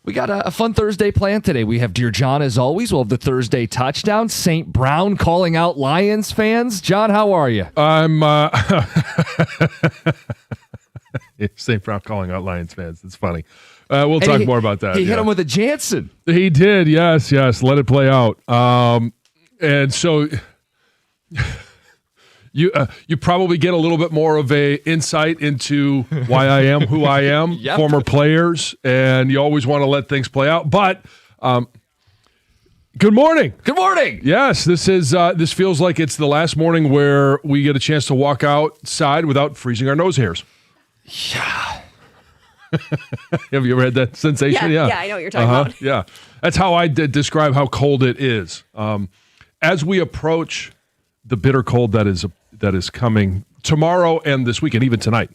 We got a fun Thursday planned today. We have Dear John, as always. We'll have the Thursday touchdown. St. Brown calling out Lions fans. John, how are you? I'm St. Brown calling out Lions fans. It's funny. We'll talk more about that. He hit him with a Jansen. He did. Yes. Let it play out. And so you probably get a little bit more of a insight into why I am who I am, Yep. former players, and you always want to let things play out. But good morning. Good morning. Yes, this feels like it's the last morning where we get a chance to walk outside without freezing our nose hairs. Yeah. Have you ever had that sensation? Yeah, I know what you're talking about. Yeah, that's how I describe how cold it is. As we approach the bitter cold that is coming tomorrow and this weekend, even tonight,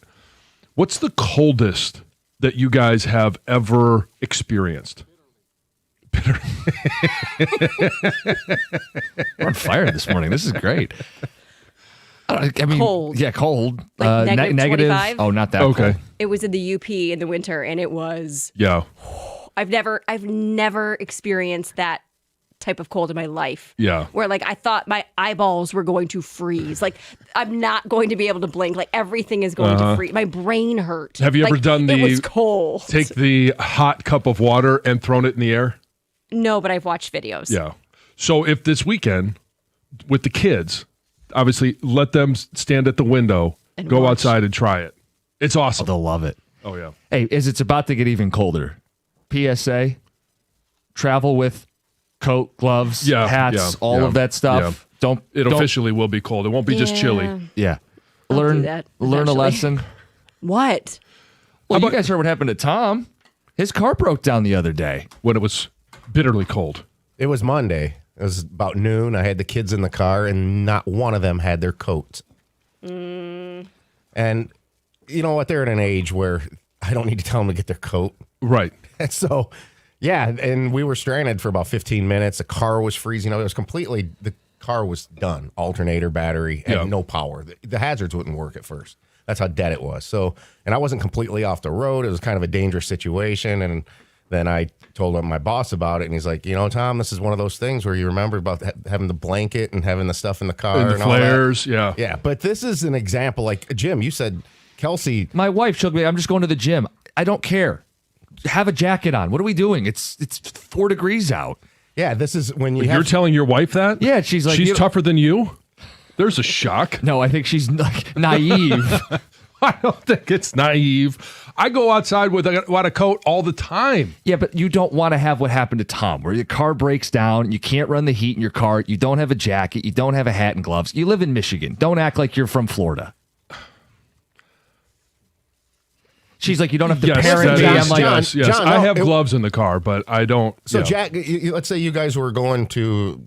what's the coldest that you guys have ever experienced? We're on fire this morning. This is great. I mean, Cold. Yeah, cold. Like negative negative. 25? Oh, not that Okay. cold. It was in the UP in the winter, and it was. Yeah. I've never experienced that type of cold in my life. Yeah. Where like I thought my eyeballs were going to freeze. Like I'm not going to be able to blink. Like everything is going to freeze. My brain hurt. Have you ever done It was cold. take the hot cup of water and thrown it in the air? No, but I've watched videos. Yeah. So if this weekend with the kids, obviously let them stand at the window, And go watch. outside and try it. It's awesome. They'll love it. Oh, yeah. Hey, as it's about to get even colder, PSA, travel with coat, gloves, Yeah, hats, yeah, all yeah, of that stuff. yeah. Don't. It don't- officially will be cold. It won't be just chilly. Yeah. I'll Learn do that a eventually. lesson. What? Well, you guys heard what happened to Tom. His car broke down the other day. When it was bitterly cold. It was Monday. It was about noon. I had the kids in the car, and not one of them had their coats. And you know what? They're at an age where I don't need to tell them to get their coat. Right. And so, yeah, and we were stranded for about 15 minutes. The car was freezing. It was the car was done. Alternator, battery, and Yeah. no power. The hazards wouldn't work at first. That's how dead it was. So, and I wasn't completely off the road. It was kind of a dangerous situation. And then I told my boss about it, and he's like, you know, Tom, this is one of those things where you remember about having the blanket and having the stuff in the car And the and all that. flares, yeah. Yeah, but this is an example. Like, Jim, you said Kelsey. My wife showed me, I'm just going to the gym. I don't care. Have a jacket on. What are we doing? It's 4 degrees out. Yeah, this is when you You're have. telling your wife that? Yeah, she's like, She's you- tougher than you? There's a shock. No, I think she's like, naive. I don't think it's naive. I go outside without a coat all the time. Yeah, but you don't want to have what happened to Tom, where your car breaks down, you can't run the heat in your car, you don't have a jacket, you don't have a hat and gloves. You live in Michigan. Don't act like you're from Florida. She's like, you don't have to parent me. I'm like, yes. John, I no, have gloves in the car, but I don't. So, yeah. Jack, let's say you guys were going to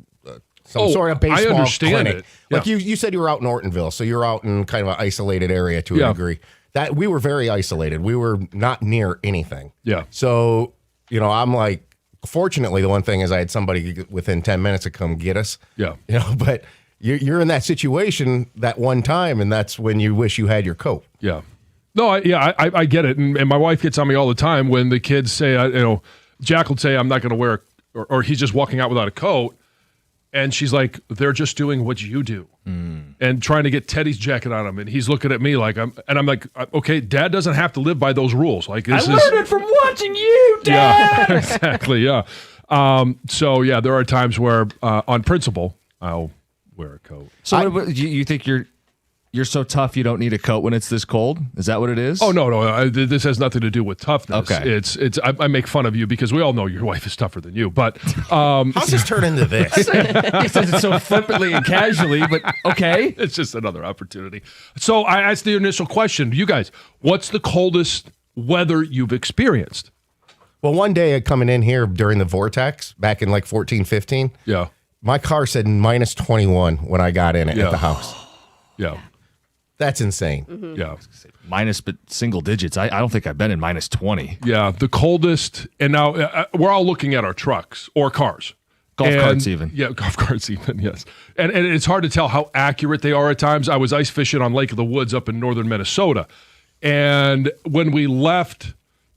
some sort of I baseball understand clinic. it. Like Yeah. you said, you were out in Ortonville, so you're out in kind of an isolated area to a Yeah. degree. That we were very isolated. We were not near anything. Yeah. So, you know, I'm like, fortunately, the one thing is I had somebody within 10 minutes to come get us. Yeah. You know, but you're in that situation that one time, and that's when you wish you had your coat. Yeah. No, I get it. And my wife gets on me all the time when the kids say, Jack will say, I'm not going to wear, or he's just walking out without a coat. And she's like, they're just doing what you do. And trying to get Teddy's jacket on him. And he's looking at me like, I'm like, okay, Dad doesn't have to live by those rules. Like, this is. it from watching you, Dad. Yeah, exactly. Yeah. So, yeah, there are times where, on principle, I'll wear a coat. So you think you're so tough you don't need a coat when it's this cold? Is that what it is? Oh, no. This has nothing to do with toughness. Okay. It's. I make fun of you because we all know your wife is tougher than you. But How's this turn into this? He says it so flippantly and casually, but okay. it's just another opportunity. So I asked the initial question to you guys. What's the coldest weather you've experienced? Well, one day coming in here during the vortex back in like 14, 15, Yeah. my car said minus 21 when I got in it Yeah. at the house. Yeah. That's insane. Yeah. Minus, but single digits. I don't think I've been in minus 20. Yeah. The coldest. And now we're all looking at our trucks or cars. Golf carts even. Yeah, golf carts even, yes. And it's hard to tell how accurate they are at times. I was ice fishing on Lake of the Woods up in northern Minnesota. And when we left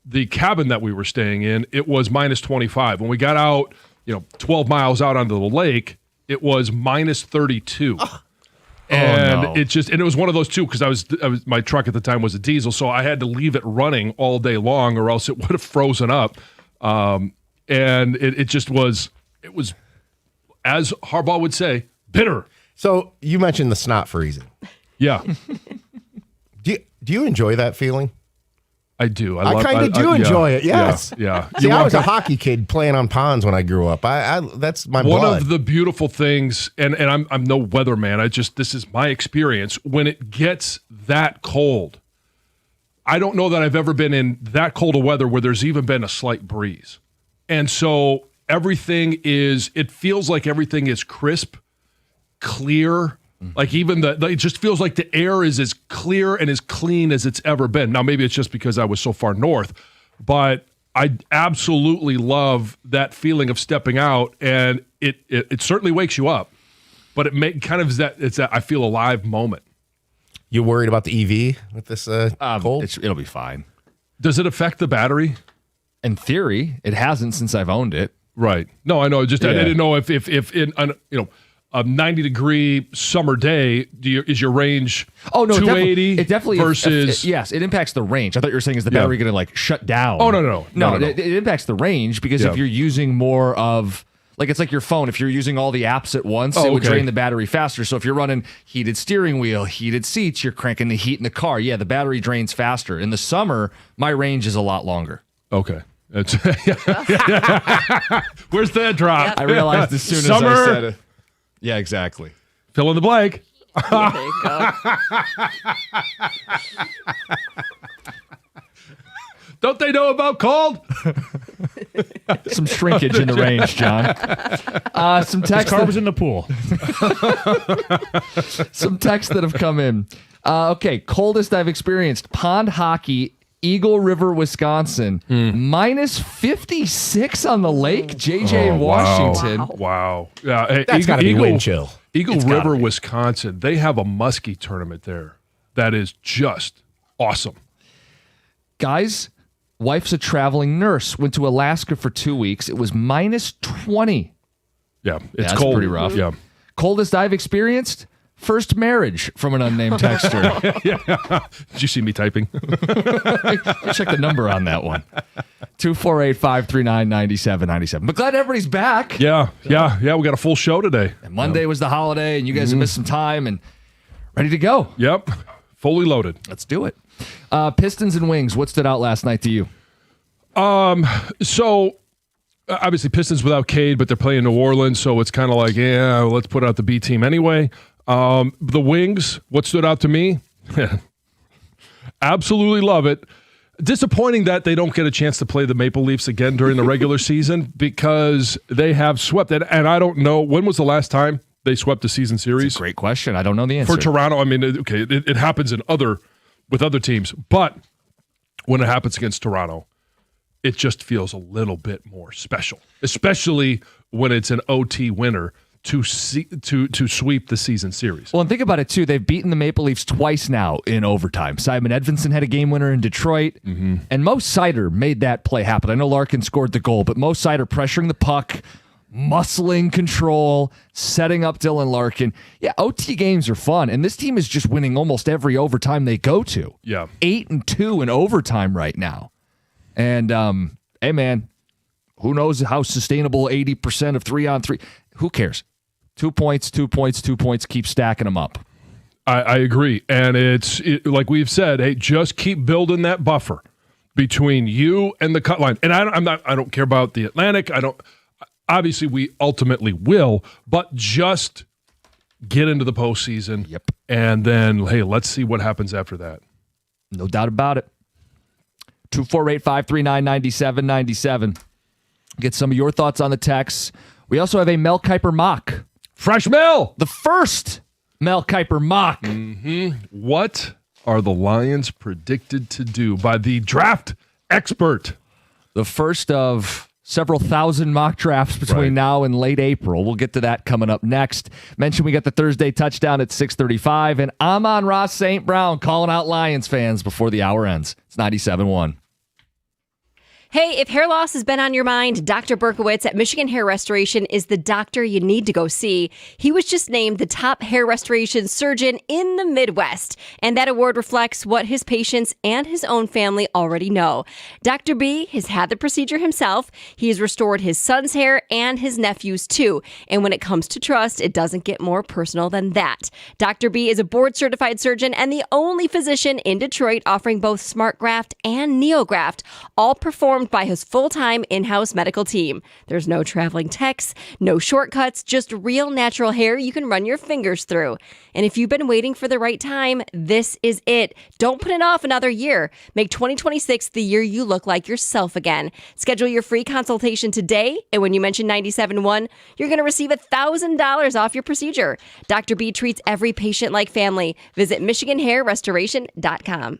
the cabin that we were staying in, it was minus 25. When we got out, 12 miles out onto the lake, it was minus 32. And no. it was one of those too, because I was my truck at the time was a diesel, so I had to leave it running all day long, or else it would have frozen up. And it was, as Harbaugh would say, bitter. So you mentioned the snot freezing. Yeah, Do you enjoy that feeling? I do. I kind of do enjoy it. Yes. Yeah. See, I was a hockey kid playing on ponds when I grew up. That's my One blood. of the beautiful things, and I'm no weatherman. This is my experience. When it gets that cold, I don't know that I've ever been in that cold of weather where there's even been a slight breeze. And so it feels like everything is crisp, clear. Like it just feels like the air is as clear and as clean as it's ever been. Now, maybe it's just because I was so far north, but I absolutely love that feeling of stepping out, and it certainly wakes you up, but it's that I feel alive moment. You worried about the EV with this cold? It'll be fine. Does it affect the battery? In theory, it hasn't since I've owned it. Right. No, I know. I didn't know if in a 90-degree summer day, is your range 280 it definitely versus... yes, it impacts the range. I thought you were saying, is the battery going to shut down? Oh, no. It impacts the range because if you're using more of... it's like your phone. If you're using all the apps at once, it would drain the battery faster. So if you're running heated steering wheel, heated seats, you're cranking the heat in the car. Yeah, the battery drains faster. In the summer, my range is a lot longer. Okay. Where's that drop? I realized as soon as Summer. I said it. Yeah, exactly. Fill in the blank. There you go. Don't they know about cold? Some shrinkage in the range, John. Some text. Car was in the pool. Some texts that have come in. Okay, coldest I've experienced. Pond hockey, Eagle River, Wisconsin. Minus 56 on the lake. JJ in Washington. Wow. Yeah, hey, That's got to be wind chill. Eagle River, Wisconsin. They have a muskie tournament there. That is just awesome. Guys, wife's a traveling nurse. Went to Alaska for 2 weeks. It was minus 20. Yeah, it's That's cold. pretty rough. Yeah. Coldest Coldest I've experienced. First marriage from an unnamed texter. Did you see me typing? Check the number on that one. 248-539-9797. But glad everybody's back. Yeah. We got a full show today. And Monday was the holiday, and you guys have missed some time and ready to go. Yep. Fully loaded. Let's do it. Pistons and Wings. What stood out last night to you? So obviously Pistons without Cade, but they're playing New Orleans, so it's kind of like, let's put out the B team anyway. The Wings, what stood out to me? Absolutely love it. Disappointing that they don't get a chance to play the Maple Leafs again during the regular season because they have swept it. And I don't know, when was the last time they swept a season series? Great question. I don't know the answer. For Toronto, I mean, okay, it happens with other teams, but when it happens against Toronto, it just feels a little bit more special, especially when it's an OT winner to sweep the season series. Well, and think about it, too. They've beaten the Maple Leafs twice now in overtime. Simon Edvinsson had a game winner in Detroit, and Mo Seider made that play happen. I know Larkin scored the goal, but Mo Seider pressuring the puck, muscling control, setting up Dylan Larkin. Yeah, OT games are fun, and this team is just winning almost every overtime they go to. Yeah. 8-2 in overtime right now. And, hey, man, who knows how sustainable 80% of 3-on-3. Who cares? 2 points, 2 points, 2 points. Keep stacking them up. I agree. And it's like we've said, hey, just keep building that buffer between you and the cut line. And I don't care about the Atlantic. Obviously, we ultimately will, but just get into the postseason. Yep. And then, hey, let's see what happens after that. No doubt about it. 248-539-9797. Get some of your thoughts on the text. We also have a Mel Kiper mock. Fresh Mel! The first Mel Kiper mock. What are the Lions predicted to do by the draft expert? The first of several thousand mock drafts between now and late April. We'll get to that coming up next. Mention we got the Thursday touchdown at 6:35, and Amon-Ra St. Brown calling out Lions fans before the hour ends. It's 97.1. Hey, if hair loss has been on your mind, Dr. Berkowitz at Michigan Hair Restoration is the doctor you need to go see. He was just named the top hair restoration surgeon in the Midwest, and that award reflects what his patients and his own family already know. Dr. B has had the procedure himself. He has restored his son's hair and his nephew's too. And when it comes to trust, it doesn't get more personal than that. Dr. B is a board-certified surgeon and the only physician in Detroit offering both SmartGraft and NeoGraft, all performed by his full-time in-house medical team. There's no traveling techs, no shortcuts, just real natural hair you can run your fingers through. And if you've been waiting for the right time, this is it. Don't put it off another year. Make 2026 the year you look like yourself again. Schedule your free consultation today, and when you mention 97.1, you're going to receive $1,000 off your procedure. Dr. B treats every patient like family. Visit MichiganHairRestoration.com.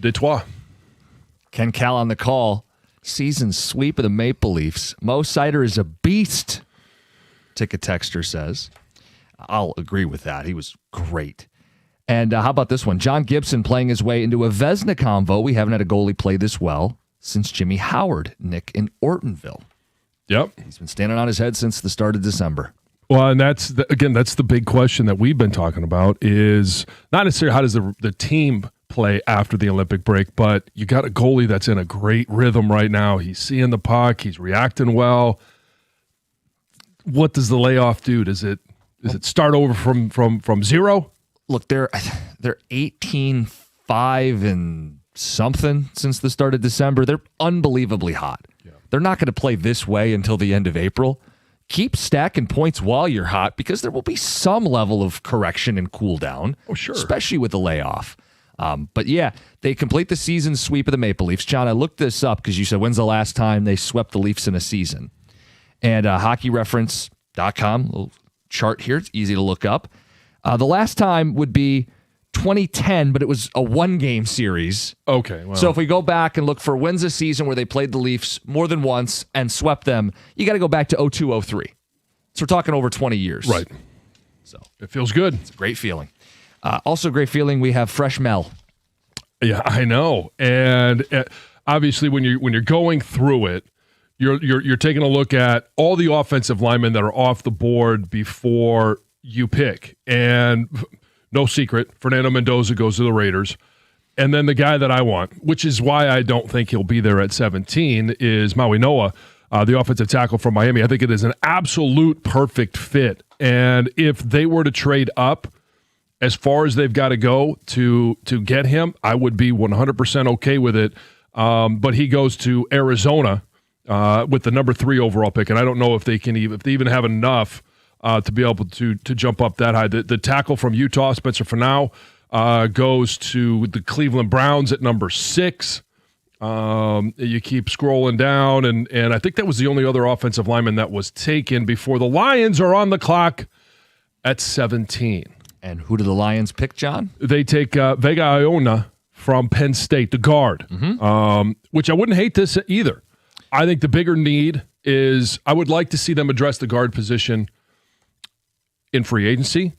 Detroit. Ken Cal on the call. Season sweep of the Maple Leafs. Mo Seider is a beast, Ticket Texter says. I'll agree with that. He was great. And how about this one? John Gibson playing his way into a Vezina convo. We haven't had a goalie play this well since Jimmy Howard, Nick in Ortonville. Yep. He's been standing on his head since the start of December. Well, and that's the big question that we've been talking about is not necessarily how does the team play after the Olympic break, but you got a goalie that's in a great rhythm right now. He's seeing the puck. He's reacting well. What does the layoff do? Does it start over from zero? Look, they're 18-5 and something since the start of December. They're unbelievably hot. Yeah. They're not going to play this way until the end of April. Keep stacking points while you're hot because there will be some level of correction and cool down. Oh, sure. Especially with the layoff. But yeah, they complete the season sweep of the Maple Leafs. John, I looked this up because you said, when's the last time they swept the Leafs in a season? And hockeyreference.com, little chart here. It's easy to look up. The last time would be 2010, but it was a one-game series. Okay. Well. So if we go back and look for when's a season where they played the Leafs more than once and swept them, you got to go back to 02-03. So we're talking over 20 years. Right. So it feels good. It's a great feeling. Also a great feeling we have fresh Mel. Yeah, I know. And obviously when you're going through it, you're taking a look at all the offensive linemen that are off the board before you pick. And no secret, Fernando Mendoza goes to the Raiders. And then the guy that I want, which is why I don't think he'll be there at 17, is Maui Noa, the offensive tackle from Miami. I think it is an absolute perfect fit. And if they were to trade up as far as they've got to go to get him, I would be 100% okay with it. But he goes to Arizona with the number 3 overall pick. And I don't know if they even have enough to be able to jump up that high. The tackle from Utah, Spencer Fanau, goes to the Cleveland Browns at number 6. You keep scrolling down, and I think that was the only other offensive lineman that was taken before the Lions are on the clock at 17. And who do the Lions pick, John? They take Vega Iona from Penn State, the guard, which I wouldn't hate this either. I think the bigger need is I would like to see them address the guard position in free agency.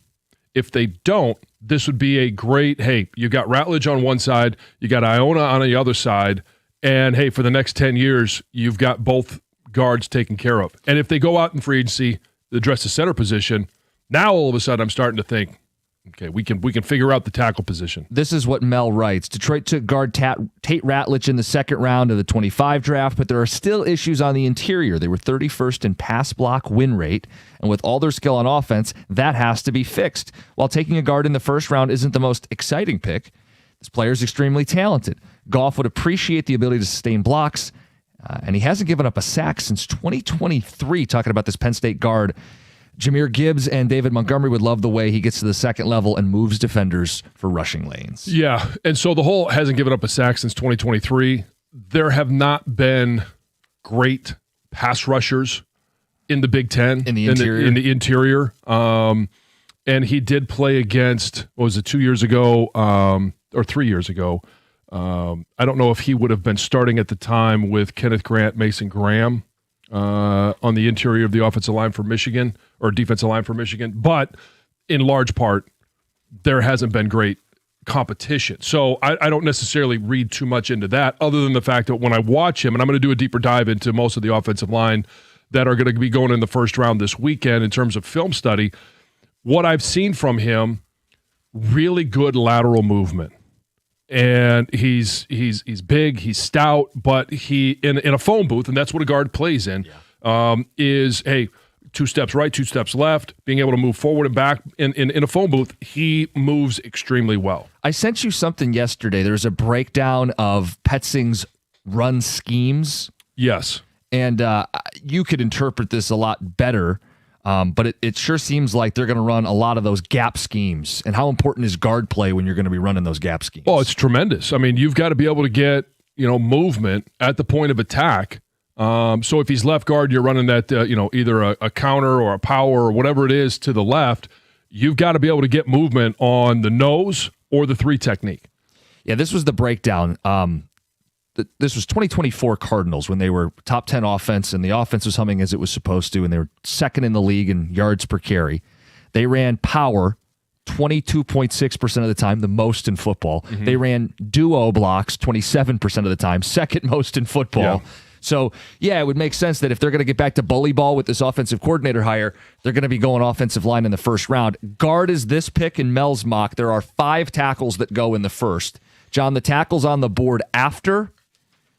If they don't, this would be a great, hey, you got Ratledge on one side, you got Iona on the other side, and hey, for the next 10 years, you've got both guards taken care of. And if they go out in free agency, address the center position, now all of a sudden I'm starting to think, okay, we can figure out the tackle position. This is what Mel writes. Detroit took guard Tate Ratledge in the second round of the 25 draft, but there are still issues on the interior. They were 31st in pass block win rate, and with all their skill on offense, that has to be fixed. While taking a guard in the first round isn't the most exciting pick, this player is extremely talented. Goff would appreciate the ability to sustain blocks, and he hasn't given up a sack since 2023, talking about this Penn State guard. Jahmyr Gibbs and David Montgomery would love the way he gets to the second level and moves defenders for rushing lanes. Yeah, and so the whole hasn't given up a sack since 2023. There have not been great pass rushers in the Big Ten. In the interior. And he did play against, 2 years ago or 3 years ago. I don't know if he would have been starting at the time with Kenneth Grant, Mason Graham on the interior of the offensive line for Michigan or defensive line for Michigan. But in large part, there hasn't been great competition. So I don't necessarily read too much into that other than the fact that when I watch him, and I'm going to do a deeper dive into most of the offensive line that are going to be going in the first round this weekend in terms of film study, what I've seen from him, really good lateral movement. And he's big, he's stout, but he in a phone booth, and that's what a guard plays in, is, hey, 2 steps right, 2 steps left, being able to move forward and back. In a phone booth, he moves extremely well. I sent you something yesterday. There's a breakdown of Petzing's run schemes. Yes. And you could interpret this a lot better, but it sure seems like they're going to run a lot of those gap schemes. And how important is guard play when you're going to be running those gap schemes? Oh, it's tremendous. I mean, you've got to be able to get, movement at the point of attack. So if he's left guard, you're running that, either a counter or a power or whatever it is to the left. You've got to be able to get movement on the nose or the 3 technique. Yeah, this was the breakdown. This was 2024 Cardinals when they were top 10 offense, and the offense was humming as it was supposed to, and they were second in the league in yards per carry. They ran power 22.6% of the time, the most in football. Mm-hmm. They ran duo blocks 27% of the time, second most in football. Yeah. So, yeah, it would make sense that if they're going to get back to bully ball with this offensive coordinator hire, they're going to be going offensive line in the first round. Guard is this pick in Mel's mock. There are 5 tackles that go in the first. John, the tackles on the board after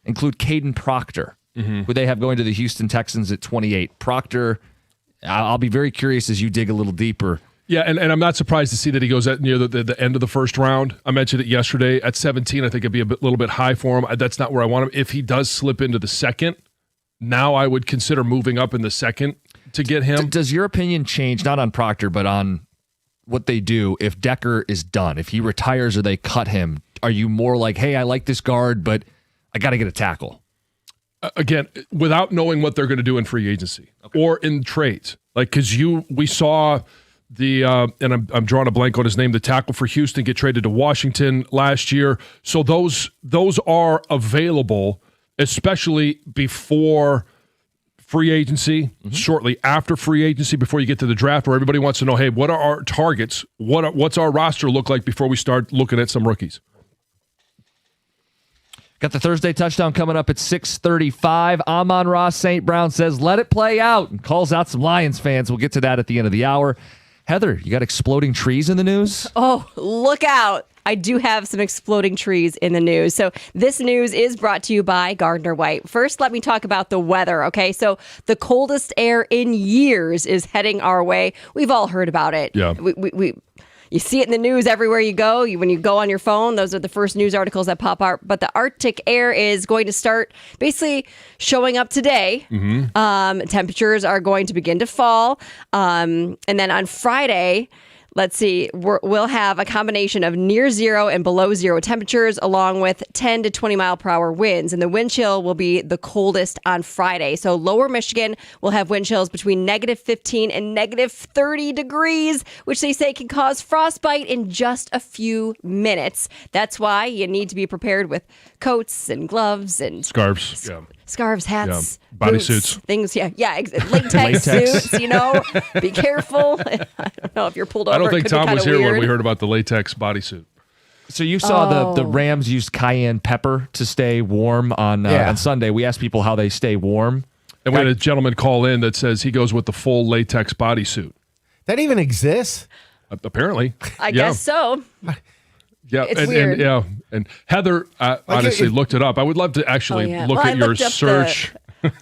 include Caden Proctor, who they have going to the Houston Texans at 28. Proctor, I'll be very curious as you dig a little deeper. Yeah, and I'm not surprised to see that he goes at near the end of the first round. I mentioned it yesterday. At 17, I think it'd be little bit high for him. That's not where I want him. If he does slip into the second, now I would consider moving up in the second to get him. Does your opinion change, not on Proctor, but on what they do if Decker is done? If he retires or they cut him, are you more like, hey, I like this guard, but I got to get a tackle? Again, without knowing what they're going to do in free agency or in trades. Like, because we saw the, and I'm drawing a blank on his name, the tackle for Houston get traded to Washington last year. So those are available, especially before free agency, shortly after free agency, before you get to the draft, where everybody wants to know, hey, what are our targets? What's our roster look like before we start looking at some rookies? Got the Thursday touchdown coming up at 6:35. Amon-Ra St. Brown says, let it play out, and calls out some Lions fans. We'll get to that at the end of the hour. Heather, you got exploding trees in the news? Oh, look out. I do have some exploding trees in the news. So this news is brought to you by Gardner White. First, let me talk about the weather, okay? So the coldest air in years is heading our way. We've all heard about it. Yeah. You see it in the news everywhere you go. When you go on your phone, those are the first news articles that pop up. But the Arctic air is going to start basically showing up today. Temperatures are going to begin to fall. And then on Friday, let's see, we'll have a combination of near zero and below zero temperatures, along with 10 to 20 mile per hour winds. And the wind chill will be the coldest on Friday. So lower Michigan will have wind chills between -15 and -30 degrees, which they say can cause frostbite in just a few minutes. That's why you need to be prepared with coats and gloves and Scarves. Yeah. scarves, hats, Body boots, suits. things. Latex suits. Be careful. I don't know if you're pulled over. I don't it think could be Tom was kinda here when weird. we heard about the latex bodysuit. So you saw the Rams used cayenne pepper to stay warm on Sunday. We asked people how they stay warm. And we had a gentleman call in that says he goes with the full latex bodysuit. That even exists? Apparently. I guess so. Yeah, It's weird. And Heather honestly looked it up. I would love to actually look at your search.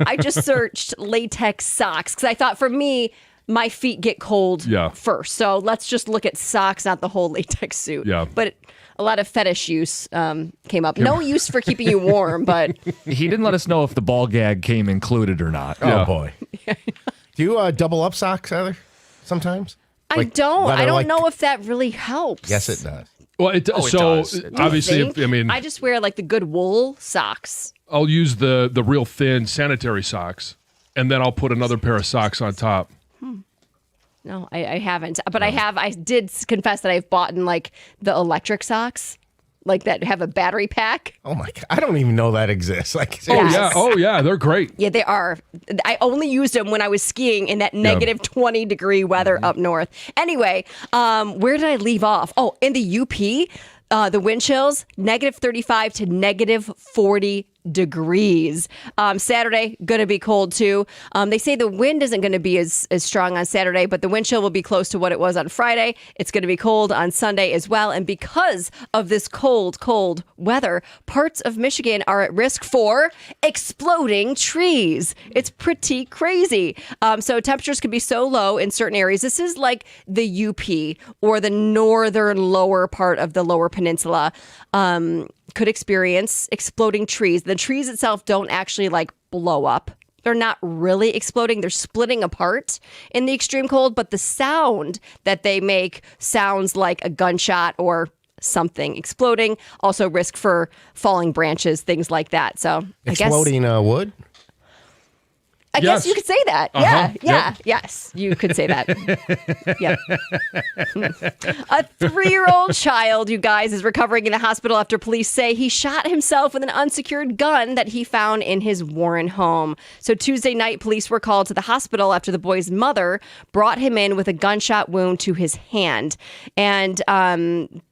I just searched latex socks because I thought for me, my feet get cold first. So let's just look at socks, not the whole latex suit. Yeah. But a lot of fetish use came up. No use for keeping you warm, but He didn't let us know if the ball gag came included or not. Oh, boy. Do you double up socks, Heather, sometimes? I don't. I don't like- know if that really helps. Yes, it does. Well, it does. obviously, Think? I just wear like the good wool socks. I'll use the real thin sanitary socks, and then I'll put another pair of socks on top. No, I haven't. But I did confess that I've bought in like the electric socks, like that have a battery pack. Oh, my God. I don't even know that exists. Like, Yes. Oh yeah, they're great. Yeah, they are. I only used them when I was skiing in that negative 20 degree weather up north. Anyway, where did I leave off? Oh, in the UP, the wind chills, -35 to -40 degrees. Saturday, going to be cold too. They say the wind isn't going to be as strong on Saturday, but the wind chill will be close to what it was on Friday. It's going to be cold on Sunday as well. And because of this cold weather, parts of Michigan are at risk for exploding trees. It's pretty crazy. So temperatures could be so low in certain areas. This is like the UP or the northern lower part of the lower peninsula. Could experience exploding trees. The trees itself don't actually like blow up. They're not really exploding. They're splitting apart in the extreme cold, but the sound that they make sounds like a gunshot or something exploding. Also risk for falling branches, things like that. So exploding wood? I guess Yes. you could say that. Uh-huh. Yeah. Yes, you could say that. Yep. A 3-year-old child, you guys, is recovering in the hospital after police say he shot himself with an unsecured gun that he found in his Warren home. So Tuesday night, police were called to the hospital after the boy's mother brought him in with a gunshot wound to his hand. And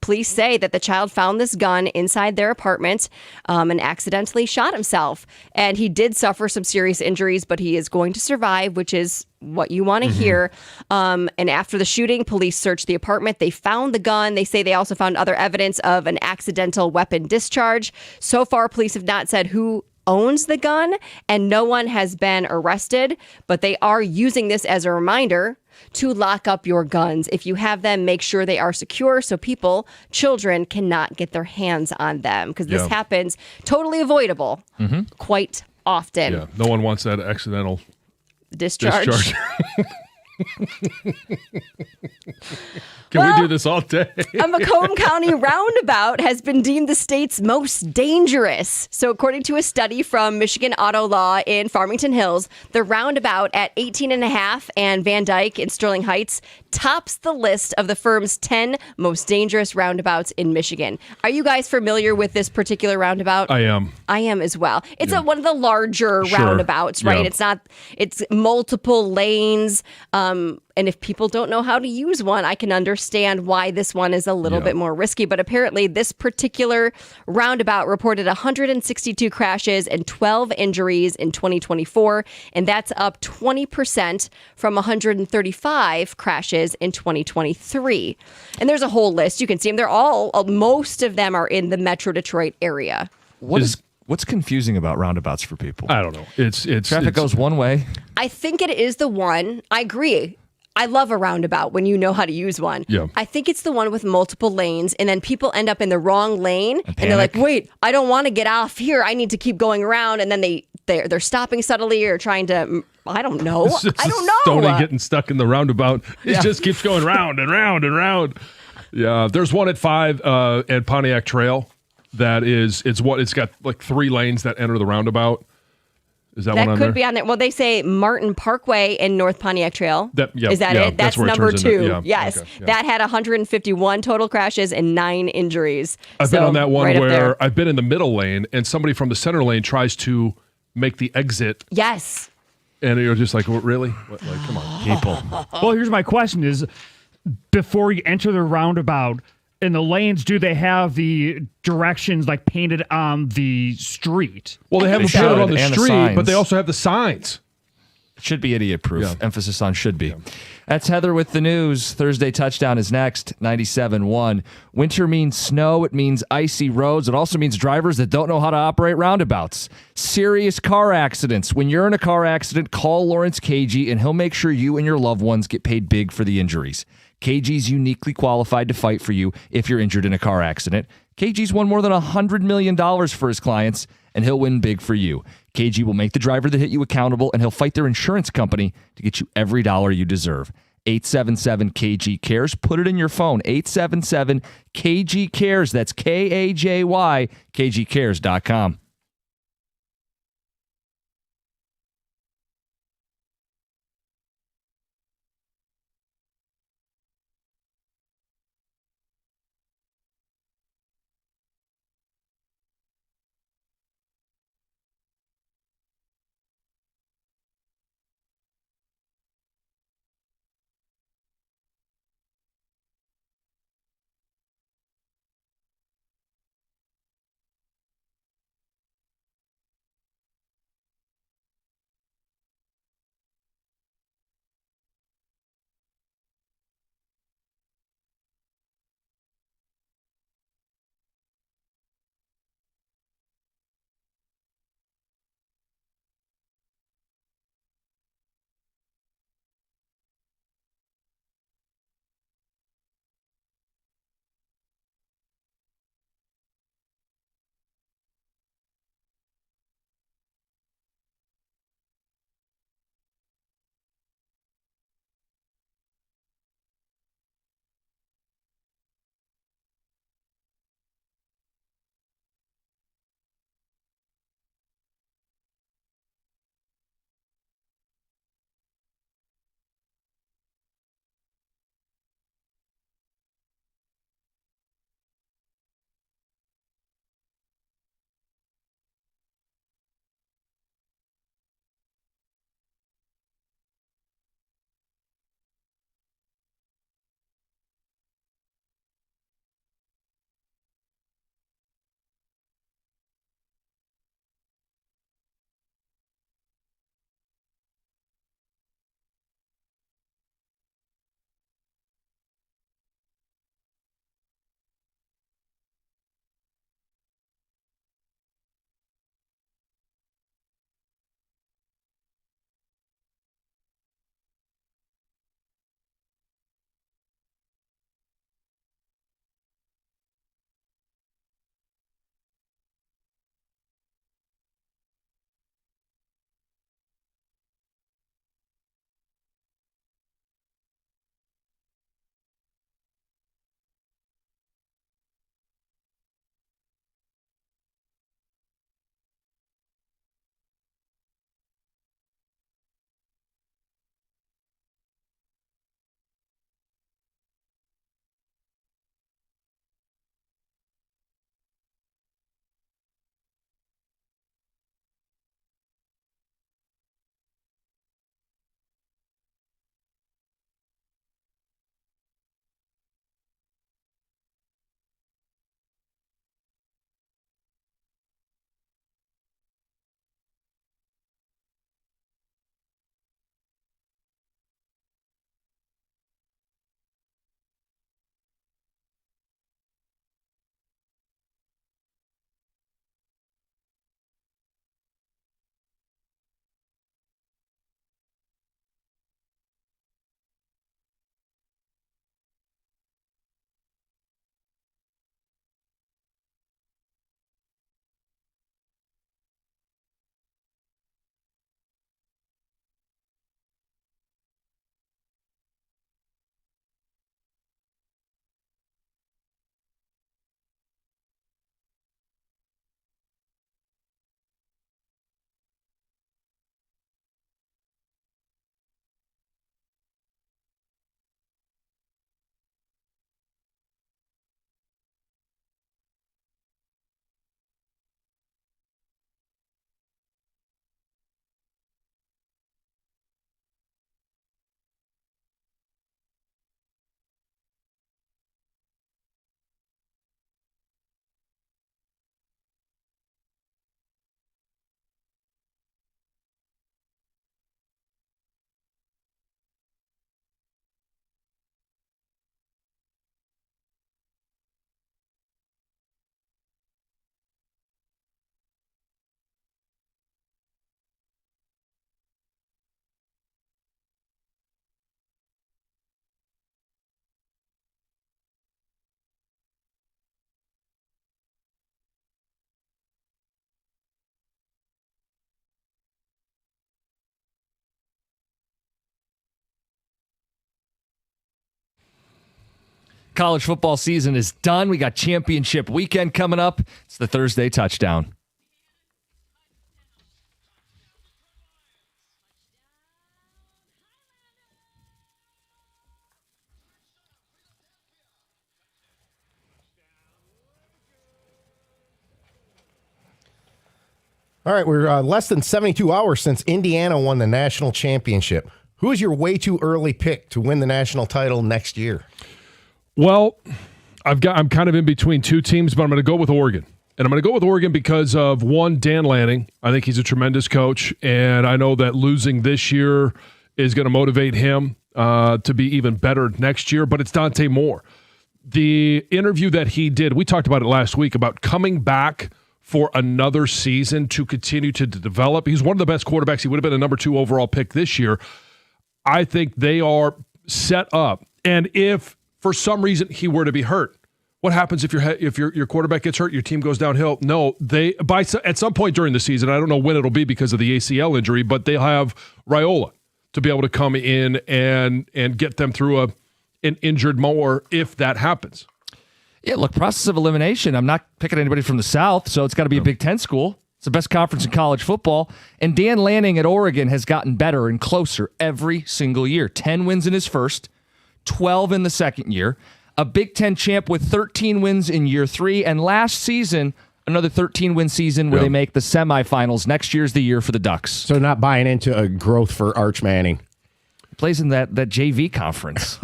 police say that the child found this gun inside their apartment and accidentally shot himself. And he did suffer some serious injuries, but he is going to survive, which is what you want to hear. And after the shooting, police searched the apartment. They found the gun. They say they also found other evidence of an accidental weapon discharge. So far, police have not said who owns the gun, and no one has been arrested, but they are using this as a reminder to lock up your guns. If you have them, make sure they are secure so children cannot get their hands on them, because this happens totally avoidable quite often. Yeah, no one wants that accidental Discharge. Can we do this all day? A Macomb County roundabout has been deemed the state's most dangerous. So according to a study from Michigan Auto Law in Farmington Hills, the roundabout at 18 and a half and Van Dyke in Sterling Heights tops the list of the firm's 10 most dangerous roundabouts in Michigan. Are you guys familiar with this particular roundabout? I am. I am as well. It's one of the larger roundabouts, right? Yeah. It's multiple lanes. And if people don't know how to use one, I can understand why this one is a little bit more risky. But apparently this particular roundabout reported 162 crashes and 12 injuries in 2024. And that's up 20% from 135 crashes in 2023. And there's a whole list. You can see them. Most of them are in the Metro Detroit area. What's confusing about roundabouts for people? I don't know. It's Traffic goes one way. I think it is the one. I agree. I love a roundabout when you know how to use one. Yeah. I think it's the one with multiple lanes, and then people end up in the wrong lane, and they're like, panic. wait, I don't want to get off here. I need to keep going around. And then they're stopping subtly or trying to, I don't know. I don't know. Tony getting stuck in the roundabout. It just keeps going round and round and round. Yeah. There's one at 5 at Pontiac Trail it's got like 3 lanes that enter the roundabout. Is that one on could there? be on there. Well, they say Martin Parkway in North Pontiac Trail. Is that it? That's where it number turns 2. into- Yes. okay, yeah. That had 151 total crashes and 9 injuries. I've been on that one right up there. where I've been in the middle lane and somebody from the center lane tries to make the exit, Yes. and you're just like, really? What, like, come on. People. Well, here's my question is, before you enter the roundabout, in the lanes, do they have the directions like painted on the street? Well, they have They them painted should, on the and the street, but signs. they also have the signs. Should be idiot proof. Yeah. Emphasis on should be. That's Heather with the news. Thursday touchdown is next. 97.1. Winter means snow. It means icy roads. It also means drivers that don't know how to operate roundabouts. Serious car accidents. When you're in a car accident, call Lawrence Cagey and he'll make sure you and your loved ones get paid big for the injuries. Cagey's uniquely qualified to fight for you if you're injured in a car accident. Cagey's won more than $100 million for his clients, and he'll win big for you. Cagey will make the driver that hit you accountable, and he'll fight their insurance company to get you every dollar you deserve. 877-KG-CARES. Put it in your phone. 877-KG-CARES. That's K-A-J-Y, KGCares.com. College football season is done. We got championship weekend coming up. It's the Thursday touchdown. All right, we're less than 72 hours since Indiana won the national championship. Who is your way too early pick to win the national title next year? Well, I'm kind of in between two teams, but I'm going to go with Oregon. And I'm going to go with Oregon because of, one, Dan Lanning. I think he's a tremendous coach, and I know that losing this year is going to motivate him to be even better next year, but it's Dante Moore. The interview that he did, we talked about it last week, about coming back for another season to continue to develop. He's one of the best quarterbacks. He would have been a number 2 overall pick this year. I think they are set up. And if for some reason he were to be hurt, what happens if your quarterback gets hurt, your team goes downhill? No, at some point during the season, I don't know when it'll be because of the ACL injury, but they'll have Raiola to be able to come in and get them through an injured Moore if that happens. Yeah, look, process of elimination. I'm not picking anybody from the South, so it's got to be a Big Ten school. It's the best conference in college football. And Dan Lanning at Oregon has gotten better and closer every single year. 10 wins in his first, 12 in the second year. A Big Ten champ with 13 wins in year 3. And last season, another 13-win season where they make the semifinals. Next year's the year for the Ducks. So not buying into a growth for Arch Manning. Plays in that JV conference.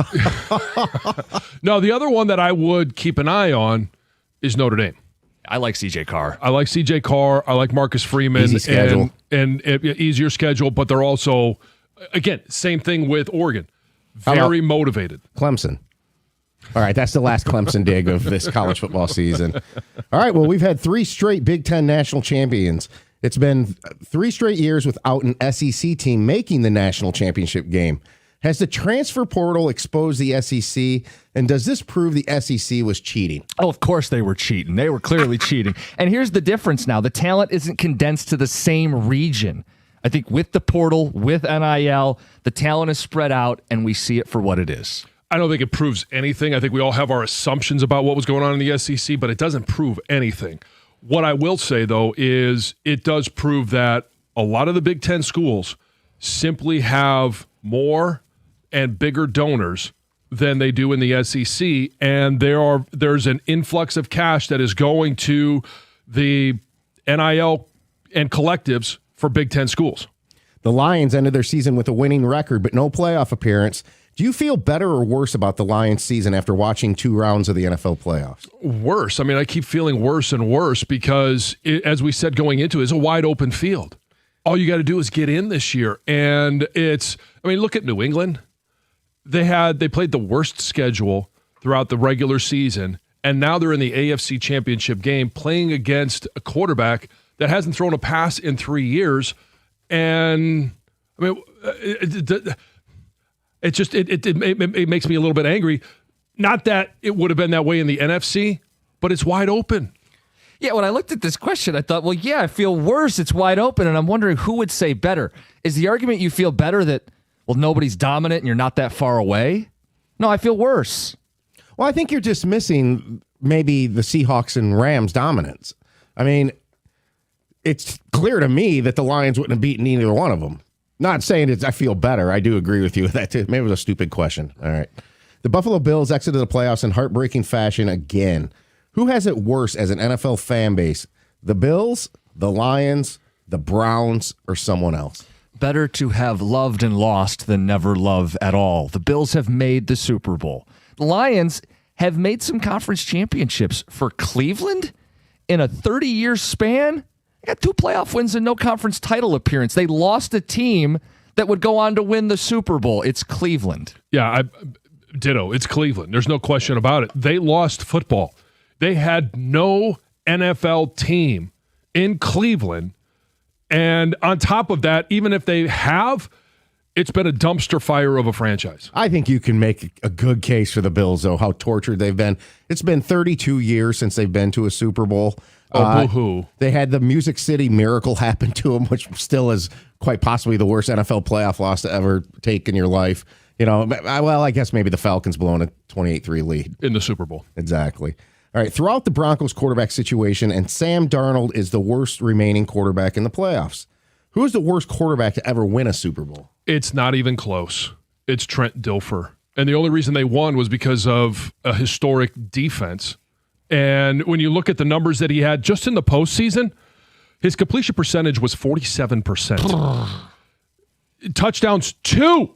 No, the other one that I would keep an eye on is Notre Dame. I like CJ Carr. I like CJ Carr. I like Marcus Freeman. Easy schedule. And easier schedule, but they're also, again, same thing with Oregon. Very motivated. Clemson. All right, that's the last Clemson dig of this college football season. All right, well, we've had 3 straight Big Ten national champions. It's been 3 straight years without an SEC team making the national championship game. Has the transfer portal exposed the SEC, and does this prove the SEC was cheating? Oh, of course they were cheating. They were clearly cheating. And here's the difference now. The talent isn't condensed to the same region. I think with the portal, with NIL, the talent is spread out, and we see it for what it is. I don't think it proves anything. I think we all have our assumptions about what was going on in the SEC, but it doesn't prove anything. What I will say, though, is it does prove that a lot of the Big Ten schools simply have more and bigger donors than they do in the SEC, and there's an influx of cash that is going to the NIL and collectives for Big Ten schools. The Lions ended their season with a winning record, but no playoff appearance. Do you feel better or worse about the Lions season after watching 2 rounds of the NFL playoffs? Worse. I mean, I keep feeling worse and worse because, as we said going into it, it's a wide open field. All you got to do is get in this year. And look at New England. They played the worst schedule throughout the regular season, and now they're in the AFC Championship game playing against a quarterback that hasn't thrown a pass in 3 years. And, I mean, it makes me a little bit angry. Not that it would have been that way in the NFC, but it's wide open. Yeah, when I looked at this question, I thought, well, yeah, I feel worse. It's wide open, and I'm wondering who would say better. Is the argument you feel better that, well, nobody's dominant and you're not that far away? No, I feel worse. Well, I think you're dismissing maybe the Seahawks and Rams dominance. I mean, it's clear to me that the Lions wouldn't have beaten either one of them. Not saying I feel better. I do agree with you with that, too. Maybe it was a stupid question. All right. The Buffalo Bills exited the playoffs in heartbreaking fashion again. Who has it worse as an NFL fan base? The Bills, the Lions, the Browns, or someone else? Better to have loved and lost than never love at all. The Bills have made the Super Bowl. The Lions have made some conference championships. For Cleveland, in a 30-year span, they got 2 playoff wins and no conference title appearance. They lost a team that would go on to win the Super Bowl. It's Cleveland. Yeah, ditto. It's Cleveland. There's no question about it. They lost football. They had no NFL team in Cleveland. And on top of that, even if they have, it's been a dumpster fire of a franchise. I think you can make a good case for the Bills, though, how tortured they've been. It's been 32 years since they've been to a Super Bowl. Boo-hoo. They had the Music City Miracle happen to them, which still is quite possibly the worst NFL playoff loss to ever take in your life. I guess maybe the Falcons blowing a 28-3 lead. in the Super Bowl. Exactly. All right, throughout the Broncos quarterback situation, and Sam Darnold is the worst remaining quarterback in the playoffs. Who is the worst quarterback to ever win a Super Bowl? It's not even close. It's Trent Dilfer. And the only reason they won was because of a historic defense. And when you look at the numbers that he had just in the postseason, his completion percentage was 47%. Touchdowns, 2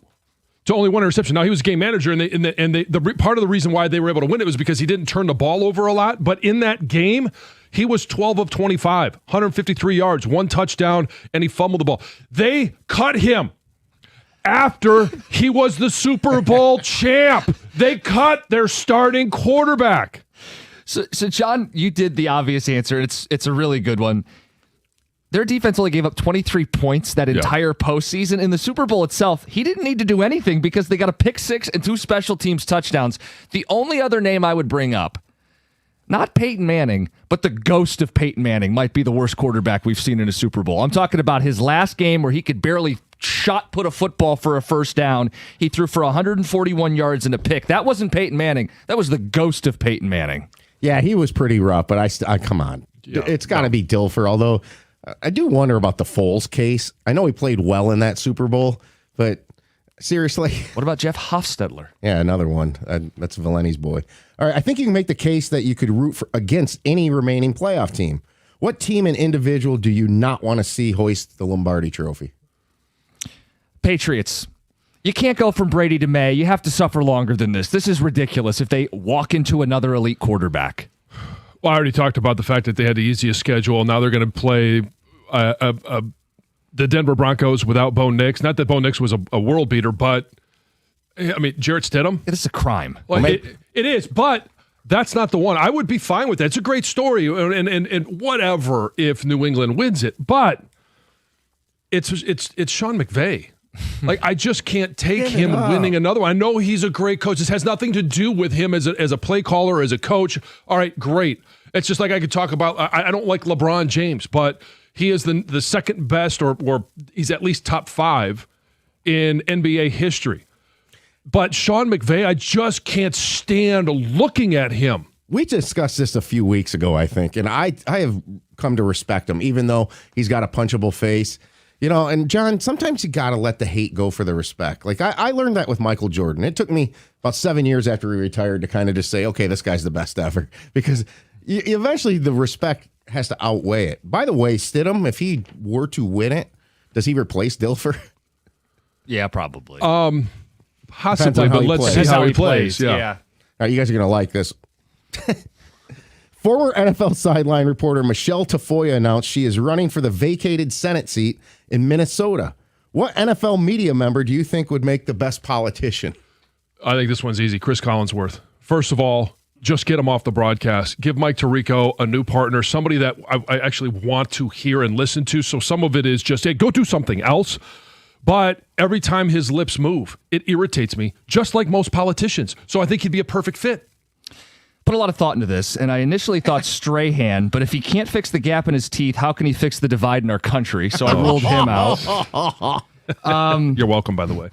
to only 1 interception. Now, he was a game manager, and the part of the reason why they were able to win it was because he didn't turn the ball over a lot. But in that game, he was 12 of 25, 153 yards, 1 touchdown, and he fumbled the ball. They cut him after he was the Super Bowl champ. They cut their starting quarterback. So, John, you did the obvious answer. It's a really good one. Their defense only gave up 23 points that entire postseason. In the Super Bowl itself, he didn't need to do anything because they got a pick 6 and 2 special teams touchdowns. The only other name I would bring up, not Peyton Manning, but the ghost of Peyton Manning might be the worst quarterback we've seen in a Super Bowl. I'm talking about his last game where he could barely put a football for a first down. He threw for 141 yards and a pick. That wasn't Peyton Manning. That was the ghost of Peyton Manning. Yeah, he was pretty rough, but I come on. Yeah, it's got to be Dilfer, although I do wonder about the Foles case. I know he played well in that Super Bowl, but seriously. What about Jeff Hofstetler? Yeah, another one. That's Valenti's boy. All right, I think you can make the case that you could root against any remaining playoff team. What team and individual do you not want to see hoist the Lombardi Trophy? Patriots. You can't go from Brady to May. You have to suffer longer than this. This is ridiculous if they walk into another elite quarterback. Well, I already talked about the fact that they had the easiest schedule. Now they're going to play the Denver Broncos without Bo Nix. Not that Bo Nix was a world beater, but, I mean, Jarrett Stidham. It is a crime. Well, it is, but that's not the one. I would be fine with that. It's a great story, and whatever if New England wins it. But it's Sean McVay. Like, I just can't take him winning another one. I know he's a great coach. This has nothing to do with him as a play caller, as a coach. All right, great. It's just like I could talk about, I don't like LeBron James, but he is the second best, or he's at least top 5 in NBA history. But Sean McVay, I just can't stand looking at him. We discussed this a few weeks ago, I think, and I have come to respect him, even though he's got a punchable face. You know, and John, sometimes you got to let the hate go for the respect. Like, I learned that with Michael Jordan. It took me about 7 years after he retired to kind of just say, okay, this guy's the best ever. Because eventually the respect has to outweigh it. By the way, Stidham, if he were to win it, does he replace Dilfer? Yeah, probably. Possibly, but let's see how he plays. Yeah. All right, you guys are going to like this. Former NFL sideline reporter Michelle Tafoya announced she is running for the vacated Senate seat in Minnesota. What NFL media member do you think would make the best politician? I think this one's easy. Chris Collinsworth. First of all, just get him off the broadcast. Give Mike Tirico a new partner, somebody that I actually want to hear and listen to. So some of it is just, hey, go do something else. But every time his lips move, it irritates me, just like most politicians. So I think he'd be a perfect fit. Put a lot of thought into this, and I initially thought Strahan, but if he can't fix the gap in his teeth, how can he fix the divide in our country? So I ruled him out. You're welcome, by the way.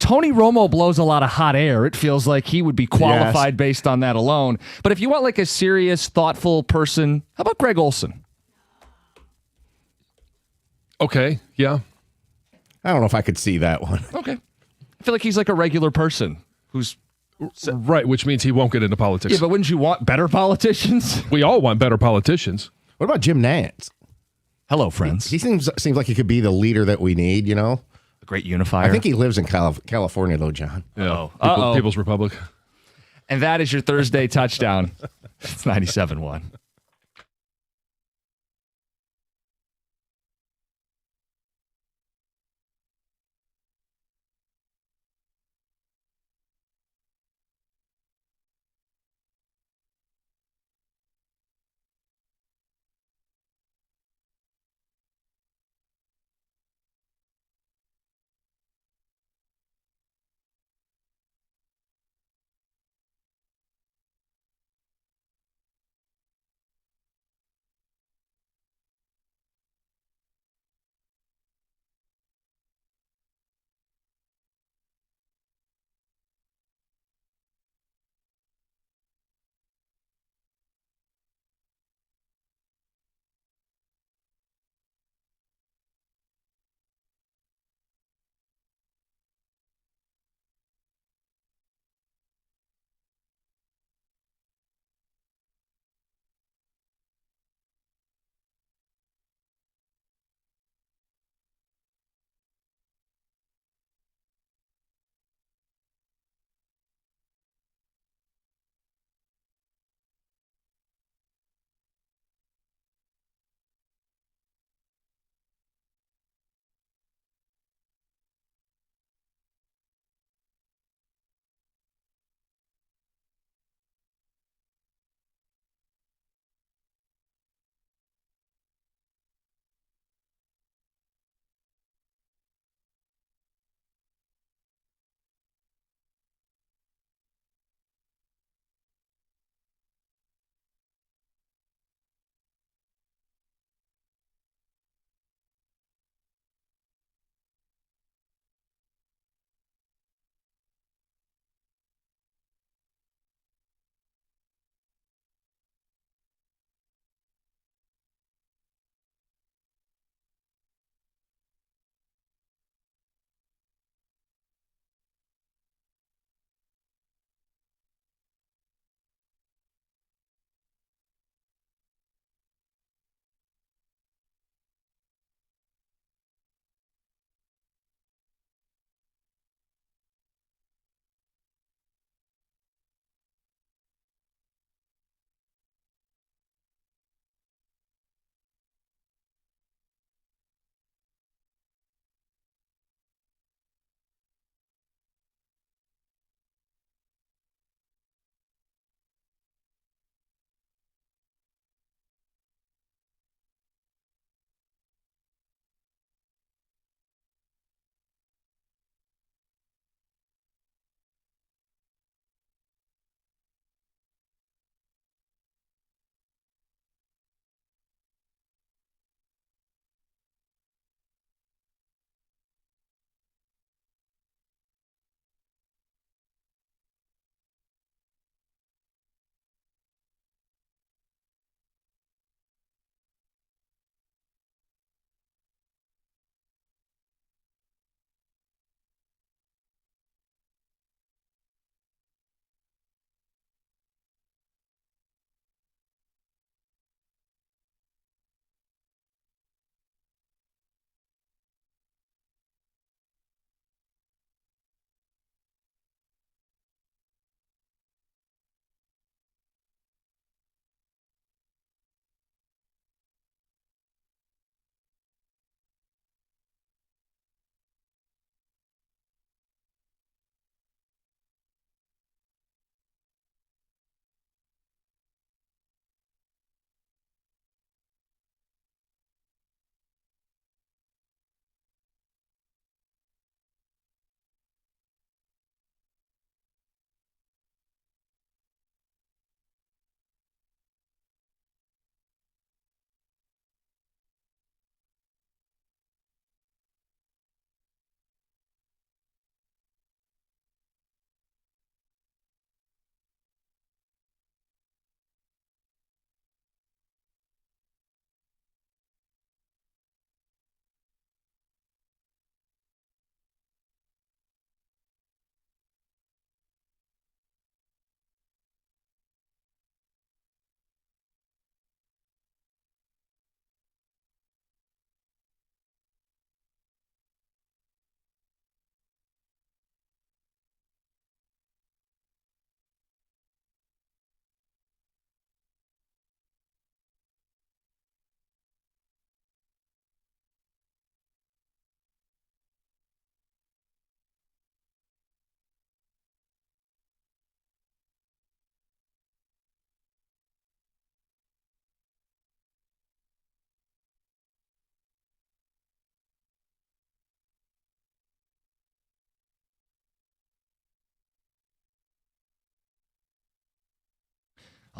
Tony Romo blows a lot of hot air. It feels like he would be qualified based on that alone. But if you want like a serious, thoughtful person, how about Greg Olson? Okay, yeah. I don't know if I could see that one. Okay. I feel like he's like a regular person who's... Right, which means he won't get into politics. Yeah, but wouldn't you want better politicians? We all want better politicians. What about Jim Nantz? Hello, friends. He seems like he could be the leader that we need, you know? A great unifier. I think he lives in California, though, John. Yeah. Uh-oh. People's Republic. And that is your Thursday touchdown. It's 97.1.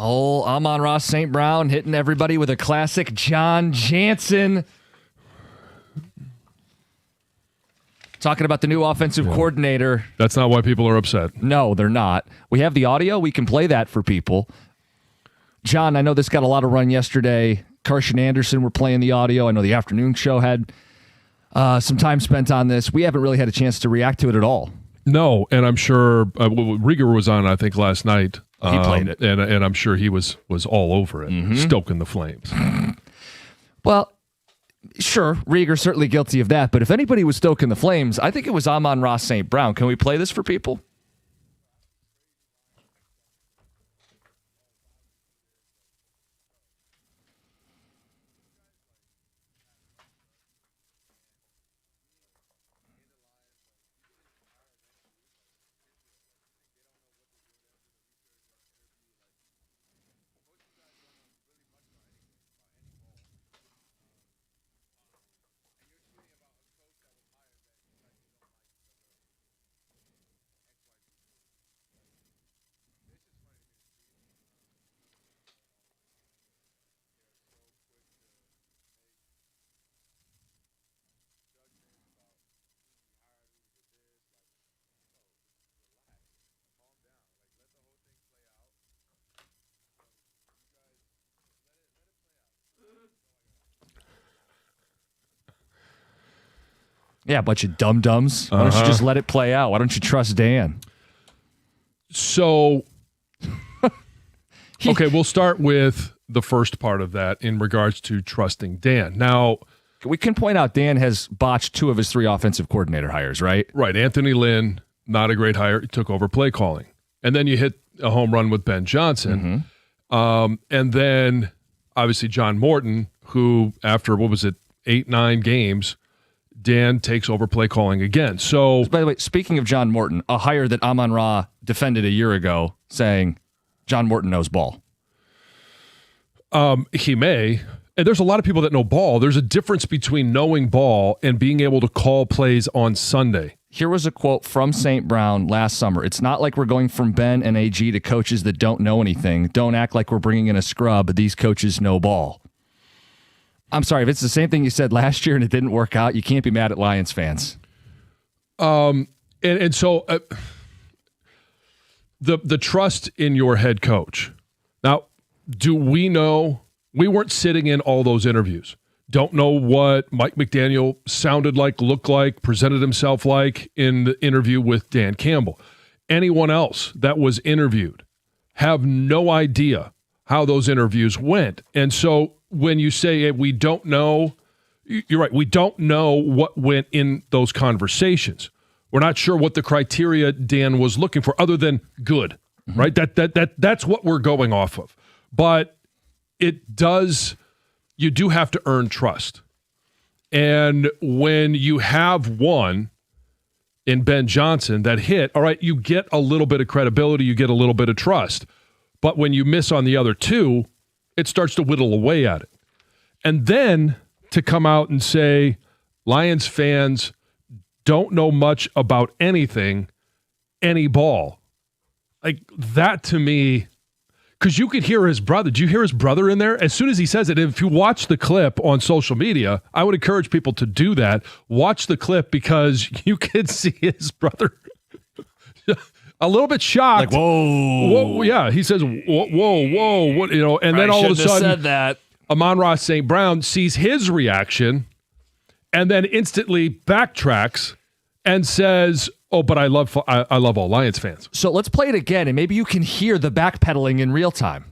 Oh, Amon-Ra St. Brown hitting everybody with a classic John Jansen. Talking about the new offensive coordinator. That's not why people are upset. No, they're not. We have the audio. We can play that for people. John, I know this got a lot of run yesterday. Carson Anderson were playing the audio. I know the afternoon show had some time spent on this. We haven't really had a chance to react to it at all. No, and I'm sure Rieger was on, I think, last night. He played it. And I'm sure he was all over it, stoking the flames. Well, sure, Rieger certainly guilty of that, but if anybody was stoking the flames, I think it was Amon-Ra St. Brown. Can we play this for people? Yeah, a bunch of dum-dums. Why don't you just let it play out? Why don't you trust Dan? So, okay, we'll start with the first part of that in regards to trusting Dan. Now, we can point out Dan has botched 2 of his 3 offensive coordinator hires, right? Right. Anthony Lynn, not a great hire. He took over play calling. And then you hit a home run with Ben Johnson. And then, obviously, John Morton, who, after, 8, 9 games, Dan takes over play calling again. So, by the way, speaking of John Morton, a hire that Amon-Ra defended a year ago, saying John Morton knows ball. He may. And there's a lot of people that know ball. There's a difference between knowing ball and being able to call plays on Sunday. Here was a quote from St. Brown last summer. It's not like we're going from Ben and AG to coaches that don't know anything. Don't act like we're bringing in a scrub. These coaches know ball. I'm sorry, if it's the same thing you said last year and it didn't work out, you can't be mad at Lions fans. So the trust in your head coach. Now, do we know? We weren't sitting in all those interviews. Don't know what Mike McDaniel sounded like, looked like, presented himself like in the interview with Dan Campbell. Anyone else that was interviewed have no idea how those interviews went. And so when you say hey, we don't know, you're right. We don't know what went in those conversations. We're not sure what the criteria Dan was looking for other than good, right? That's what we're going off of. But it does, you do have to earn trust. And when you have one in Ben Johnson that hit, all right, you get a little bit of credibility, you get a little bit of trust. But when you miss on the other 2, it starts to whittle away at it. And then to come out and say, Lions fans don't know much about anything, any ball. Like that to me, because you could hear his brother. Did you hear his brother in there? As soon as he says it, if you watch the clip on social media, I would encourage people to do that. Watch the clip because you can see his brother a little bit shocked. Like, whoa. Yeah, he says, whoa, what, and then all of a sudden, said that. Amon-Ra St. Brown sees his reaction and then instantly backtracks and says, oh, but I love all Lions fans. So let's play it again, and maybe you can hear the backpedaling in real time.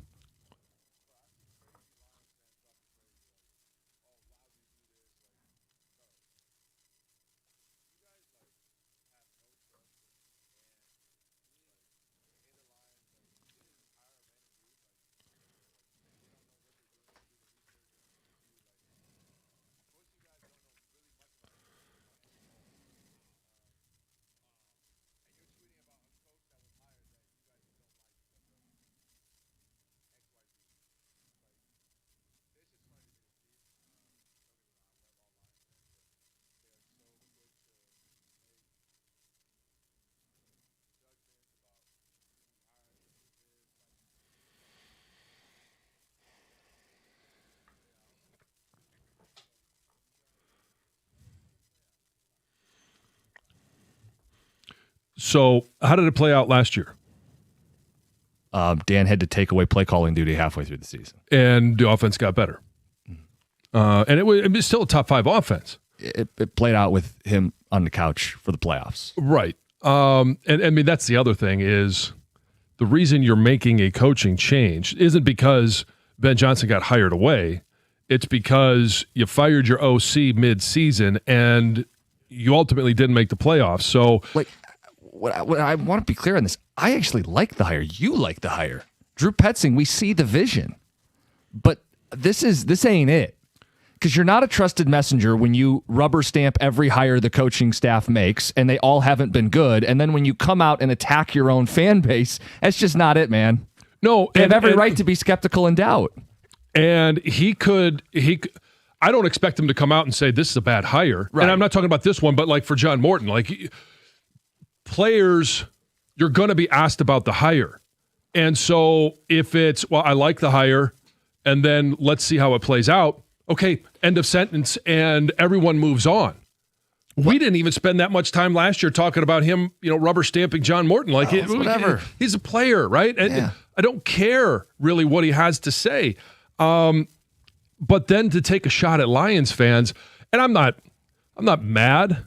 So how did it play out last year? Dan had to take away play calling duty halfway through the season. And the offense got better. And it was still a top 5 offense. It played out with him on the couch for the playoffs. Right. And I mean, that's the other thing is the reason you're making a coaching change isn't because Ben Johnson got hired away. It's because you fired your OC mid-season and you ultimately didn't make the playoffs. So, Like, what I want to be clear on this, I actually like the hire. You like the hire. Drew Petzing, we see the vision. But this ain't it. Because you're not a trusted messenger when you rubber stamp every hire the coaching staff makes and they all haven't been good. And then when you come out and attack your own fan base, that's just not it, man. no. They have every right to be skeptical and doubt. And he could I don't expect him to come out and say this is a bad hire. Right. And I'm not talking about this one, but like for John Morton, like players, you're going to be asked about the hire. And so if it's, well, I like the hire, and then let's see how it plays out. Okay, end of sentence, and everyone moves on. We didn't even spend that much time last year talking about him, rubber stamping John Morton. Like, whatever. He's a player, right? And Yeah. I don't care really what he has to say. But then to take a shot at Lions fans, and I'm not mad.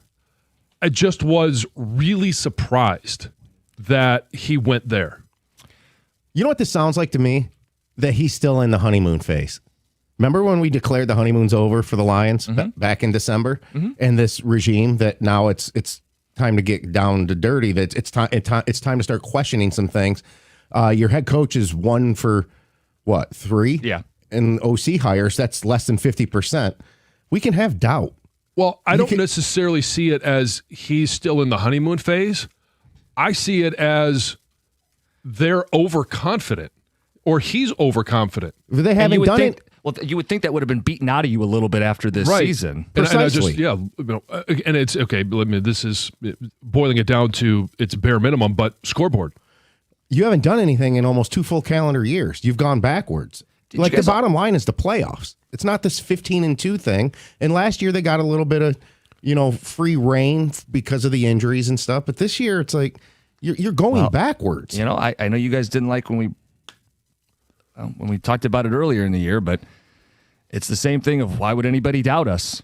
I just was really surprised that he went there. You know what this sounds like to me? That he's still in the honeymoon phase. Remember when we declared the honeymoon's over for the Lions back in December, and this regime that now it's time to get down to dirty. That it's time to start questioning some things. Your head coach is 1 for what 3? Yeah. And OC hires, that's less than 50%. We can have doubt. Well, I don't necessarily see it as he's still in the honeymoon phase. I see it as they're overconfident, or he's overconfident. They And haven't you would done think, it. well, you would think that would have been beaten out of you a little bit after this season. And I Precisely. and it's okay. This is boiling it down to its bare minimum, but scoreboard. You haven't done anything in almost 2 full calendar years. You've gone backwards. you Like the guys- bottom line is the playoffs. It's not this 15-2 thing. And last year they got a little bit of, free reign because of the injuries and stuff. But this year it's like you're going backwards. I know you guys didn't like when we talked about it earlier in the year, but it's the same thing of why would anybody doubt us?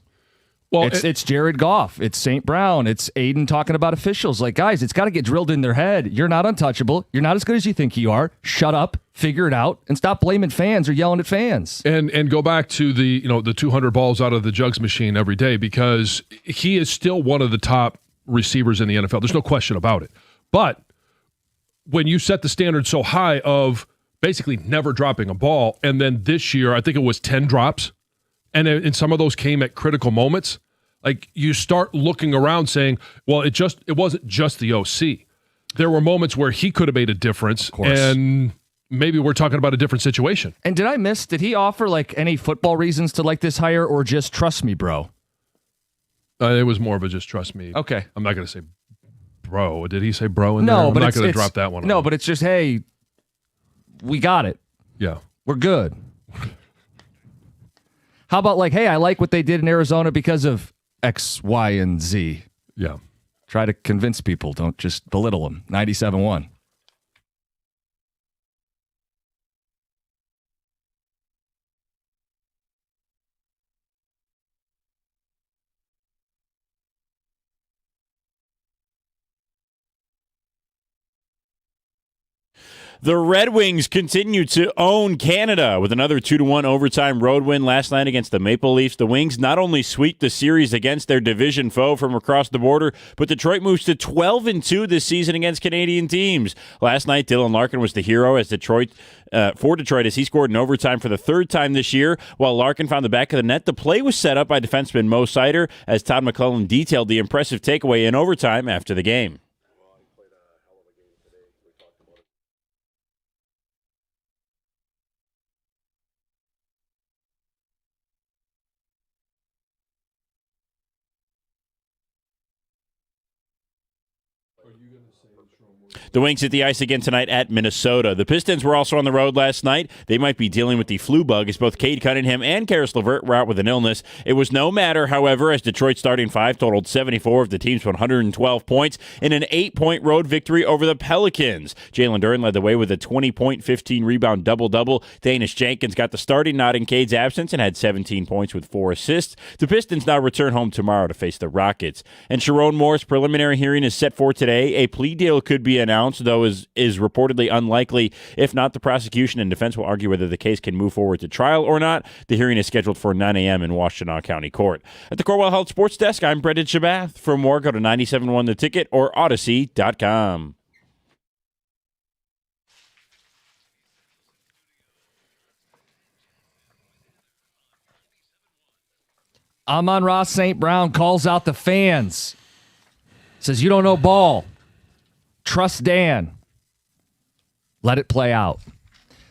Well, It's Jared Goff. It's St. Brown. It's Aiden talking about officials. Like, guys, it's got to get drilled in their head. You're not untouchable. You're not as good as you think you are. Shut up, figure it out, and stop blaming fans or yelling at fans. and go back to the 200 balls out of the jugs machine every day, because he is still one of the top receivers in the NFL. There's no question about it. But when you set the standard so high of basically never dropping a ball, and then this year I think it was 10 drops, and some of those came at critical moments, like you start looking around saying, well, it wasn't just the OC. There were moments where he could have made a difference, and maybe we're talking about a different situation. And did he offer like any football reasons to like this hire, or just trust me, bro? It was more of a just trust me. Okay. I'm not going to say bro. Did he say bro in there? No, I'm but not it's going to it's- drop that one. No, on. but it's just, hey, we got it. Yeah. We're good. How about like, hey, I like what they did in Arizona because of X, Y, and Z. Yeah. Try to convince people. Don't just belittle them. 97.1. The Red Wings continue to own Canada with another 2-1 overtime road win last night against the Maple Leafs. The Wings not only sweep the series against their division foe from across the border, but Detroit moves to 12-2 this season against Canadian teams. Last night, Dylan Larkin was the hero for Detroit as he scored in overtime for the 3rd time this year. While Larkin found the back of the net, the play was set up by defenseman Mo Seider, as Todd McClellan detailed the impressive takeaway in overtime after the game. The Wings hit the ice again tonight at Minnesota. The Pistons were also on the road last night. They might be dealing with the flu bug as both Cade Cunningham and Karis LeVert were out with an illness. It was no matter, however, as Detroit's starting five totaled 74 of the team's 112 points in an 8-point road victory over the Pelicans. Jalen Duren led the way with a 20-point, 15-rebound double-double. Danish Jenkins got the starting nod in Cade's absence and had 17 points with 4 assists. The Pistons now return home tomorrow to face the Rockets. And Sharon Moore's preliminary hearing is set for today. A plea deal could be announced, though is reportedly unlikely. If not, the prosecution and defense will argue whether the case can move forward to trial or not. The hearing is scheduled for 9 a.m. in Washtenaw County Court. At the Corwell Health Sports Desk, I'm Brendan Shabath. For more, go to 97.1 The Ticket or Odyssey.com. Amon-Ra St. Brown calls out the fans. Says, you don't know ball. Trust Dan. Let it play out.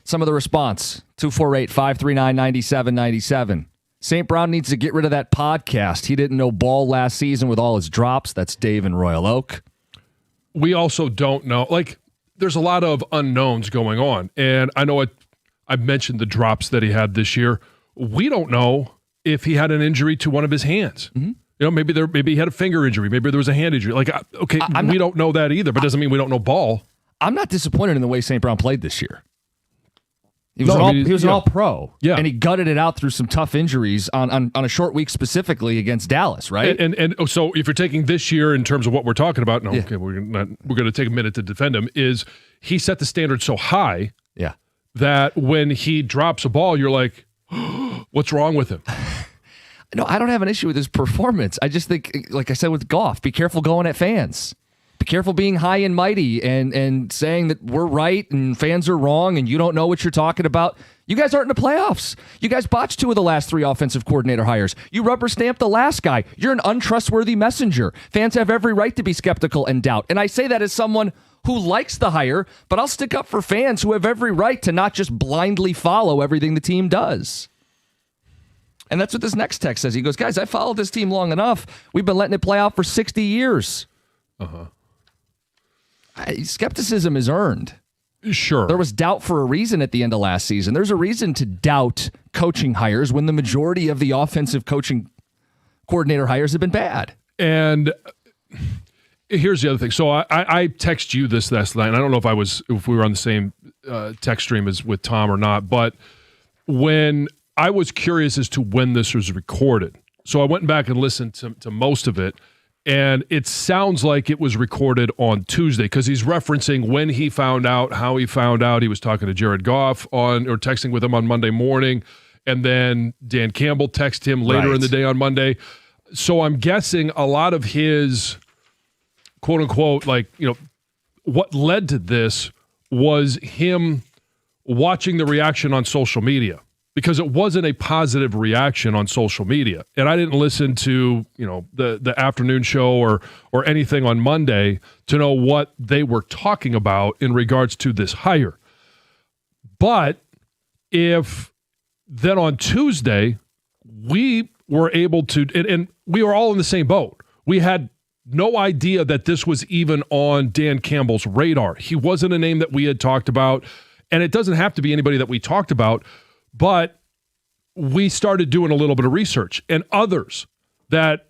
Some of the response, 248-539-9797. St. Brown needs to get rid of that podcast. He didn't know ball last season with all his drops. That's Dave in Royal Oak. We also don't know. There's a lot of unknowns going on. And I know I mentioned the drops that he had this year. We don't know if he had an injury to one of his hands. Mm-hmm. Maybe he had a finger injury. Maybe there was a hand injury. We don't know that either, but doesn't mean we don't know ball. I'm not disappointed in the way St. Brown played this year. He was an all-pro, and he gutted it out through some tough injuries on a short week specifically against Dallas, right? And so if you're taking this year in terms of what we're talking about, we're going to take a minute to defend him, is he set the standard so high that when he drops a ball, you're like, what's wrong with him? No, I don't have an issue with his performance. I just think, like I said with Goff, be careful going at fans. Be careful being high and mighty and saying that we're right and fans are wrong and you don't know what you're talking about. You guys aren't in the playoffs. You guys botched 2 of the last 3 offensive coordinator hires. You rubber stamped the last guy. You're an untrustworthy messenger. Fans have every right to be skeptical and doubt. And I say that as someone who likes the hire, but I'll stick up for fans who have every right to not just blindly follow everything the team does. And that's what this next text says. He goes, guys, I followed this team long enough. We've been letting it play out for 60 years. Skepticism is earned. Sure. There was doubt for a reason at the end of last season. There's a reason to doubt coaching hires when the majority of the offensive coaching coordinator hires have been bad. And here's the other thing. So I text you this last night, and I don't know if we were on the same text stream as with Tom or not, but when I was curious as to when this was recorded. So I went back and listened to most of it, and it sounds like it was recorded on Tuesday because he's referencing when he found out, how he found out. He was talking to Jared Goff or texting with him on Monday morning, and then Dan Campbell texted him later in the day on Monday. So I'm guessing a lot of his quote-unquote, what led to this was him watching the reaction on social media. Because it wasn't a positive reaction on social media. And I didn't listen to, the afternoon show or anything on Monday to know what they were talking about in regards to this hire. But if then on Tuesday, we were able to, and we were all in the same boat. We had no idea that this was even on Dan Campbell's radar. He wasn't a name that we had talked about. And it doesn't have to be anybody that we talked about. But we started doing a little bit of research, and others that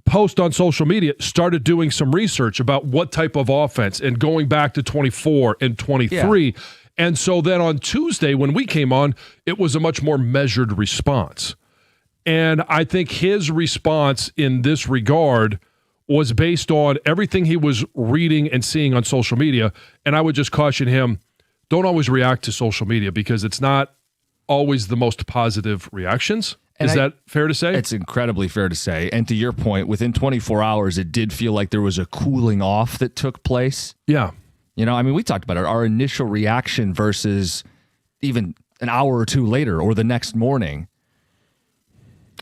post on social media started doing some research about what type of offense and going back to 24 and 23. Yeah. And so then on Tuesday when we came on, it was a much more measured response. And I think his response in this regard was based on everything he was reading and seeing on social media. And I would just caution him, don't always react to social media because it's not always the most positive reactions. Is that fair to say? It's incredibly fair to say. And to your point, within 24 hours, it did feel like there was a cooling off that took place. Yeah. We talked about it. Our initial reaction versus even an hour or two later or the next morning.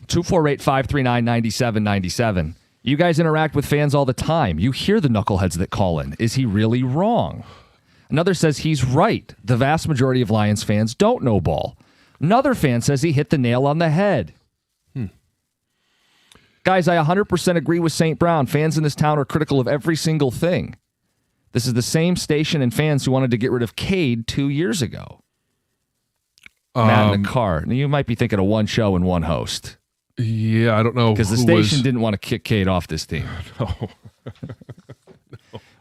248-539-9797. You guys interact with fans all the time. You hear the knuckleheads that call in. Is he really wrong? Another says he's right. The vast majority of Lions fans don't know ball. Another fan says he hit the nail on the head. Guys, I 100% agree with St. Brown. Fans in this town are critical of every single thing. This is the same station and fans who wanted to get rid of Cade 2 years ago. Matt in the car. Now, you might be thinking of one show and one host. Yeah, I don't know. Because the station didn't want to kick Cade off this team. No.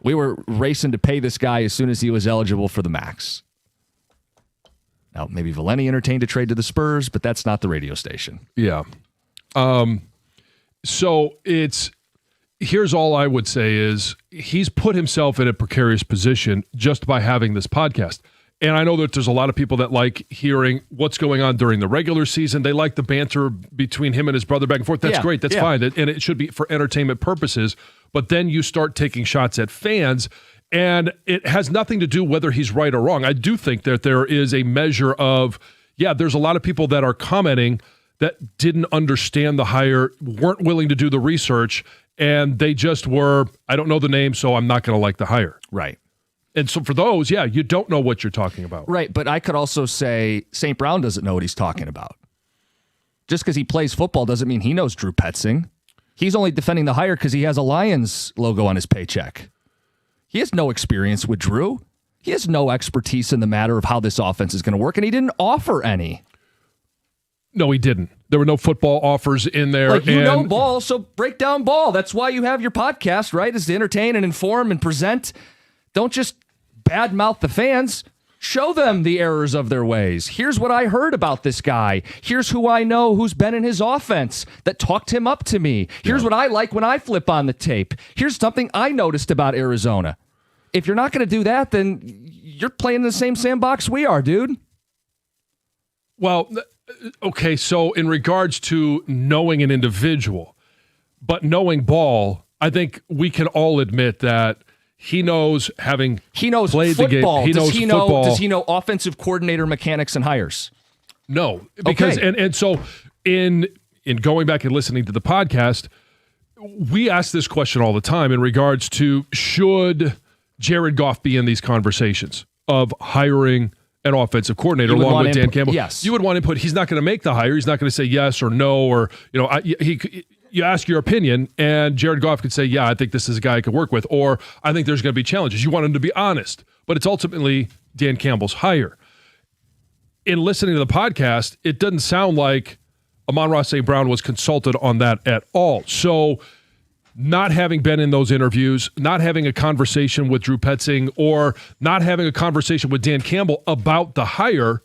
We were racing to pay this guy as soon as he was eligible for the max. Now, maybe Valeni entertained a trade to the Spurs, but that's not the radio station. Yeah. So here's all I would say is he's put himself in a precarious position just by having this podcast. And I know that there's a lot of people that like hearing what's going on during the regular season. They like the banter between him and his brother back and forth. That's great. That's fine. And it should be for entertainment purposes. But then you start taking shots at fans, and it has nothing to do whether he's right or wrong. I do think that there is a measure of, there's a lot of people that are commenting that didn't understand the hire, weren't willing to do the research, and they just were, I don't know the name, so I'm not going to like the hire. Right. And so for those, you don't know what you're talking about. Right, but I could also say St. Brown doesn't know what he's talking about. Just because he plays football doesn't mean he knows Drew Petzing. He's only defending the hire because he has a Lions logo on his paycheck. He has no experience with Drew. He has no expertise in the matter of how this offense is going to work, and he didn't offer any. No, he didn't. There were no football offers in there. Like, you know ball, so break down ball. That's why you have your podcast, right, is to entertain and inform and present. Don't just badmouth the fans. Show them the errors of their ways. Here's what I heard about this guy. Here's who I know who's been in his offense that talked him up to me. Here's what I like when I flip on the tape. Here's something I noticed about Arizona. If you're not going to do that, then you're playing in the same sandbox we are, dude. Well, okay, so in regards to knowing an individual, but knowing ball, I think we can all admit that he knows played football. the game. Does he know offensive coordinator mechanics and hires? No, because and so in going back and listening to the podcast, we ask this question all the time in regards to should Jared Goff be in these conversations of hiring an offensive coordinator along with Dan Campbell? Yes, you would want input. He's not going to make the hire. He's not going to say yes or no, or you ask your opinion, and Jared Goff could say, yeah, I think this is a guy I could work with, or I think there's going to be challenges. You want him to be honest, but it's ultimately Dan Campbell's hire. In listening to the podcast, it doesn't sound like Amon-Ra St. Brown was consulted on that at all. So not having been in those interviews, not having a conversation with Drew Petzing, or not having a conversation with Dan Campbell about the hire,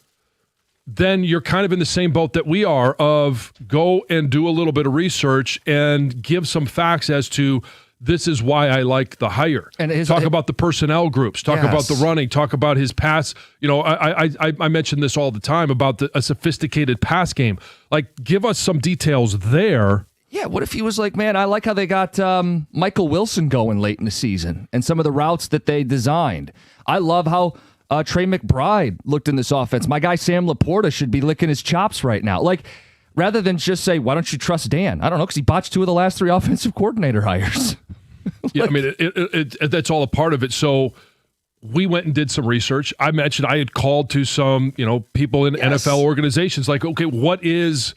then you're kind of in the same boat that we are of go and do a little bit of research and give some facts as to this is why I like the hire. And talk about the personnel groups, talk about the running, talk about his pass. I mention this all the time about a sophisticated pass game. Like, give us some details there. Yeah, what if he was like, man, I like how they got Michael Wilson going late in the season and some of the routes that they designed. I love how Trey McBride looked in this offense. My guy Sam Laporta should be licking his chops right now. Like, rather than just say, why don't you trust Dan? I don't know, because he botched 2 of the last 3 offensive coordinator hires. Yeah, I mean, that's all a part of it. So we went and did some research. I mentioned I had called to some, people in NFL organizations like, okay, what's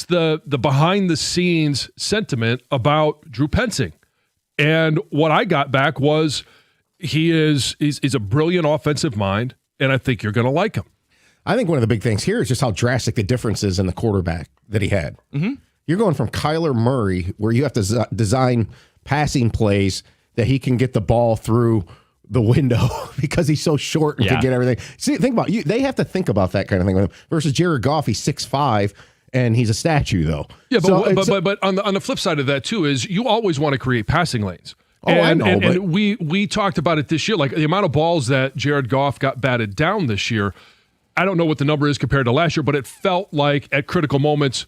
the behind the scenes sentiment about Drew Petzing? And what I got back was he's a brilliant offensive mind, and I think you're going to like him. I think one of the big things here is just how drastic the difference is in the quarterback that he had. Mm-hmm. You're going from Kyler Murray, where you have to design passing plays that he can get the ball through the window because he's so short and can get everything. See, think about you. They have to think about that kind of thing with him. Versus Jared Goff, he's 6'5", and he's a statue, though. Yeah, but on the flip side of that too is you always want to create passing lanes. I know. And we talked about it this year, like the amount of balls that Jared Goff got batted down this year. I don't know what the number is compared to last year, but it felt like at critical moments,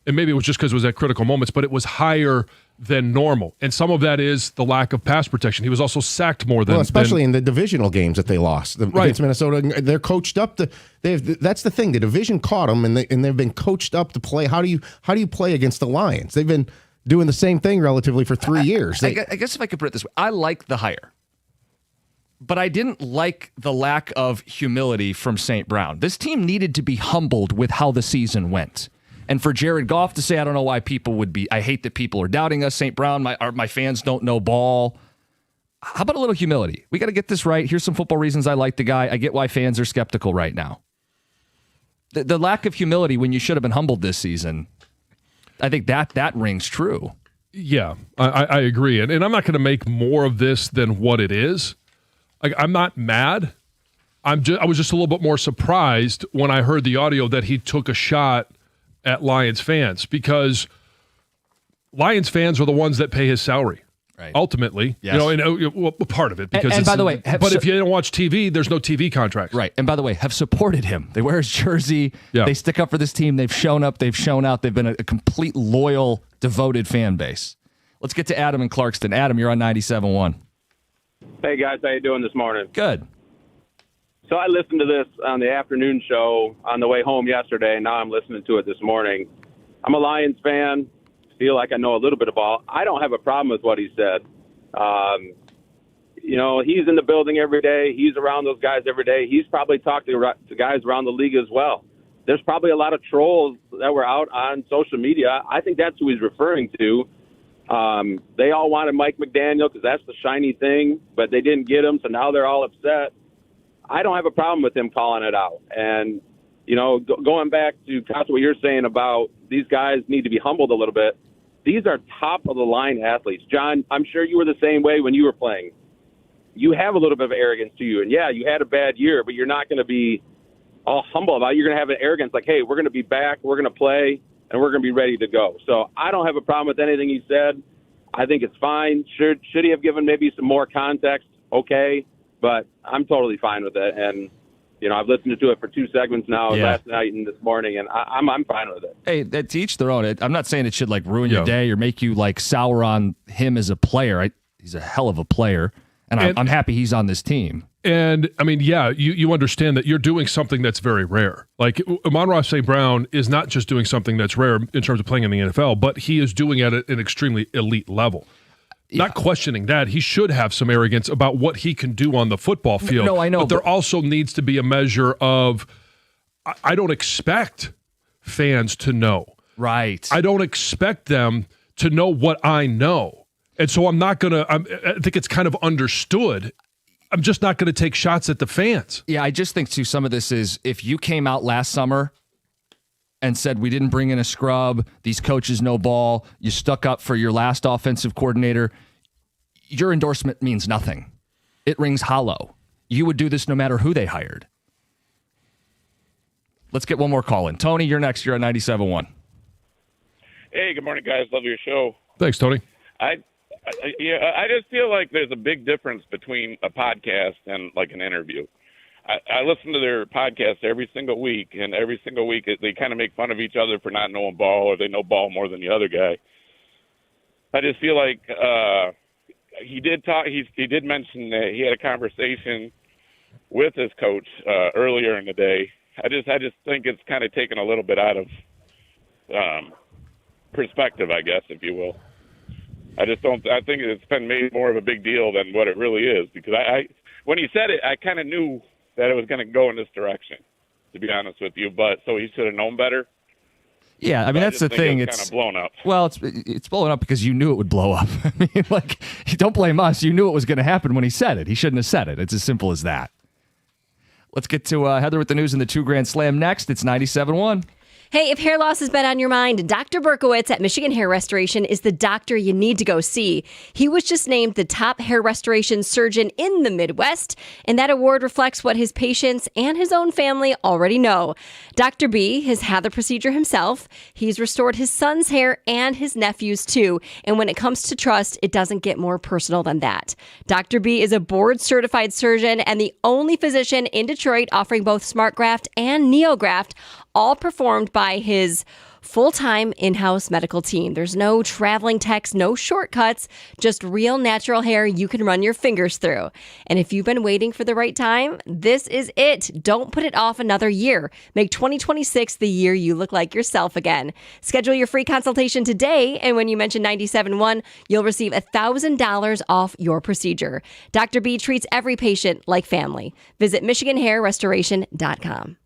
and maybe it was just because it was at critical moments, but it was higher than normal. And some of that is the lack of pass protection. He was also sacked more than... Well, especially in the divisional games that they lost against Minnesota. They're coached up to... That's the thing. The division caught them, and they've been coached up to play. How do you play against the Lions? They've been doing the same thing relatively for 3 years. I guess if I could put it this way, I like the hire. But I didn't like the lack of humility from St. Brown. This team needed to be humbled with how the season went. And for Jared Goff to say, I don't know why people would be, I hate that people are doubting us, St. Brown, my fans don't know ball. How about a little humility? We got to get this right. Here's some football reasons I like the guy. I get why fans are skeptical right now. The lack of humility when you should have been humbled this season, I think that rings true. Yeah, I agree. And I'm not going to make more of this than what it is. I'm not mad. I was just a little bit more surprised when I heard the audio that he took a shot at Lions fans, because Lions fans are the ones that pay his salary. Right. Ultimately, Yes. Well, part of it, because and by the way, but if you don't watch TV, there's no TV contracts. Right. And by the way, have supported him. They wear his jersey. Yeah. They stick up for this team. They've shown up. They've shown out. They've been a complete loyal, devoted fan base. Let's get to Adam in Clarkston. Adam, you're on 97.1. Hey guys, how you doing this morning? Good. So I listened to this on the afternoon show on the way home yesterday, and now I'm listening to it this morning. I'm a Lions fan. Feel like I know a little bit of ball. I don't have a problem with what he said. He's in the building every day. He's around those guys every day. He's probably talked to guys around the league as well. There's probably a lot of trolls that were out on social media. I think that's who he's referring to. They all wanted Mike McDaniel because that's the shiny thing, but they didn't get him, so now they're all upset. I don't have a problem with him calling it out. And, going back to Coach, what you're saying about these guys need to be humbled a little bit. These are top-of-the-line athletes. John, I'm sure you were the same way when you were playing. You have a little bit of arrogance to you. And, yeah, you had a bad year, but you're not going to be all humble about it. You're going to have an arrogance like, hey, we're going to be back, we're going to play, and we're going to be ready to go. So I don't have a problem with anything he said. I think it's fine. Should he have given maybe some more context? Okay. But I'm totally fine with it. And, I've listened to it for 2 segments now, last night and this morning, and I'm fine with it. Hey, to each their own. I'm not saying it should ruin your Yeah. day or make you sour on him as a player. He's a hell of a player, and I'm happy he's on this team. And I mean, yeah, you understand that you're doing something that's very rare. Like Amon-Ra St. Brown is not just doing something that's rare in terms of playing in the NFL, but he is doing it at an extremely elite level. Not questioning that. He should have some arrogance about what he can do on the football field. No, I know. But there also needs to be a measure of, I don't expect fans to know. Right. I don't expect them to know what I know. And so I'm not going to, I think it's kind of understood. I'm just not going to take shots at the fans. Yeah, I just think, too, some of this is if you came out last summer and said we didn't bring in a scrub, these coaches no ball, you stuck up for your last offensive coordinator, your endorsement means nothing. It rings hollow. You would do this no matter who they hired. Let's get one more call in. Tony, you're next. You're at 97.1. Hey, good morning, guys. Love your show. Thanks, Tony. I just feel like there's a big difference between a podcast and an interview. I listen to their podcast every single week, and every single week they kind of make fun of each other for not knowing ball, or they know ball more than the other guy. I just feel like he did talk. He did mention that he had a conversation with his coach earlier in the day. I just think it's kind of taken a little bit out of perspective, I guess, if you will. I think it's been made more of a big deal than what it really is, because when he said it, I kind of knew that it was going to go in this direction, to be honest with you. But so he should have known better. Yeah, I mean, that's the thing. It's kind of blown up. Well, it's blowing up because you knew it would blow up. I mean, don't blame us. You knew it was going to happen when he said it. He shouldn't have said it. It's as simple as that. Let's get to Heather with the news in the 2 Grand Slam next. It's 97.1. Hey, if hair loss has been on your mind, Dr. Berkowitz at Michigan Hair Restoration is the doctor you need to go see. He was just named the top hair restoration surgeon in the Midwest, and that award reflects what his patients and his own family already know. Dr. B has had the procedure himself. He's restored his son's hair and his nephew's too, and when it comes to trust, it doesn't get more personal than that. Dr. B is a board-certified surgeon and the only physician in Detroit offering both SmartGraft and NeoGraft, all performed by his full-time in-house medical team. There's no traveling techs, no shortcuts, just real natural hair you can run your fingers through. And if you've been waiting for the right time, this is it. Don't put it off another year. Make 2026 the year you look like yourself again. Schedule your free consultation today, and when you mention 97.1, you'll receive $1,000 off your procedure. Dr. B treats every patient like family. Visit MichiganHairRestoration.com.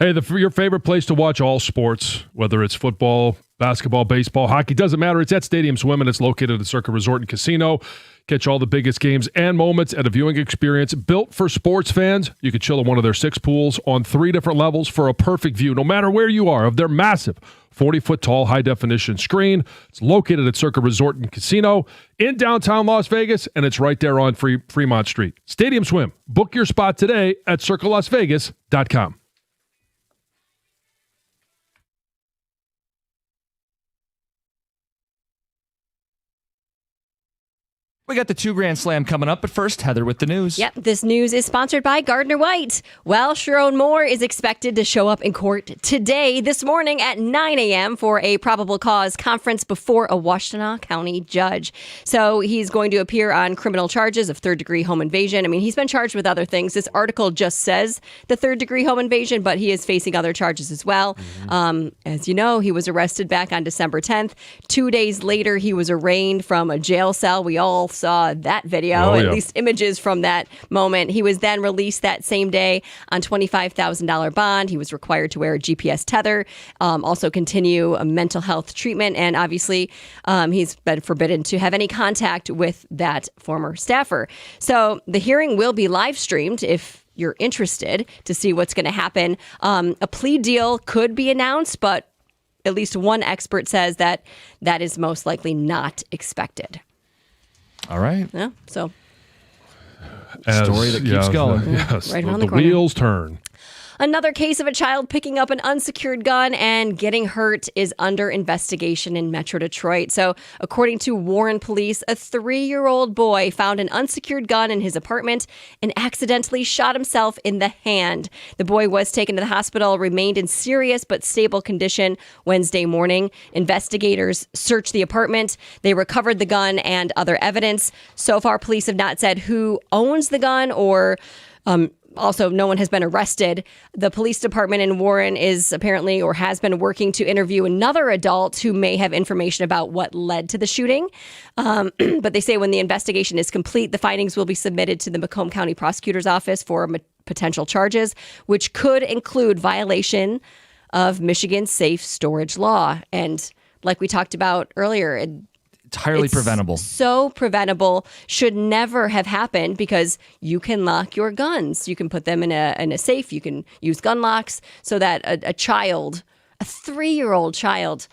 Hey, your favorite place to watch all sports, whether it's football, basketball, baseball, hockey, doesn't matter. It's at Stadium Swim, and it's located at Circa Resort and Casino. Catch all the biggest games and moments at a viewing experience built for sports fans. You can chill in one of their 6 pools on 3 different levels for a perfect view, no matter where you are, of their massive 40-foot tall high-definition screen. It's located at Circa Resort and Casino in downtown Las Vegas, and it's right there on Fremont Street. Stadium Swim. Book your spot today at circalasvegas.com. We got the 2 Grand Slam coming up, but first, Heather with the news. Yep, this news is sponsored by Gardner White. Well, Sharon Moore is expected to show up in court today, this morning at 9 a.m. for a probable cause conference before a Washtenaw County judge. So he's going to appear on criminal charges of third-degree home invasion. I mean, he's been charged with other things. This article just says the third-degree home invasion, but he is facing other charges as well. As you know, he was arrested back on December 10th. 2 days later, he was arraigned from a jail cell. We all saw that video, at least images from that moment. He was then released that same day on $25,000 bond. He was required to wear a GPS tether, also continue a mental health treatment, and obviously he's been forbidden to have any contact with that former staffer. So the hearing will be live streamed if you're interested to see what's going to happen. A plea deal could be announced, but at least one expert says that that is most likely not expected. All right. Yeah, so story that keeps going. Yes, Right around the the corner. wheels turn. another case of a child picking up an unsecured gun and getting hurt is under investigation in Metro Detroit. So, according to Warren police, a 3-year-old boy found an unsecured gun in his apartment and accidentally shot himself in the hand. The boy was taken to the hospital, remained in serious but stable condition Wednesday morning. Investigators searched the apartment. They recovered the gun and other evidence. So far, police have not said who owns the gun or also, no one has been arrested. The police department in Warren is apparently or has been working to interview another adult who may have information about what led to the shooting. But they say when the investigation is complete, the findings will be submitted to the Macomb County Prosecutor's Office for potential charges, which could include violation of Michigan's safe storage law. And like we talked about earlier, Entirely preventable. So preventable, should never have happened because you can lock your guns. You can put them in a safe. You can use gun locks so that a child, a 3-year-old child,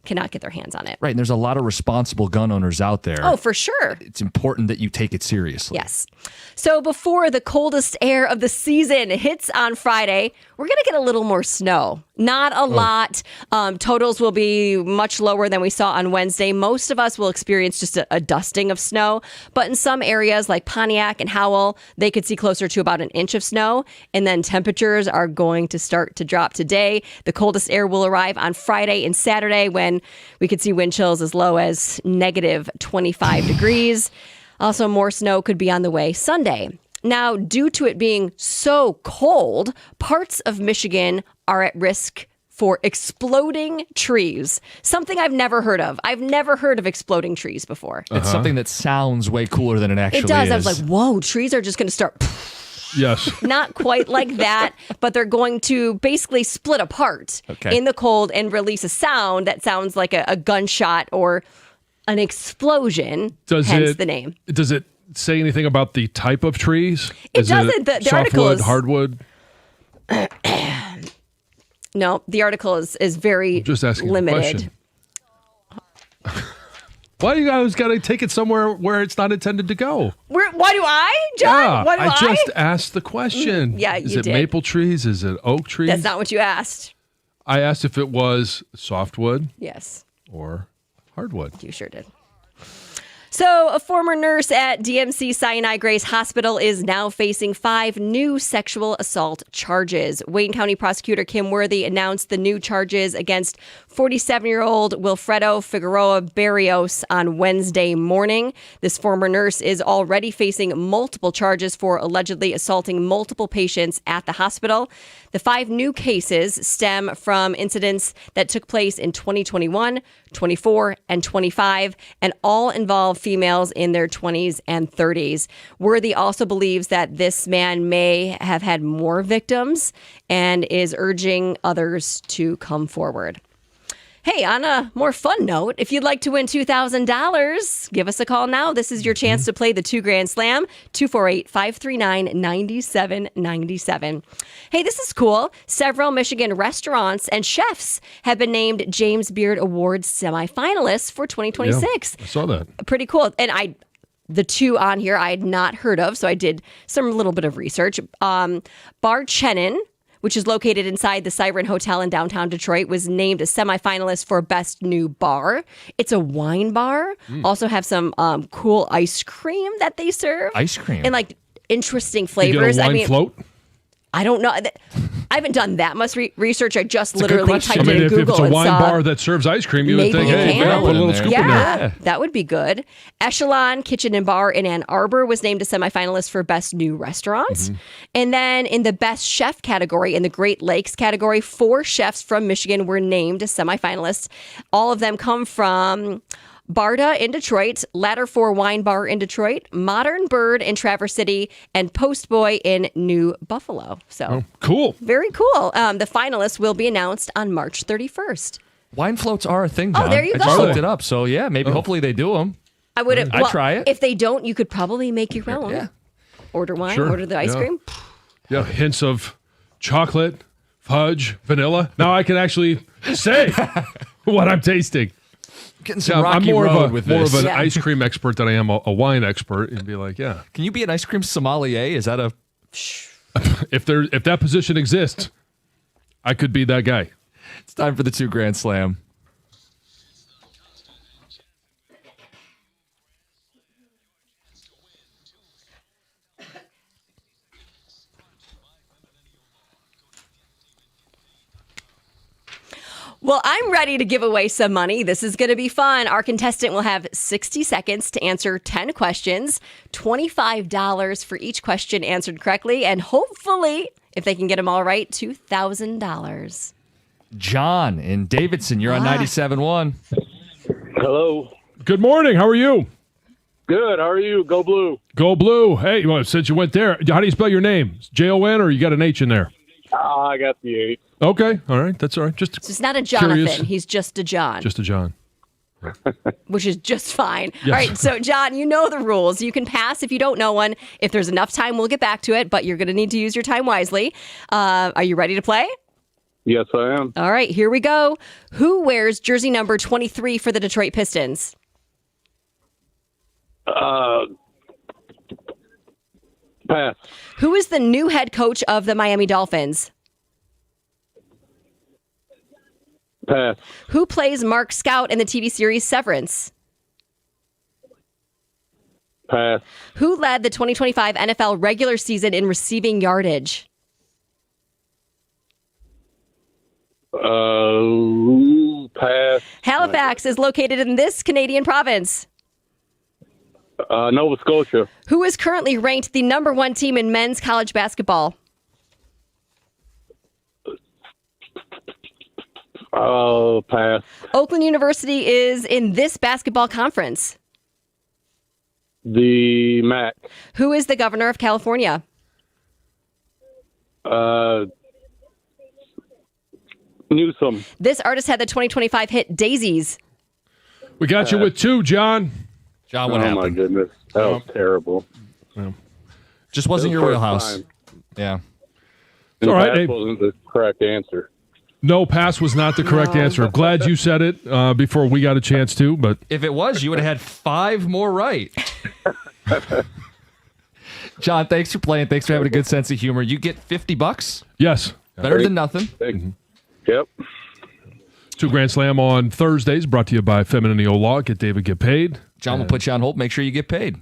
cannot get their hands on it. Right. And there's a lot of responsible gun owners out there. Oh, for sure. It's important that you take it seriously. Yes. So before the coldest air of the season hits on Friday, we're going to get a little more snow. Not a lot. Totals will be much lower than we saw on Wednesday. Most of us will experience just a dusting of snow. But in some areas like Pontiac and Howell, they could see closer to about an inch of snow. And then temperatures are going to start to drop today. The coldest air will arrive on Friday and Saturday when we could see wind chills as low as negative 25 degrees. Also, more snow could be on the way Sunday. Now, due to it being so cold, parts of Michigan are at risk for exploding trees. Something I've never heard of. I've never heard of exploding trees before. It's something that sounds way cooler than it actually is. It does. I was like, whoa, trees are just going to start. Yes. Not quite like that, but they're going to basically split apart in the cold and release a sound that sounds like a gunshot or an explosion, hence the name. Does it say anything about the type of trees? It doesn't. The article softwood, is hardwood? No, the article is very Just asking limited. a question. Why do you guys got to take it somewhere where it's not intended to go? Why do I, John? Yeah, Why do I? just asked the question. Yeah, Is you it did. maple trees? Is it oak trees? That's not what you asked. I asked if it was softwood Yes, or hardwood. you sure did. So, a former nurse at DMC Sinai Grace Hospital is now facing 5 new sexual assault charges. Wayne County Prosecutor Kim Worthy announced the new charges against 47-year-old Wilfredo Figueroa Barrios on Wednesday morning. This former nurse is already facing multiple charges for allegedly assaulting multiple patients at the hospital. The 5 new cases stem from incidents that took place in 2021, 24, and 25, and all involve females in their 20s and 30s. Worthy also believes that this man may have had more victims and is urging others to come forward. Hey, on a more fun note, if you'd like to win $2,000, give us a call now. This is your chance to play the 2 Grand Slam, 248-539-9797. Hey, this is cool. Several Michigan restaurants and chefs have been named James Beard Awards semifinalists for 2026. Yeah, I saw that. Pretty cool. And the two on here I had not heard of, so I did some little bit of research. Bar Chenin, which is located inside the Siren Hotel in downtown Detroit, was named a semifinalist for Best New Bar. It's a wine bar. Also have some cool ice cream that they serve. Ice cream. And like interesting You flavors. get a wine float? I don't know. I haven't done that much research. I just a good literally question. typed I mean, in if Google it's a and wine saw, bar that serves ice cream, you would maybe think, you hey, can. maybe I'll put a little Yeah. scoop in there. yeah, that would be good. Echelon Kitchen and Bar in Ann Arbor was named a semifinalist for Best New Restaurant. And then in the Best Chef category, in the Great Lakes category, 4 chefs from Michigan were named as semifinalists. All of them come from Barda in Detroit, Ladder 4 Wine Bar in Detroit, Modern Bird in Traverse City, and Post Boy in New Buffalo. So Cool. very cool. The finalists will be announced on March 31st. Wine floats are a thing, John. there you I just go. looked it up. So, yeah, maybe hopefully they do them. I would have. I'd try it. If they don't, you could probably make your own. Yeah. Order wine, Sure. order the ice Yeah. cream. Yeah, hints of chocolate, fudge, vanilla. Now I can actually say what I'm tasting. Getting some Yeah, I'm rocky more road of with more this. of an Yeah. ice cream expert than I am a wine expert, and be like, yeah, Can you be an ice cream sommelier? Is that a... if that position exists, I could be that guy. It's time for the 2 Grand Slam. Well, I'm ready to give away some money. This is going to be fun. Our contestant will have 60 seconds to answer 10 questions, $25 for each question answered correctly, and hopefully, if they can get them all right, $2,000. John in Davidson, you're on 97.1. Hello. Good morning. How are you? Good. How are you? Go Blue. Go Blue. Hey, well, since you went there, how do you spell your name? Jon, or you got an H in there? I got the 8. Okay. All right. That's all right. Just So it's not a Jonathan. Curious. He's just a John, a John. which is just fine. Yes. All right. So, John, you know the rules. You can pass if you don't know one. If there's enough time, we'll get back to it, but you're going to need to use your time wisely. Are you ready to play? Yes, I am. All right, here we go. Who wears jersey number 23 for the Detroit Pistons? Pass. Who is the new head coach of the Miami Dolphins? Pass. Who plays Mark Scout in the TV series Severance? Pass. Who led the 2025 NFL regular season in receiving yardage? Pass. Halifax is located in this Canadian province. Nova Scotia. Who is currently ranked the number 1 team in men's college basketball? Pass. Oakland University is in this basketball conference. The MAC. Who is the governor of California? Newsom. This artist had the 2025 hit Daisies. We got you with 2, John. John, what Oh my happened? goodness, that was terrible. Just wasn't your First wheelhouse. time. Yeah. And all right, pass hey. wasn't the correct answer. No, pass was not the correct answer. I'm glad you said it before we got a chance to, but If it was, you would have had 5 more right. John, thanks for playing. Thanks for having a good sense of humor. You get $50. yes. Better than nothing. Yep. 2 Grand Slam on Thursdays, brought to you by Femininity Law. Get David, get paid. John will put you on hold. Make sure you get paid.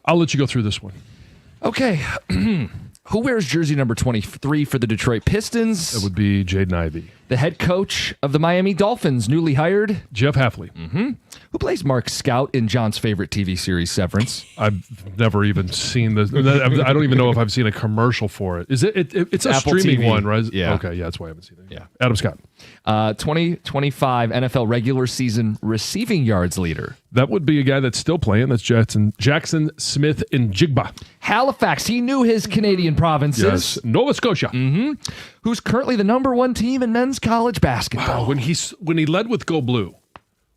I'll let you go through this one. Okay. Who wears jersey number 23 for the Detroit Pistons? That would be Jaden Ivey. The head coach of the Miami Dolphins, newly hired. Jeff Hafley. Who plays Mark Scout in John's favorite TV series, Severance? I've never even seen this. I don't even know if I've seen a commercial for it. Is it? It's a Apple streaming TV. one, right? Yeah. Okay, yeah, that's why I haven't seen it. Yeah. Adam Scott. 2025 NFL regular season receiving yards leader. That would be a guy that's still playing. That's Jackson Smith in Jigba. Halifax, he knew his Canadian provinces. Yes, Nova Scotia. Who's currently the number one team in men's college basketball. Wow, when he led with Go Blue,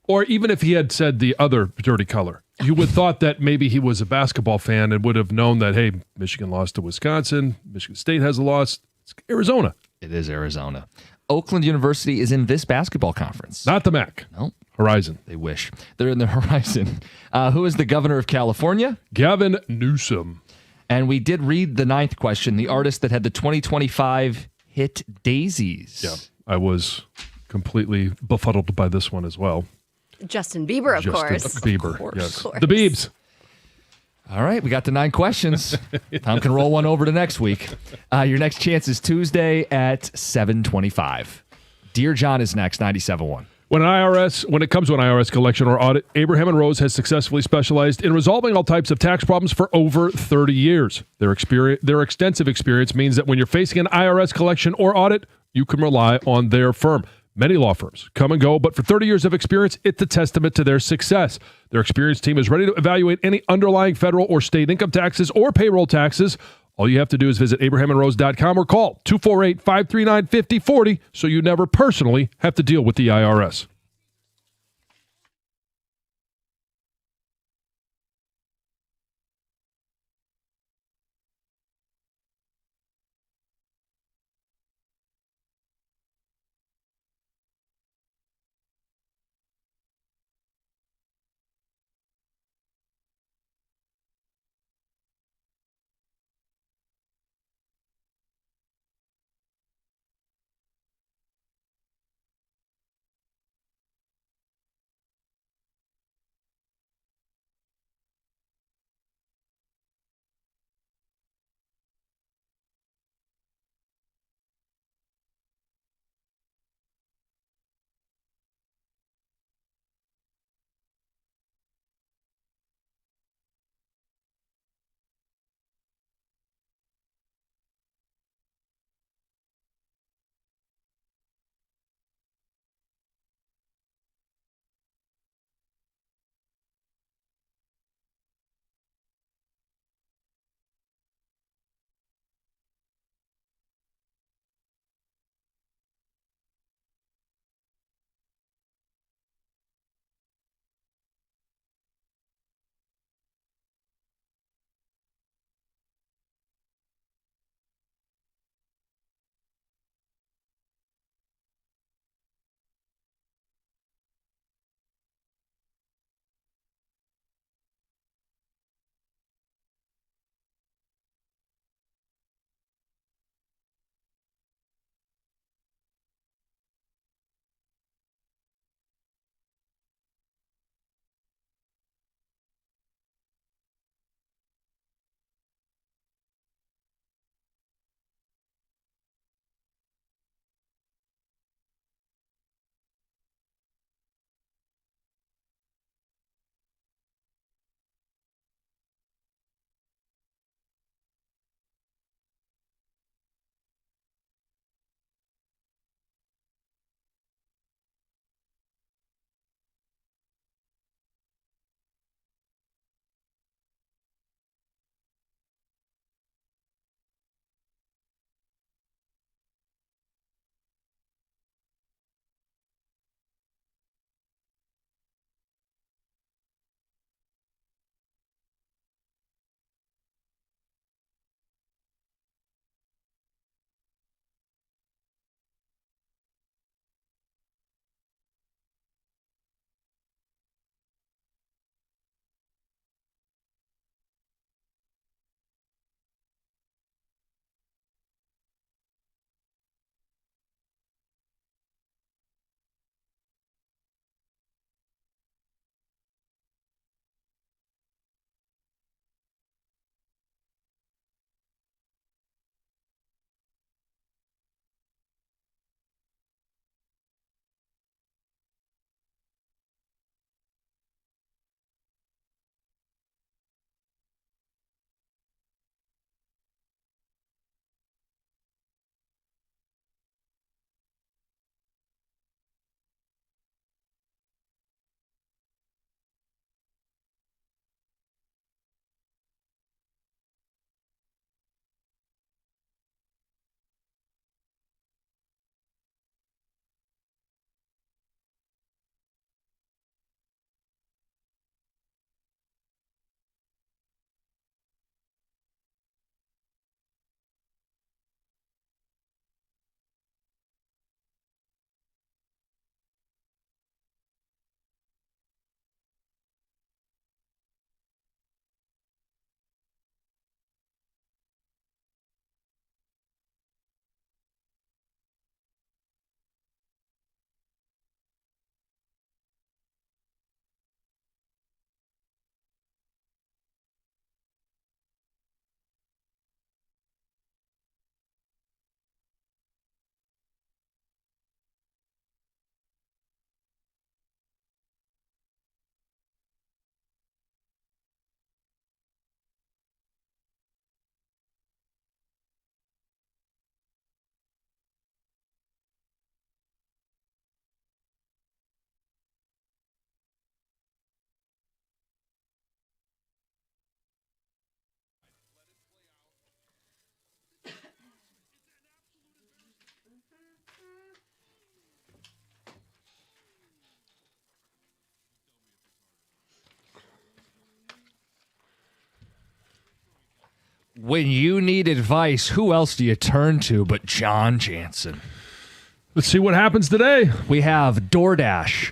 or even if he had said the other dirty color, you would thought that maybe he was a basketball fan and would have known that, hey, Michigan lost to Wisconsin, Michigan State has a loss, it's Arizona. It is Arizona. Oakland University is in this basketball conference. Not the MAC. No. Horizon. They wish. They're in the Horizon. Who is the governor of California? Gavin Newsom. And we did read the ninth question, the artist that had the 2025 hit Daisies. Yeah, I was completely befuddled by this one as well. Justin Bieber, of course. Bieber, Of yes. course. The Biebs. All right, we got the 9 questions. Tom can roll one over to next week. Your next chance is Tuesday at 7:25. Dear John is next, 97.1. When it comes to an IRS collection or audit, Abraham and Rose has successfully specialized in resolving all types of tax problems for over 30 years. Their extensive experience means that when you're facing an IRS collection or audit, you can rely on their firm. Many law firms come and go, but for 30 years of experience, it's a testament to their success. Their experienced team is ready to evaluate any underlying federal or state income taxes or payroll taxes. All you have to do is visit abrahamandrose.com or call 248-539-5040 so you never personally have to deal with the IRS. When you need advice, who else do you turn to but John Jansen? Let's see what happens today. We have DoorDash,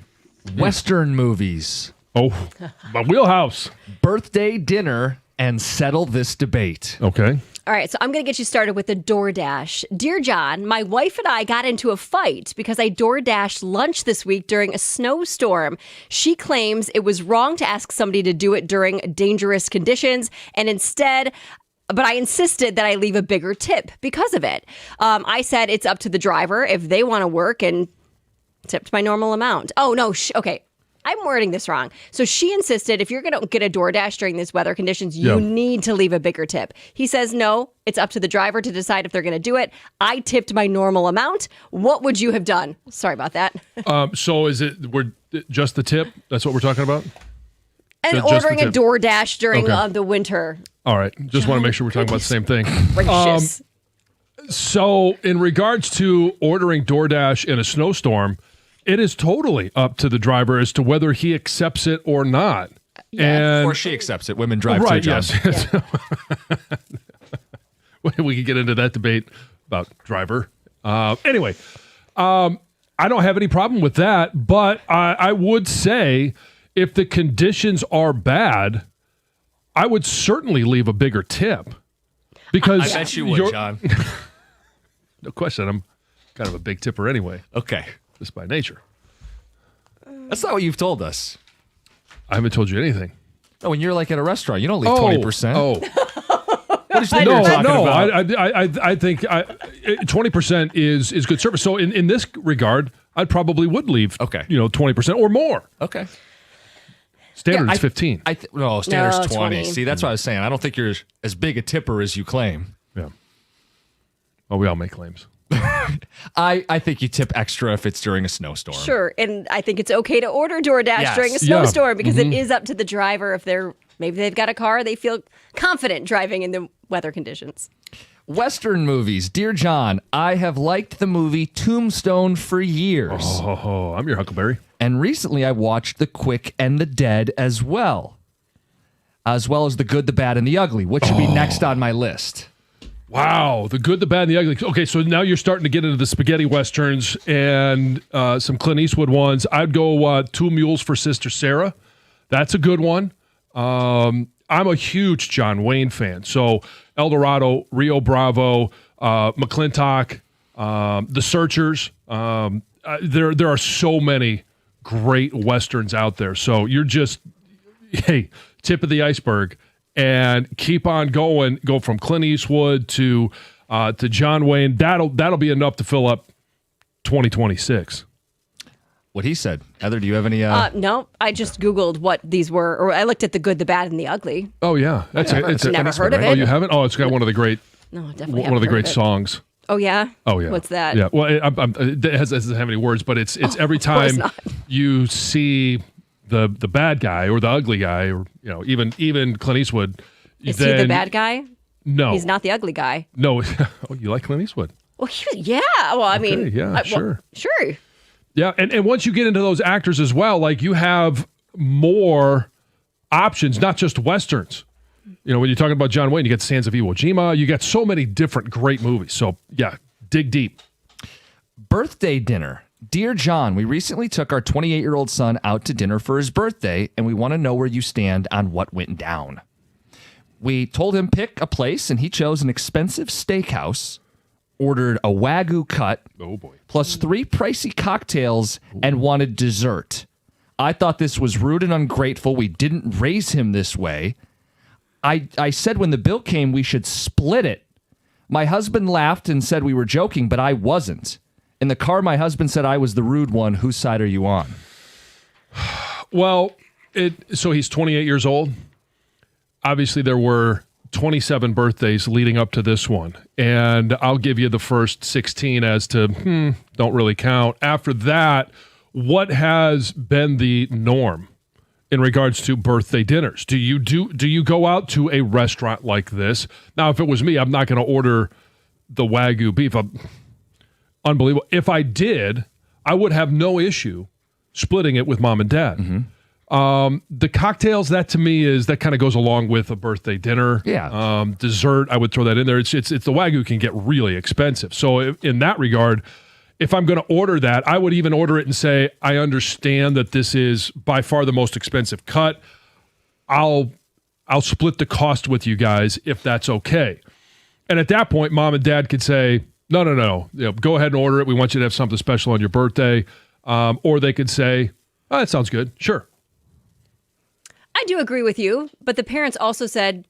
Western movies, Oh, my wheelhouse. birthday dinner, and settle this debate. Okay. All right, so I'm going to get you started with the DoorDash. Dear John, my wife and I got into a fight because I DoorDashed lunch this week during a snowstorm. She claims it was wrong to ask somebody to do it during dangerous conditions, and but I insisted that I leave a bigger tip because of it. I said it's up to the driver if they want to work and tipped my normal amount. Oh, no. Okay. I'm wording this wrong. So she insisted if you're going to get a DoorDash during these weather conditions, you need to leave a bigger tip. He says, no, it's up to the driver to decide if they're going to do it. I tipped my normal amount. What would you have done? Sorry about that. So is it just the tip? That's what we're talking about? And Just the ordering a tip. DoorDash during Okay. the winter. All right. Just want to make sure we're talking about the same thing. Gracious. So in regards to ordering DoorDash in a snowstorm, it is totally up to the driver as to whether he accepts it or not. And Or she accepts it. Women drive right, too, John. yes. We could get into that debate about driver. Anyway, I don't have any problem with that, but I would say if the conditions are bad, I would certainly leave a bigger tip. Because I bet you would, John. no question, I'm kind of a big tipper anyway, Okay. just by nature. That's not what you've told us. I haven't told you anything. No, when you're like at a restaurant, you don't leave 20%. Oh, What do you think you're talking about? I think 20% is good service. So in this regard, I probably would leave. Okay. 20% or more. Okay. Standard Yeah, is 15. No, standard's No, 20. 20. See, that's what I was saying. I don't think you're as big a tipper as you claim. Yeah. Well, we all make claims. I think you tip extra if it's during a snowstorm. Sure. And I think it's okay to order DoorDash Yes. during a Yeah. snowstorm because it is up to the driver if maybe they've got a car, they feel confident driving in the weather conditions. Western movies. Dear John, I have liked the movie Tombstone for years. Oh, I'm your Huckleberry. And recently I watched The Quick and the Dead as well as The Good, the Bad, and the Ugly, which should be next on my list. Wow, the good, the bad, and the ugly. Okay, so now you're starting to get into the spaghetti westerns and some Clint Eastwood ones. I'd go Two Mules for Sister Sarah. That's a good one. I'm a huge John Wayne fan. So El Dorado, Rio Bravo, McClintock, The Searchers. There are so many great westerns out there. So you're just, tip of the iceberg. And keep on going. Go from Clint Eastwood to John Wayne. That'll be enough to fill up 2026. What he said. Heather, do you have any? No, I just Googled what these were, or I looked at the good, the bad, and the ugly. Oh yeah, it's Never heard of Oh, it. you haven't? Oh, it's got one of the great No, definitely one of the haven't great heard of it. songs. Oh yeah. Oh yeah. What's that? Yeah. Well, it doesn't have any words, but it's every of course time not. you see the bad guy or the ugly guy, or even Clint Eastwood. Is he the bad guy? No, He's not the ugly guy. No. Oh, you like Clint Eastwood? Well, yeah. Well, I mean, yeah, sure. Sure. Yeah, and once you get into those actors as well, like you have more options, not just westerns. When you're talking about John Wayne, you get Sands of Iwo Jima. You got so many different great movies. So yeah, dig deep. Birthday dinner. Dear John, we recently took our 28-year-old son out to dinner for his birthday, and we want to know where you stand on what went down. We told him pick a place, and he chose an expensive steakhouse, ordered a Wagyu cut, Oh boy. plus 3 pricey cocktails, and wanted dessert. I thought this was rude and ungrateful. We didn't raise him this way. I said when the bill came, we should split it. My husband laughed and said we were joking, but I wasn't. In the car, my husband said I was the rude one. Whose side are you on? Well, so he's 28 years old. Obviously, there were 27 birthdays leading up to this one, and I'll give you the first 16 as to don't really count. After that, what has been the norm in regards to birthday dinners? Do you go out to a restaurant like this? Now, if it was me, I'm not going to order the Wagyu beef. Unbelievable. If I did, I would have no issue splitting it with mom and dad. The cocktails, that to me that kind of goes along with a birthday dinner. Yeah. Dessert, I would throw that in there. It's the Wagyu can get really expensive. So in that regard, if I'm going to order that, I would even order it and say, I understand that this is by far the most expensive cut. I'll split the cost with you guys if that's okay. And at that point, mom and dad could say, no. Go ahead and order it. We want you to have something special on your birthday. Or they could say, oh, that sounds good. Sure. I do agree with you, but the parents also said,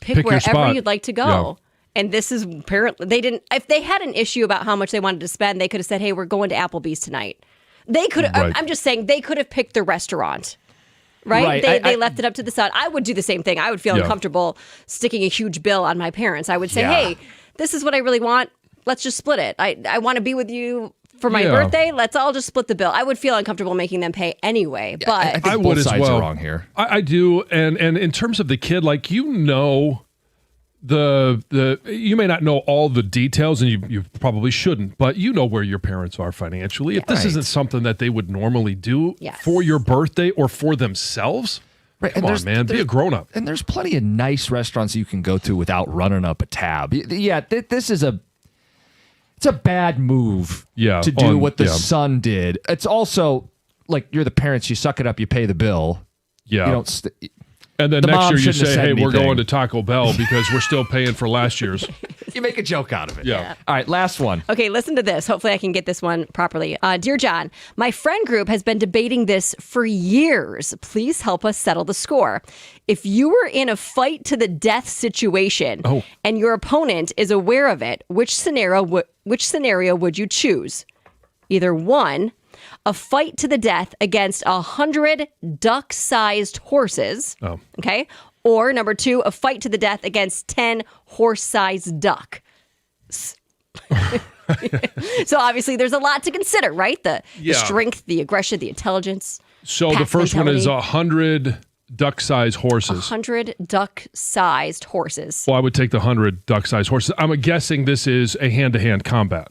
pick Pick your wherever spot. you'd like to go. Yeah. And this is apparently, they didn't, if they had an issue about how much they wanted to spend, they could have said, hey, we're going to Applebee's tonight. They could have, Right. I'm just saying, they could have picked the restaurant. Right? They left it up to the side. I would do the same thing. I would feel Yeah. uncomfortable sticking a huge bill on my parents. I would say, Yeah. hey, this is what I really want. Let's just split it. I want to be with you for my Yeah. birthday. Let's all just split the bill. I would feel uncomfortable making them pay anyway. But I think I both would as sides well. are wrong here. I do, and in terms of the kid, like you may not know all the details, and you probably shouldn't, but you know where your parents are financially. If this Right. isn't something that they would normally do Yes. for your birthday or for themselves, Right, come on, man, be a grown up. And there's plenty of nice restaurants you can go to without running up a tab. Yeah, this is it's a bad move Yeah, to do on- what the yeah. son did. It's also like you're the parents, you suck it up, you pay the bill. Yeah, You don't and then the next mom year you shouldn't have say, said "Hey, we're anything." going to Taco Bell because we're still paying for last year's." you make a joke out of it. Yeah. All right, last one. Okay, listen to this. Hopefully, I can get this one properly. Dear John, my friend group has been debating this for years. Please help us settle the score. If you were in a fight to the death situation and your opponent is aware of it, which scenario would you choose? Either 1, a fight to the death against 100 duck-sized horses. Oh. Okay. Or number 2, a fight to the death against 10 horse-sized duck. So obviously there's a lot to consider, right? The strength, the aggression, the intelligence. So the pack first one is mentality. 100 duck-sized horses. 100 duck-sized horses. Well, I would take the 100 duck-sized horses. I'm guessing this is a hand-to-hand combat.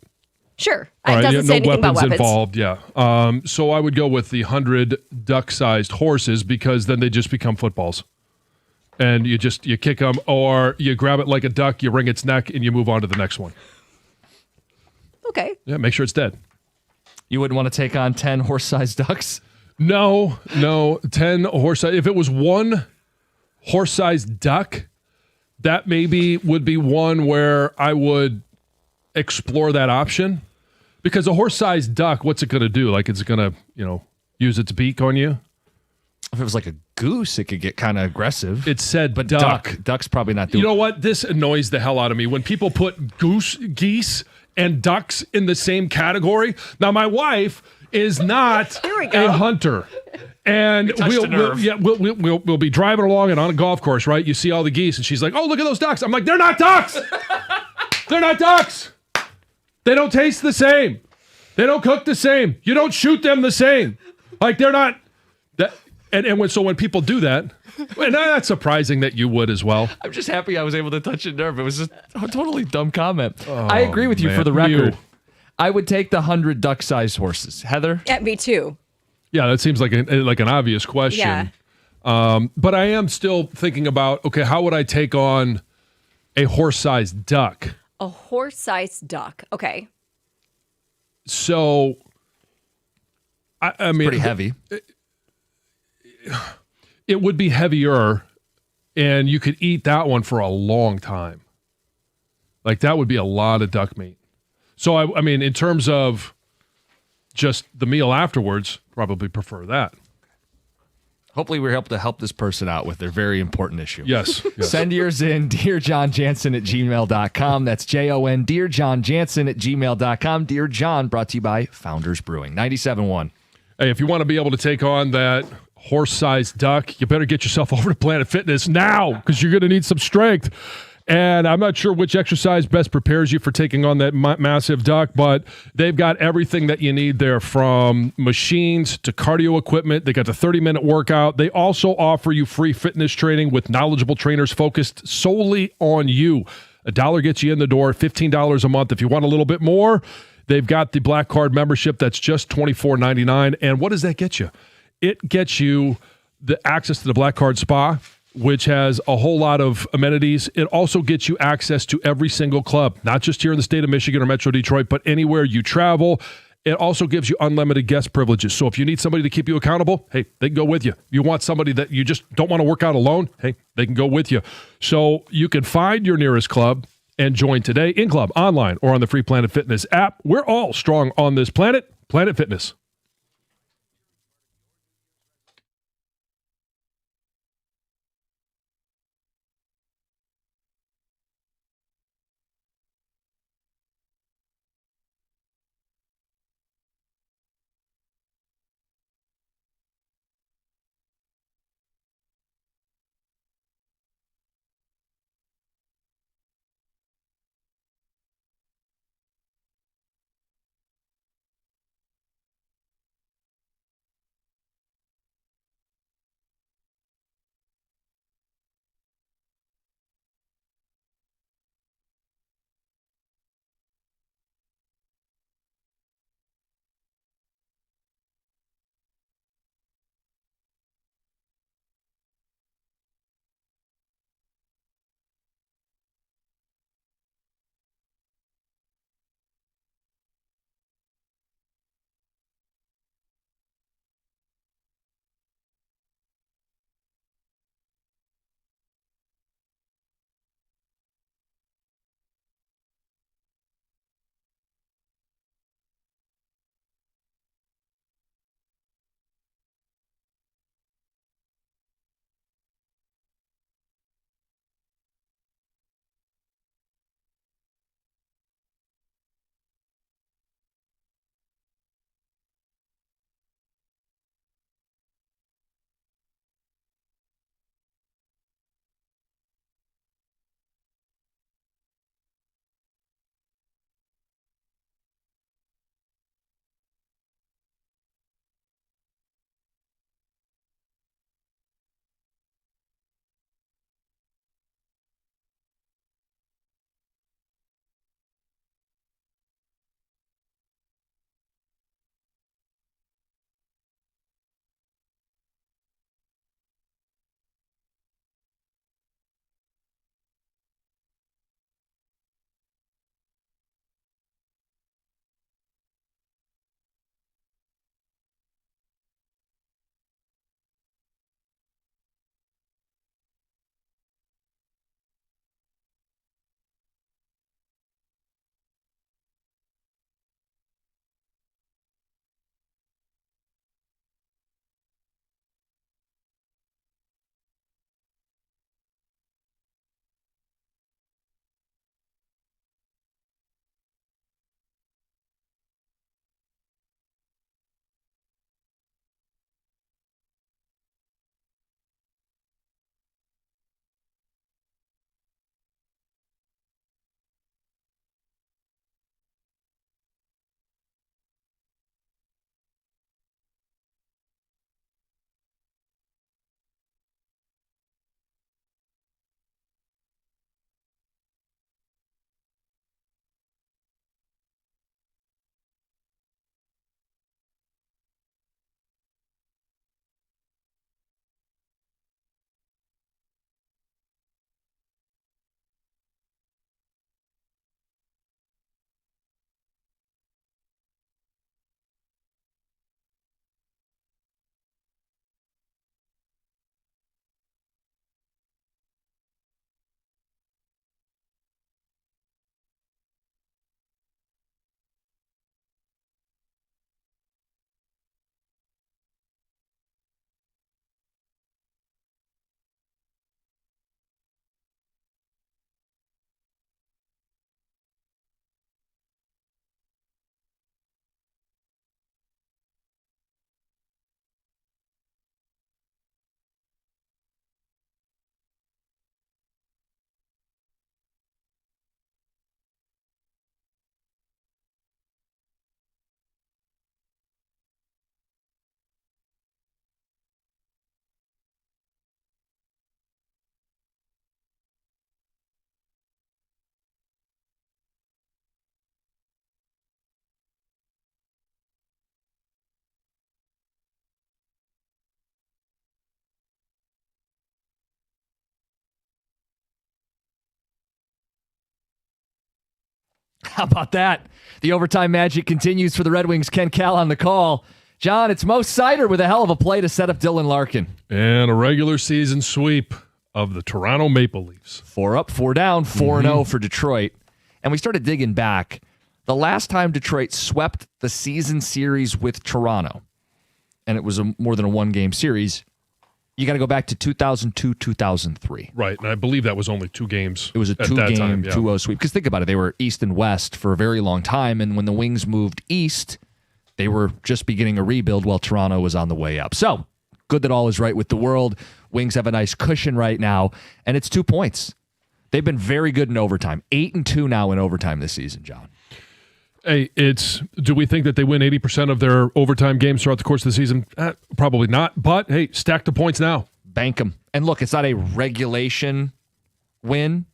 Sure. All It right, doesn't say no anything weapons about weapons. involved. Yeah. So I would go with the 100 duck-sized horses because then they just become footballs, and you kick them, or you grab it like a duck, you wring its neck, and you move on to the next one. Okay. Yeah, make sure it's dead. You wouldn't want to take on 10 horse-sized ducks? No, 10 horse. If it was one horse-sized duck, that maybe would be one where I would explore that option. Because a horse-sized duck, what's it going to do? Like it's going to, use its beak on you? If it was like a goose, it could get kind of aggressive. It said but duck. Duck's probably not doing You know what? This annoys the hell out of me when people put geese, and ducks in the same category. Now, my wife is not a hunter. And we'll be driving along and on a golf course, right? You see all the geese, and she's like, "Oh, look at those ducks." I'm like, "They're not ducks. They're not ducks. They don't taste the same. They don't cook the same. You don't shoot them the same. Like they're not." When people do that, and that's surprising that you would as well. I'm just happy I was able to touch a nerve. It was just a totally dumb comment. I agree with you man. for the record. You. I would take the 100 duck-sized horses. Heather? Yeah, me too. Yeah, that seems like an obvious question. Yeah. But I am still thinking about, okay, how would I take on a horse-sized duck? A horse-sized duck. Okay. So, I mean, Pretty heavy. it would be heavier, and you could eat that one for a long time. Like that would be a lot of duck meat. So I mean, in terms of just the meal afterwards, probably prefer that. Hopefully we're able to help this person out with their very important issue. Yes. Send yours in, dearjohnjansen@gmail.com. That's Jon, dearjohnjansen@gmail.com. Dear John, brought to you by Founders Brewing. 97.1. Hey, if you want to be able to take on that horse-sized duck, you better get yourself over to Planet Fitness now because you're going to need some strength. And I'm not sure which exercise best prepares you for taking on that massive duck, but they've got everything that you need there, from machines to cardio equipment. They got the 30-minute workout. They also offer you free fitness training with knowledgeable trainers focused solely on you. $1 gets you in the door, $15 a month. If you want a little bit more, they've got the Black Card membership that's just $24.99. And what does that get you? It gets you the access to the Black Card Spa, which has a whole lot of amenities. It also gets you access to every single club, not just here in the state of Michigan or Metro Detroit, but anywhere you travel. It also gives you unlimited guest privileges. So if you need somebody to keep you accountable, hey, they can go with you. You want somebody that you just don't want to work out alone, hey, they can go with you. So you can find your nearest club and join today in club, online, or on the free Planet Fitness app. We're all strong on this planet. Planet Fitness. How about that? The overtime magic continues for the Red Wings. Ken Cal on the call. John, it's Mo Seider with a hell of a play to set up Dylan Larkin. And a regular season sweep of the Toronto Maple Leafs. 4 up, 4 down, 4-0 for Detroit. And we started digging back. The last time Detroit swept the season series with Toronto, and it was more than a one-game series, you got to go back to 2002-2003. Right, and I believe that was only 2 games. It was a at that time, 2-0 sweep. Because think about it, they were East and West for a very long time, and when the Wings moved east, they were just beginning a rebuild while Toronto was on the way up. So, good that all is right with the world. Wings have a nice cushion right now, and it's 2 points. They've been very good in overtime. 8-2 now in overtime this season, John. Hey, do we think that they win 80% of their overtime games throughout the course of the season? Probably not. But, hey, stack the points now. Bank them. And look, it's not a regulation win,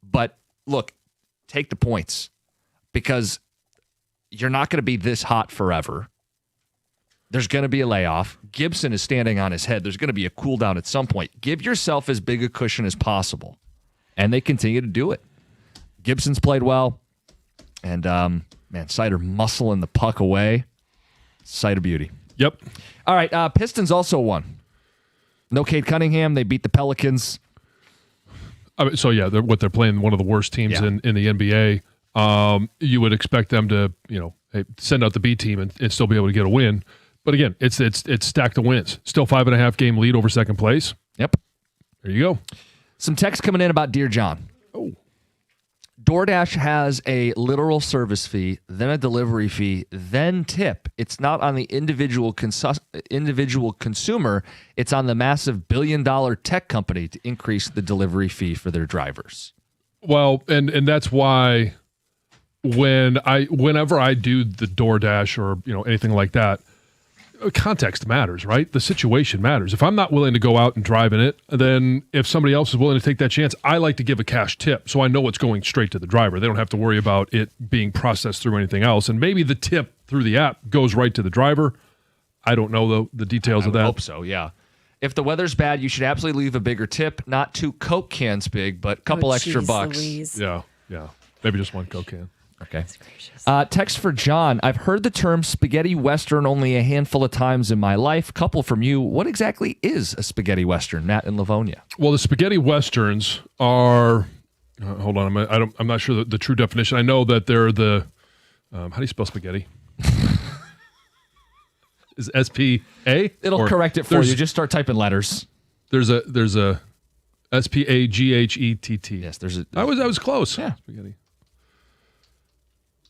but look, take the points because you're not going to be this hot forever. There's going to be a layoff. Gibson is standing on his head. There's going to be a cool down at some point. Give yourself as big a cushion as possible. And they continue to do it. Gibson's played well. And, man, Seider muscling the puck away. Sight of beauty. Yep. All right, Pistons also won. No Cade Cunningham. They beat the Pelicans. They're playing one of the worst teams in the NBA. You would expect them to, send out the B team and still be able to get a win. But again, it's stacked the wins. Still 5.5 game lead over second place. Yep. There you go. Some text coming in about Dear John. Oh. DoorDash has a literal service fee, then a delivery fee, then tip. It's not on the individual consumer. It's on the massive billion-dollar tech company to increase the delivery fee for their drivers. Well, and that's why whenever I do the DoorDash or anything like that, context matters, right? The situation matters. If I'm not willing to go out and drive in it, then if somebody else is willing to take that chance, I like to give a cash tip so I know it's going straight to the driver. They don't have to worry about it being processed through anything else. And maybe the tip through the app goes right to the driver. I don't know the details of that. I hope so, yeah. If the weather's bad, you should absolutely leave a bigger tip. Not 2 Coke cans big, but a couple extra bucks. Louise. Yeah. Maybe just 1 Coke can. Okay. Text for John. I've heard the term spaghetti western only a handful of times in my life. Couple from you. What exactly is a spaghetti western, Matt in Livonia? Well, the spaghetti westerns are. Hold on, I'm not sure the true definition. I know that they're the. How do you spell spaghetti? Is S-P-A? It'll correct it for you. Just start typing letters. There's a S-P-A-G-H-E-T-T. Yes, there's a. I was close. Yeah. Spaghetti.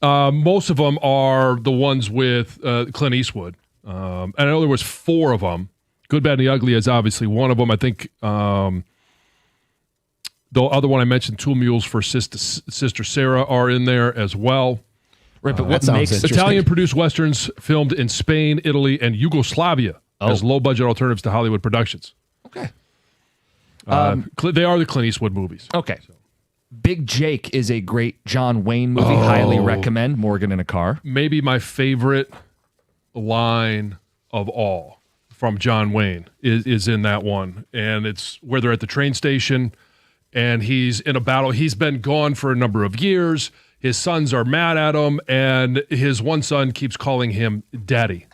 Most of them are the ones with Clint Eastwood. And I know there was 4 of them. Good, Bad, and the Ugly is obviously one of them. I think the other one I mentioned, 2 Mules for Sister Sarah, are in there as well. Right, but what makes Italian-produced westerns filmed in Spain, Italy, and Yugoslavia as low-budget alternatives to Hollywood productions. Okay. They are the Clint Eastwood movies. Okay. So. Big Jake is a great John Wayne movie. Highly recommend. Morgan in a Car. Maybe my favorite line of all from John Wayne is in that one. And it's where they're at the train station and he's in a battle. He's been gone for a number of years. His sons are mad at him, and his one son keeps calling him Daddy.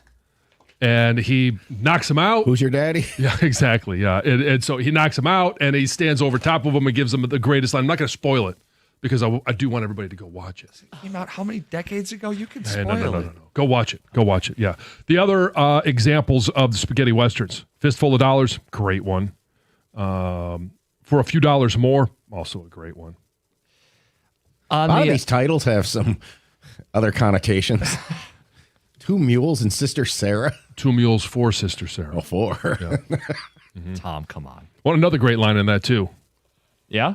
And he knocks him out. Who's your daddy? Yeah, exactly. Yeah. And so he knocks him out, and he stands over top of him and gives him the greatest line. I'm not going to spoil it because I do want everybody to go watch it. It came out how many decades ago? You can spoil No. Go watch it. Go watch it. Yeah. The other examples of the spaghetti westerns: Fistful of Dollars, great one. For a Few Dollars More, also a great one. A lot of these titles have some other connotations. 2 Mules and Sister Sarah. 2 Mules for Sister Sarah. Oh, 4. Yeah. Mm-hmm. Tom, come on. Well, another great line in that too. Yeah?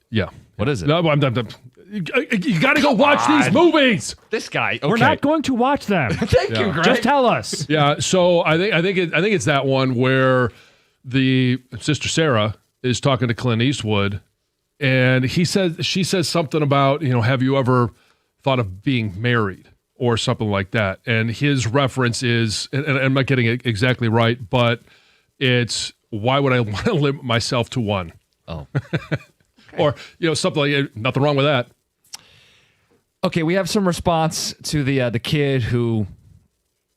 Yeah. What is it? No, you got to go watch these movies. This guy. Okay. We're not going to watch them. Thank you, Greg. Just tell us. Yeah. So I think it's that one where the Sister Sarah is talking to Clint Eastwood, and she says something about, have you ever thought of being married or something like that? And his reference is, and I'm not getting it exactly right, but it's, why would I want to limit myself to one? Oh. Or, something like, nothing wrong with that. Okay, we have some response to the kid who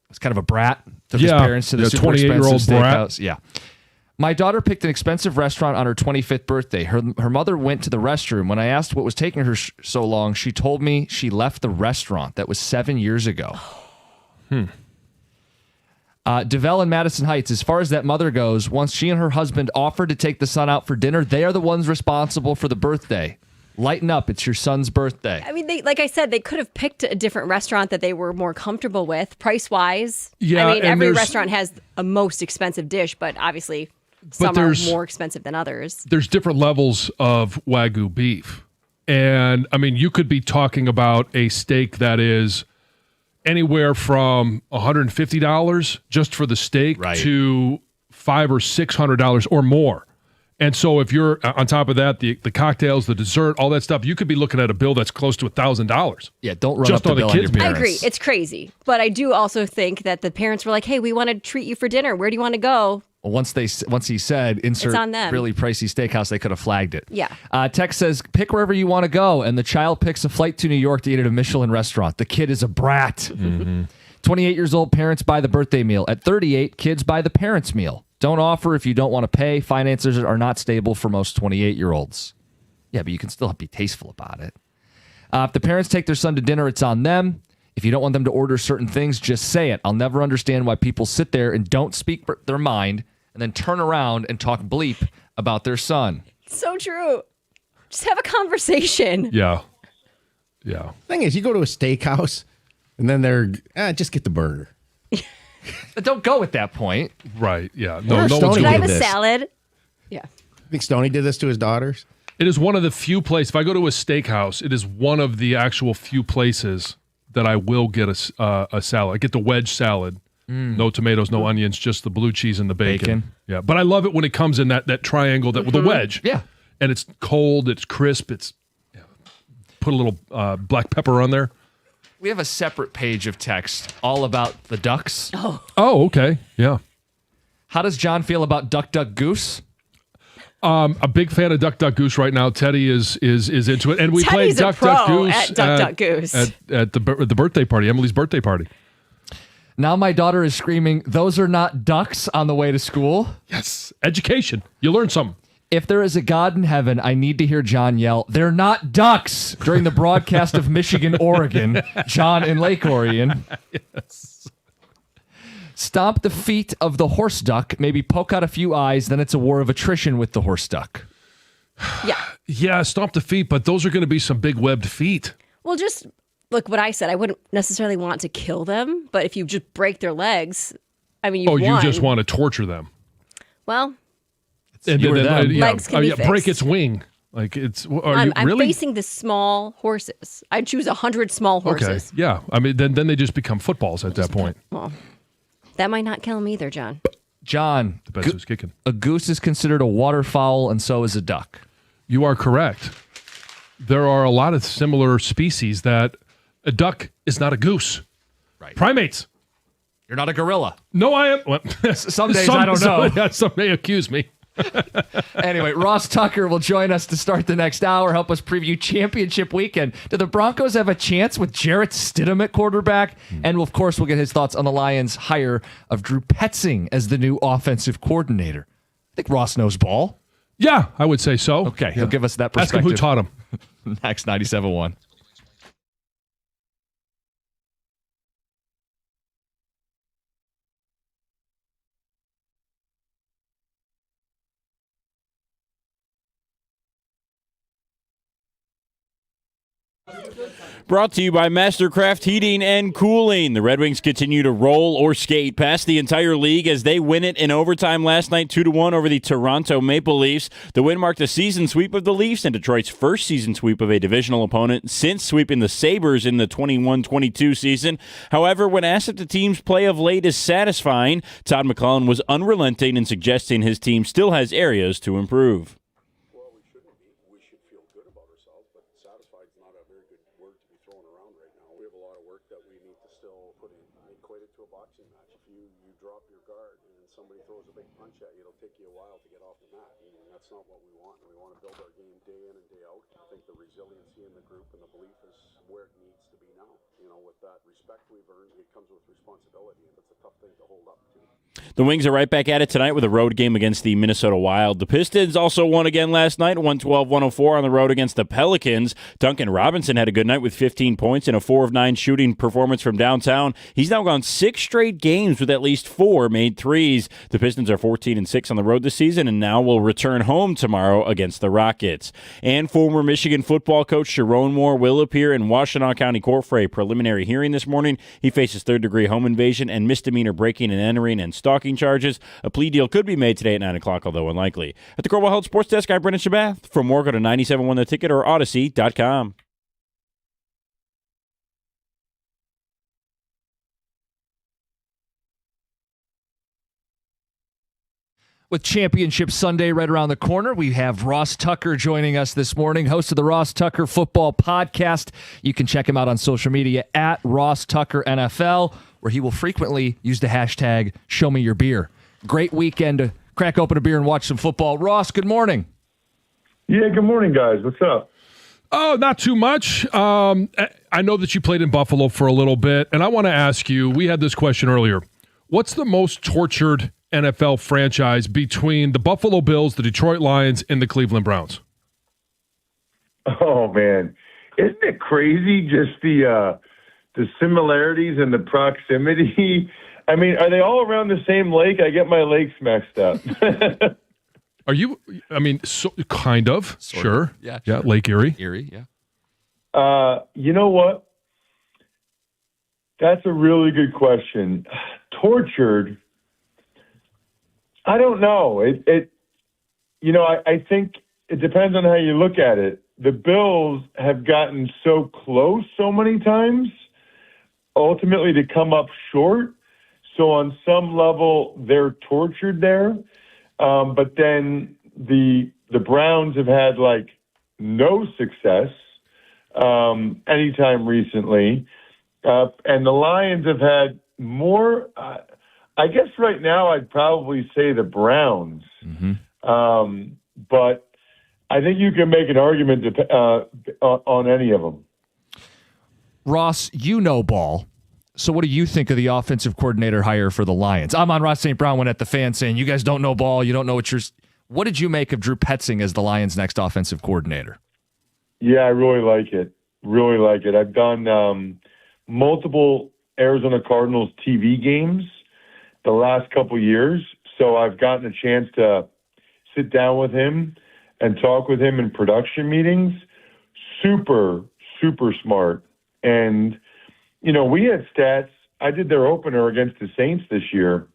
was kind of a brat. Took his parents to the super 28-year-old expensive brat. steakhouse. Yeah. My daughter picked an expensive restaurant on her 25th birthday. Her mother went to the restroom. When I asked what was taking her so long, she told me she left the restaurant. That was 7 years ago. DeVell in Madison Heights, as far as that mother goes, once she and her husband offered to take the son out for dinner, they are the ones responsible for the birthday. Lighten up. It's your son's birthday. I mean, like I said, they could have picked a different restaurant that they were more comfortable with, price-wise. Yeah, I mean, and every there's- restaurant has a most expensive dish, but obviously some are there's- more expensive than others. There's different levels of Wagyu beef. And, I mean, you could be talking about a steak that is anywhere from $150 just for the steak to $500 or $600 or more. And so if you're on top of that, the cocktails, the dessert, all that stuff, you could be looking at a bill that's close to $1,000. Yeah, don't run Just up the on the bill on your kids' meal. I parents. agree. It's crazy. But I do also think that the parents were like, hey, we want to treat you for dinner. Where do you want to go? Well, once he said insert on them. really pricey steakhouse, they could have flagged it. Yeah. Tex says pick wherever you want to go, and the child picks a flight to New York to eat at a Michelin restaurant. The kid is a brat. 28 years old, parents buy the birthday meal. At 38, kids buy the parents' meal. Don't offer if you don't want to pay. Finances are not stable for most 28-year-olds. Yeah, but you can still be tasteful about it. If the parents take their son to dinner, it's on them. If you don't want them to order certain things, just say it. I'll never understand why people sit there and don't speak their mind and then turn around and talk bleep about their son. So true. Just have a conversation. Yeah. Yeah. Thing is, you go to a steakhouse and then they're, just get the burger. But don't go at that point. Right. Yeah. Wonder No, if no Stoney one's Can I going have to a this. salad? Yeah. I think Stoney did this to his daughters. It is one of the few places, if I go to a steakhouse, it is one of the actual few places that I will get a salad. I get the wedge salad. No tomatoes, no onions, just the blue cheese and the bacon. Yeah, but I love it when it comes in that triangle with the wedge. Yeah. And it's cold, it's crisp, put a little black pepper on there. We have a separate page of text all about the ducks. Oh, okay. Yeah. How does John feel about Duck Duck Goose? A big fan of Duck Duck Goose right now. Teddy is into it, and we Teddy's played Duck a pro Duck Goose at Duck Duck Goose. at the birthday party, Emily's birthday party. Now my daughter is screaming, "Those are not ducks," on the way to school. Yes, education. You learn something. If there is a God in heaven, I need to hear John yell, "They're not ducks," during the broadcast of Michigan, Oregon. John in Lake Orion. Yes. Stomp the feet of the horse duck, maybe poke out a few eyes, then it's a war of attrition with the horse duck. Yeah. Yeah, stomp the feet, but those are going to be some big webbed feet. Well, just look what I said. I wouldn't necessarily want to kill them, but if you just break their legs, I mean, you You just want to torture them. Well, And you or them. Legs can be break fixed. its wing. Like it's. Are I'm you really? facing the small horses. I'd choose 100 small Okay. horses. Yeah. I mean, then they just become footballs at that point. Well, that might not kill them either, John. John, Depends who's kicking. a goose is considered a waterfowl, and so is a duck. You are correct. There are a lot of similar species that a duck is not a goose. Right. Primates. You're not a gorilla. No, I am. Well, Some days I don't know. Yeah, some may accuse me. Anyway, Ross Tucker will join us to start the next hour, help us preview championship weekend. Do the Broncos have a chance with Jarrett Stidham at quarterback? And of course, we'll get his thoughts on the Lions' hire of Drew Petzing as the new offensive coordinator. I think Ross knows ball. Yeah, I would say so. Okay, he'll give us that Ask him perspective. who taught him. Next 97.1. Brought to you by Mastercraft Heating and Cooling. The Red Wings continue to roll or skate past the entire league as they win it in overtime last night 2-1 over the Toronto Maple Leafs. The win marked a season sweep of the Leafs and Detroit's first season sweep of a divisional opponent since sweeping the Sabres in the 21-22 season. However, when asked if the team's play of late is satisfying, Todd McClellan was unrelenting in suggesting his team still has areas to improve. Well, we shouldn't be. We should feel good about ourselves, but satisfied is not a very good word to be thrown around right now. We have a lot of work that we need to still put in. I equate it to a boxing match. If you drop your guard and somebody throws a big punch at you, it'll take you a while to get off the mat. And that's not what we want. We want to build our game day in and day out. I think the resiliency in the group and the belief is where it needs to be now. With that respect we've earned, it comes with responsibility, and it's a tough thing to hold up to. The Wings are right back at it tonight with a road game against the Minnesota Wild. The Pistons also won again last night, 112-104 on the road against the Pelicans. Duncan Robinson had a good night with 15 points and a 4 of 9 shooting performance from downtown. He's now gone 6 straight games with at least 4 made threes. The Pistons are 14-6 on the road this season and now will return home tomorrow against the Rockets. And former Michigan football coach Sharon Moore will appear in Washtenaw County Court for a preliminary hearing this morning. He faces third-degree home invasion and misdemeanor breaking and entering and stalking charges. A plea deal could be made today at 9 o'clock, although unlikely. At the Crowell Health Sports Desk, I'm Brendan Shabath. For more, go to 97.1 The Ticket or Odyssey.com. With Championship Sunday right around the corner, we have Ross Tucker joining us this morning, host of the Ross Tucker Football Podcast. You can check him out on social media at Ross Tucker NFL, where he will frequently use the hashtag #ShowMeYourBeer. Great weekend to crack open a beer and watch some football. Ross, good morning. Yeah, good morning, guys. What's up? Oh, not too much. I know that you played in Buffalo for a little bit, and I want to ask you, we had this question earlier. What's the most tortured NFL franchise between the Buffalo Bills, the Detroit Lions, and the Cleveland Browns? Oh, man. Isn't it crazy just the similarities and the proximity? I mean, are they all around the same lake? I get my lakes mixed up. Are you, kind of. Sure. Yeah, Yeah, sure. Lake Erie. Erie, yeah. You know what? That's a really good question. Tortured? I don't know. I think it depends on how you look at it. The Bills have gotten so close so many times, ultimately to come up short. So on some level, they're tortured there. But then the Browns have had no success anytime recently. And the Lions have had more. I guess right now I'd probably say the Browns. Mm-hmm. But I think you can make an argument on any of them. Ross, you know ball. So what do you think of the offensive coordinator hire for the Lions? I'm on Ross St. Brown when at the fan saying, you guys don't know ball. You don't know what you're... What did you make of Drew Petzing as the Lions' next offensive coordinator? Yeah, I really like it. Really like it. I've done multiple Arizona Cardinals TV games the last couple years. So I've gotten a chance to sit down with him and talk with him in production meetings. Super, super smart. And, we had stats. I did their opener against the Saints this year.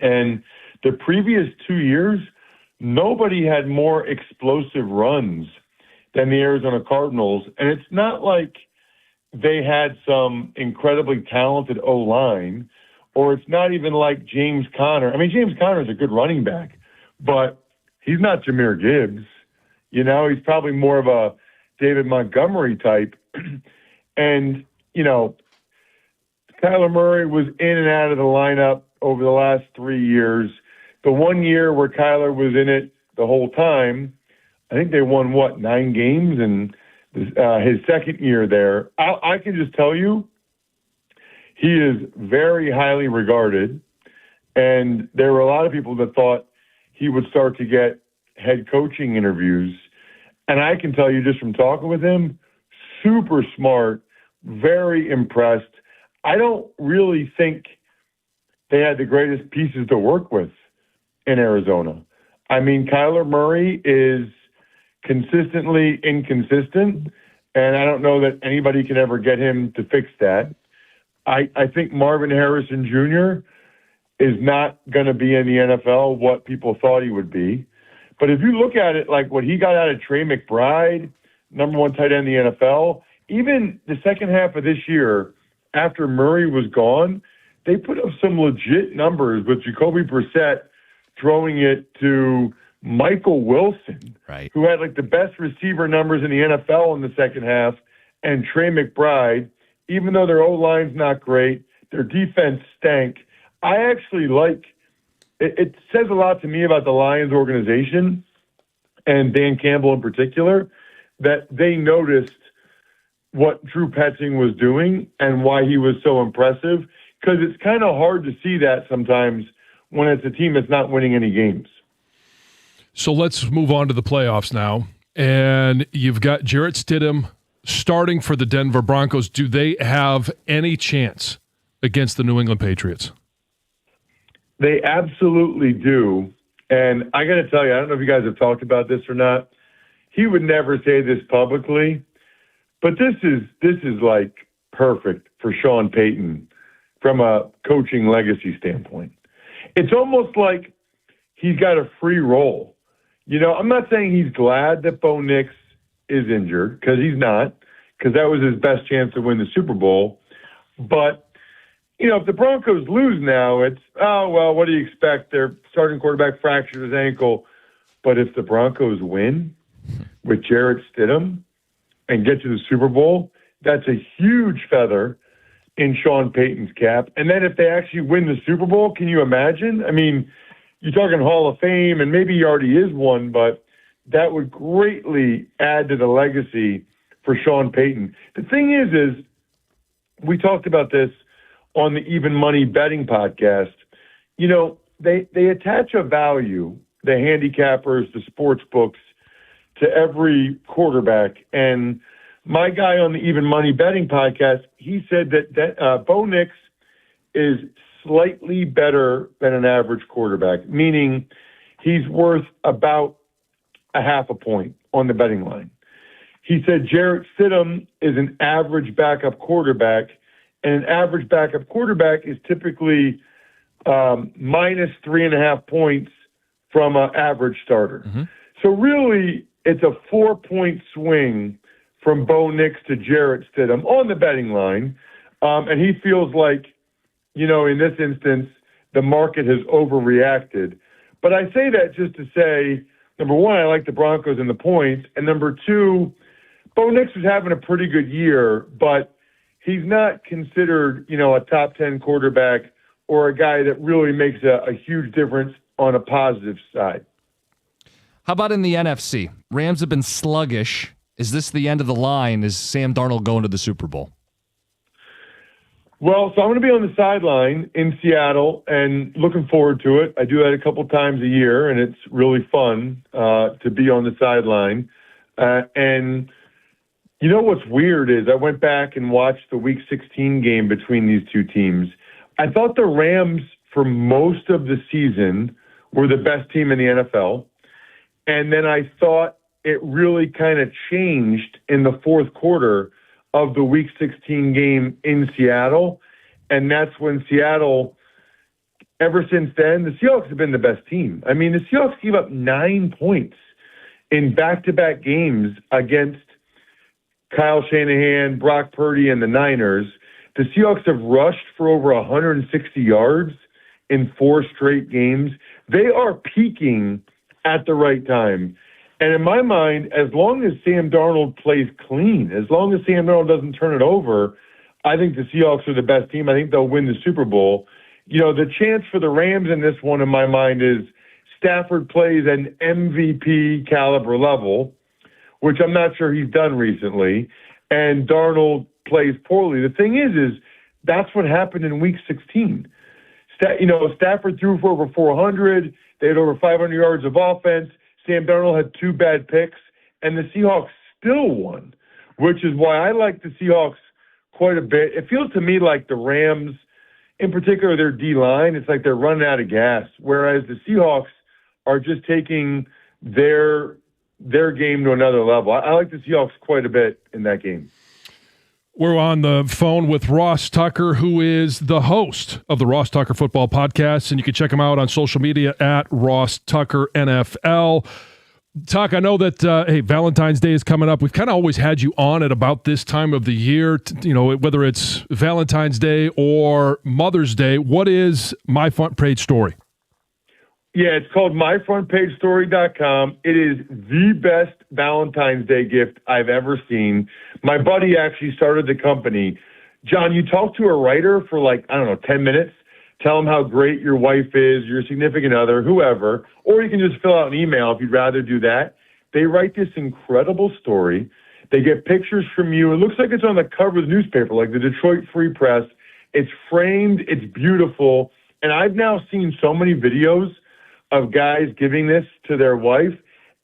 And the previous 2 years, nobody had more explosive runs than the Arizona Cardinals. And it's not like they had some incredibly talented O-line, or it's not even like James Conner. I mean, James Conner is a good running back, but he's not Jahmyr Gibbs. He's probably more of a David Montgomery type. And, Kyler Murray was in and out of the lineup over the last 3 years. The 1 year where Kyler was in it the whole time, I think they won, 9 games? And his second year there, I can just tell you, he is very highly regarded. And there were a lot of people that thought he would start to get head coaching interviews. And I can tell you just from talking with him, super smart, very impressed. I don't really think they had the greatest pieces to work with in Arizona. I mean, Kyler Murray is consistently inconsistent, and I don't know that anybody can ever get him to fix that. I think Marvin Harrison Jr. is not going to be in the NFL what people thought he would be. But if you look at it like what he got out of Trey McBride, number 1 tight end in the NFL, even the second half of this year, after Murray was gone, they put up some legit numbers with Jacoby Brissett throwing it to Michael Wilson, right, who had the best receiver numbers in the NFL in the second half, and Trey McBride. Even though their O-line's not great, their defense stank. I actually it says a lot to me about the Lions organization and Dan Campbell in particular, that they noticed what Drew Petzing was doing and why he was so impressive, because it's kind of hard to see that sometimes when it's a team that's not winning any games. So let's move on to the playoffs now. And you've got Jarrett Stidham starting for the Denver Broncos. Do they have any chance against the New England Patriots? They absolutely do. And I got to tell you, I don't know if you guys have talked about this or not. He would never say this publicly, but this is like perfect for Sean Payton from a coaching legacy standpoint. It's almost like he's got a free roll. You know, I'm not saying he's glad that Bo Nix is injured, because he's not, because that was his best chance to win the Super Bowl. But, you know, if the Broncos lose now, it's, oh, well, what do you expect? Their starting quarterback fractured his ankle. But if the Broncos win with Jarrett Stidham and get to the Super Bowl, that's a huge feather in Sean Payton's cap. And then if they actually win the Super Bowl, can you imagine? I mean, you're talking Hall of Fame, and maybe he already is one, but that would greatly add to the legacy for Sean Payton. The thing is we talked about this on the Even Money Betting podcast. You know, they attach a value, the handicappers, the sports books, to every quarterback. And my guy on the Even Money Betting podcast, he said that Bo Nix is slightly better than an average quarterback, meaning he's worth about a half a point on the betting line. He said Jarrett Stidham is an average backup quarterback, and an average backup quarterback is typically minus 3.5 points from an average starter. Mm-hmm. So really, it's a 4-point swing from Bo Nix to Jarrett Stidham on the betting line. And he feels like, you know, in this instance, the market has overreacted. But I say that just to say, number one, I like the Broncos and the points. And number two, Bo Nix is having a pretty good year, but he's not considered, you know, a top 10 quarterback or a guy that really makes a huge difference on a positive side. How about in the NFC? Rams have been sluggish. Is this the end of the line? Is Sam Darnold going to the Super Bowl? Well, so I'm going to be on the sideline in Seattle and looking forward to it. I do that a couple times a year, and it's really fun to be on the sideline. And you know what's weird is I went back and watched the Week 16 game between these two teams. I thought the Rams, for most of the season, were the best team in the NFL. And then I thought it really kind of changed in the fourth quarter of the Week 16 game in Seattle. And that's when Seattle, ever since then, the Seahawks have been the best team. I mean, the Seahawks gave up 9 points in back-to-back games against Kyle Shanahan, Brock Purdy, and the Niners. The Seahawks have rushed for over 160 yards in 4 straight games. They are peaking at the right time. And in my mind, as long as Sam Darnold plays clean, as long as Sam Darnold doesn't turn it over, I think the Seahawks are the best team. I think they'll win the Super Bowl. You know, the chance for the Rams in this one, in my mind, is Stafford plays an MVP caliber level, which I'm not sure he's done recently, and Darnold plays poorly. The thing is that's what happened in Week 16. Stafford threw for over 400. They had over 500 yards of offense. Sam Darnold had 2 bad picks, and the Seahawks still won, which is why I like the Seahawks quite a bit. It feels to me like the Rams, in particular their D-line, it's like they're running out of gas, whereas the Seahawks are just taking their game to another level. I like the Seahawks quite a bit in that game. We're on the phone with Ross Tucker, who is the host of the Ross Tucker Football Podcast, and you can check him out on social media at Ross Tucker NFL. Tuck, I know that, Valentine's Day is coming up. We've kind of always had you on at about this time of the year, whether it's Valentine's Day or Mother's Day. What is My Front Page Story? Yeah, it's called myfrontpagestory.com. It is the best Valentine's Day gift I've ever seen. My buddy actually started the company. John, you talk to a writer for 10 minutes, tell them how great your wife is, your significant other, whoever, or you can just fill out an email if you'd rather do that. They write this incredible story. They get pictures from you. It looks like it's on the cover of the newspaper, like the Detroit Free Press. It's framed. It's beautiful. And I've now seen so many videos of guys giving this to their wife.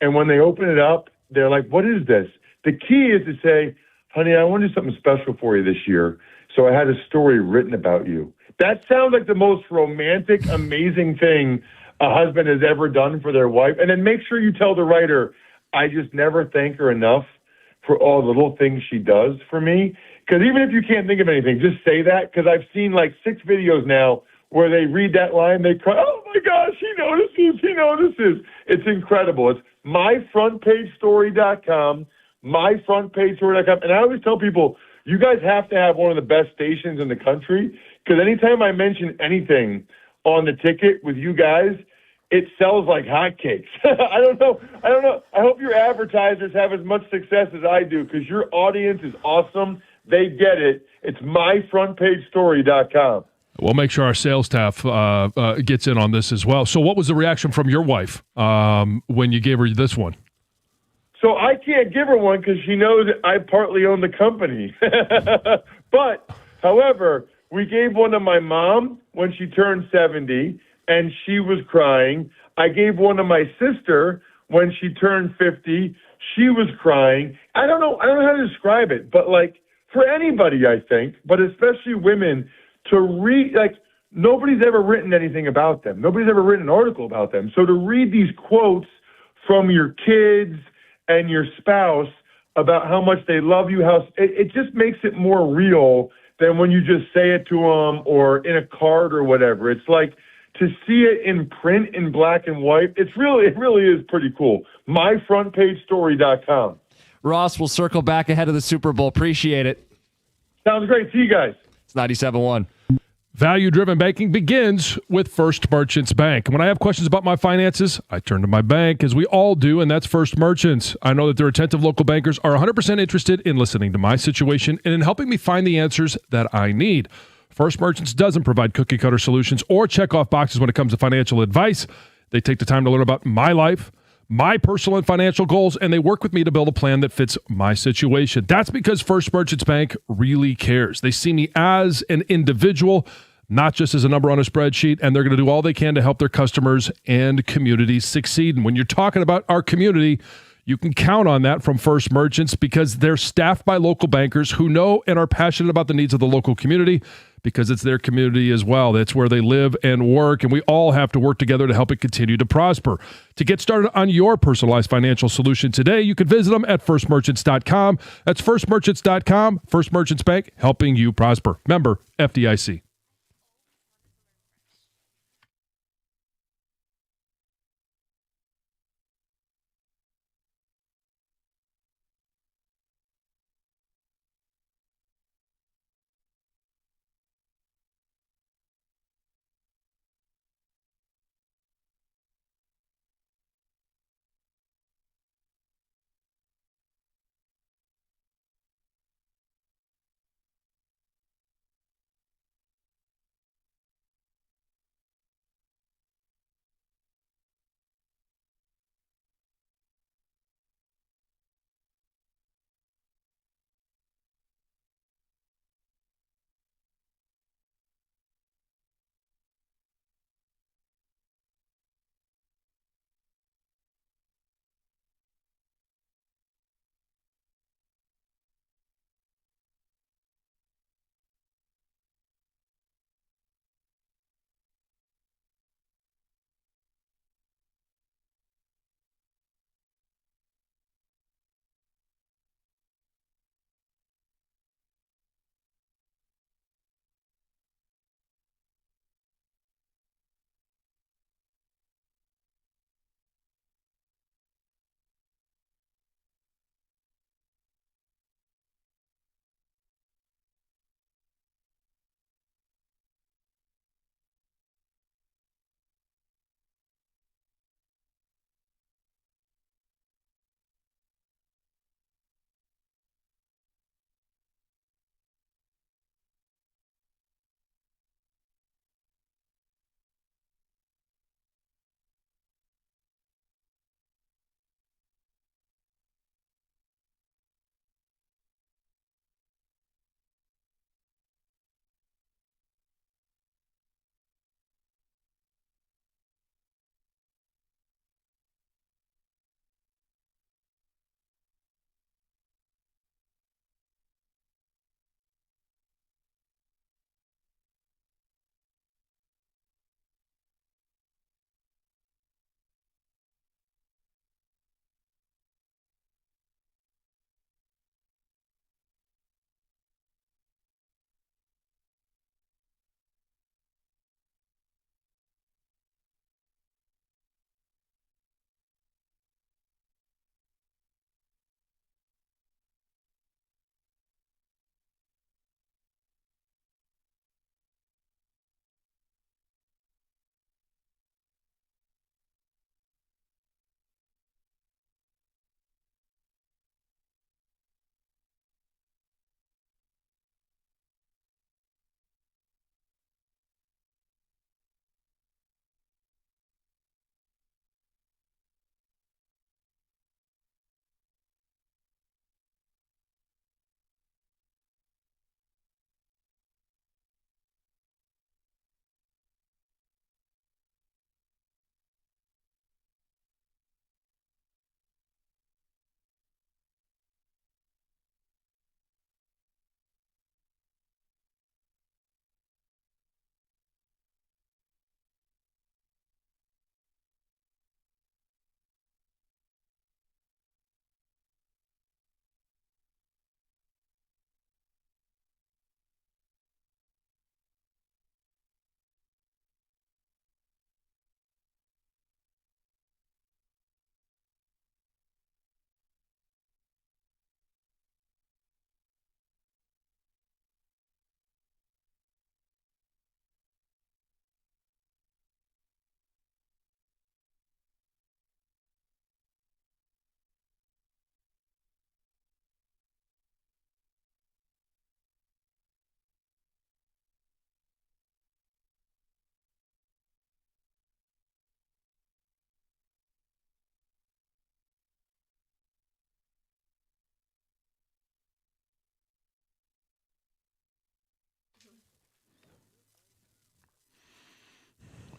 And when they open it up, they're like, what is this? The key is to say, honey, I want to do something special for you this year. So I had a story written about you. That sounds like the most romantic, amazing thing a husband has ever done for their wife. And then make sure you tell the writer, I just never thank her enough for all the little things she does for me. Because even if you can't think of anything, just say that. Because I've seen like 6 videos now where they read that line, they cry, oh my gosh, he notices. It's incredible. It's myfrontpagestory.com, myfrontpagestory.com. And I always tell people, you guys have to have one of the best stations in the country, because anytime I mention anything on the ticket with you guys, it sells like hotcakes. I don't know. I hope your advertisers have as much success as I do, because your audience is awesome. They get it. It's myfrontpagestory.com. We'll make sure our sales staff gets in on this as well. So what was the reaction from your wife when you gave her this one? So I can't give her one because she knows I partly own the company. But, however, we gave one to my mom when she turned 70, and she was crying. I gave one to my sister when she turned 50. She was crying. I don't know how to describe it, but like for anybody, I think, but especially women, to read, like, nobody's ever written anything about them. Nobody's ever written an article about them. So to read these quotes from your kids and your spouse about how much they love you, it just makes it more real than when you just say it to them or in a card or whatever. It's like to see it in print in black and white. It really is pretty cool. myfrontpagestory.com. Ross, we'll circle back ahead of the Super Bowl. Appreciate it. Sounds great. See you guys. It's 97.1. Value-driven banking begins with First Merchants Bank. When I have questions about my finances, I turn to my bank, as we all do, and that's First Merchants. I know that their attentive local bankers are 100% interested in listening to my situation and in helping me find the answers that I need. First Merchants doesn't provide cookie-cutter solutions or check-off boxes when it comes to financial advice. They take the time to learn about my life, my personal and financial goals, and they work with me to build a plan that fits my situation. That's because First Merchants Bank really cares. They see me as an individual, not just as a number on a spreadsheet, and they're going to do all they can to help their customers and communities succeed. And when you're talking about our community, you can count on that from First Merchants, because they're staffed by local bankers who know and are passionate about the needs of the local community, because it's their community as well. That's where they live and work, and we all have to work together to help it continue to prosper. To get started on your personalized financial solution today, you can visit them at firstmerchants.com. That's firstmerchants.com. First Merchants Bank, helping you prosper. Member FDIC.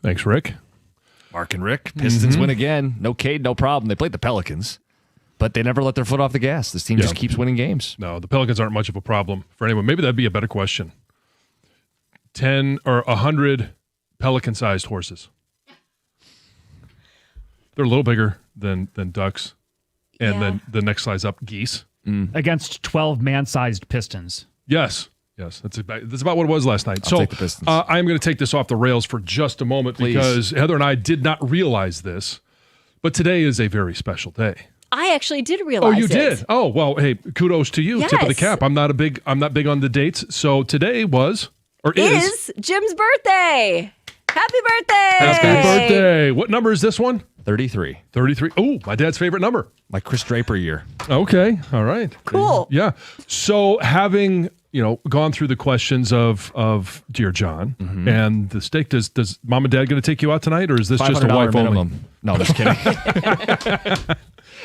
Thanks, Rick. Mark and Rick. Pistons win again. No Cade, no problem. They played the Pelicans, but they never let their foot off the gas. This team just keeps winning games. No, the Pelicans aren't much of a problem for anyone. Maybe that'd be a better question. 10 or 100 Pelican-sized horses. They're a little bigger than ducks. And then the next size up, geese. Against 12 man-sized Pistons. Yes. That's about what it was last night. I'll take the Pistons. I'm going to take this off the rails for just a moment because Heather and I did not realize this, but today is a very special day. I actually did realize it. Oh, you did? Oh, well, hey, kudos to you. Yes. Tip of the cap. I'm not big on the dates. So today is Jim's birthday. Happy birthday. Happy birthday. What number is this one? 33. 33. Oh, my dad's favorite number. My Chris Draper year. Okay. All right. Cool. Yeah. So having, gone through the questions of Dear John and the steak, does mom and dad going to take you out tonight, or is this just a wife minimum. only? No, just kidding.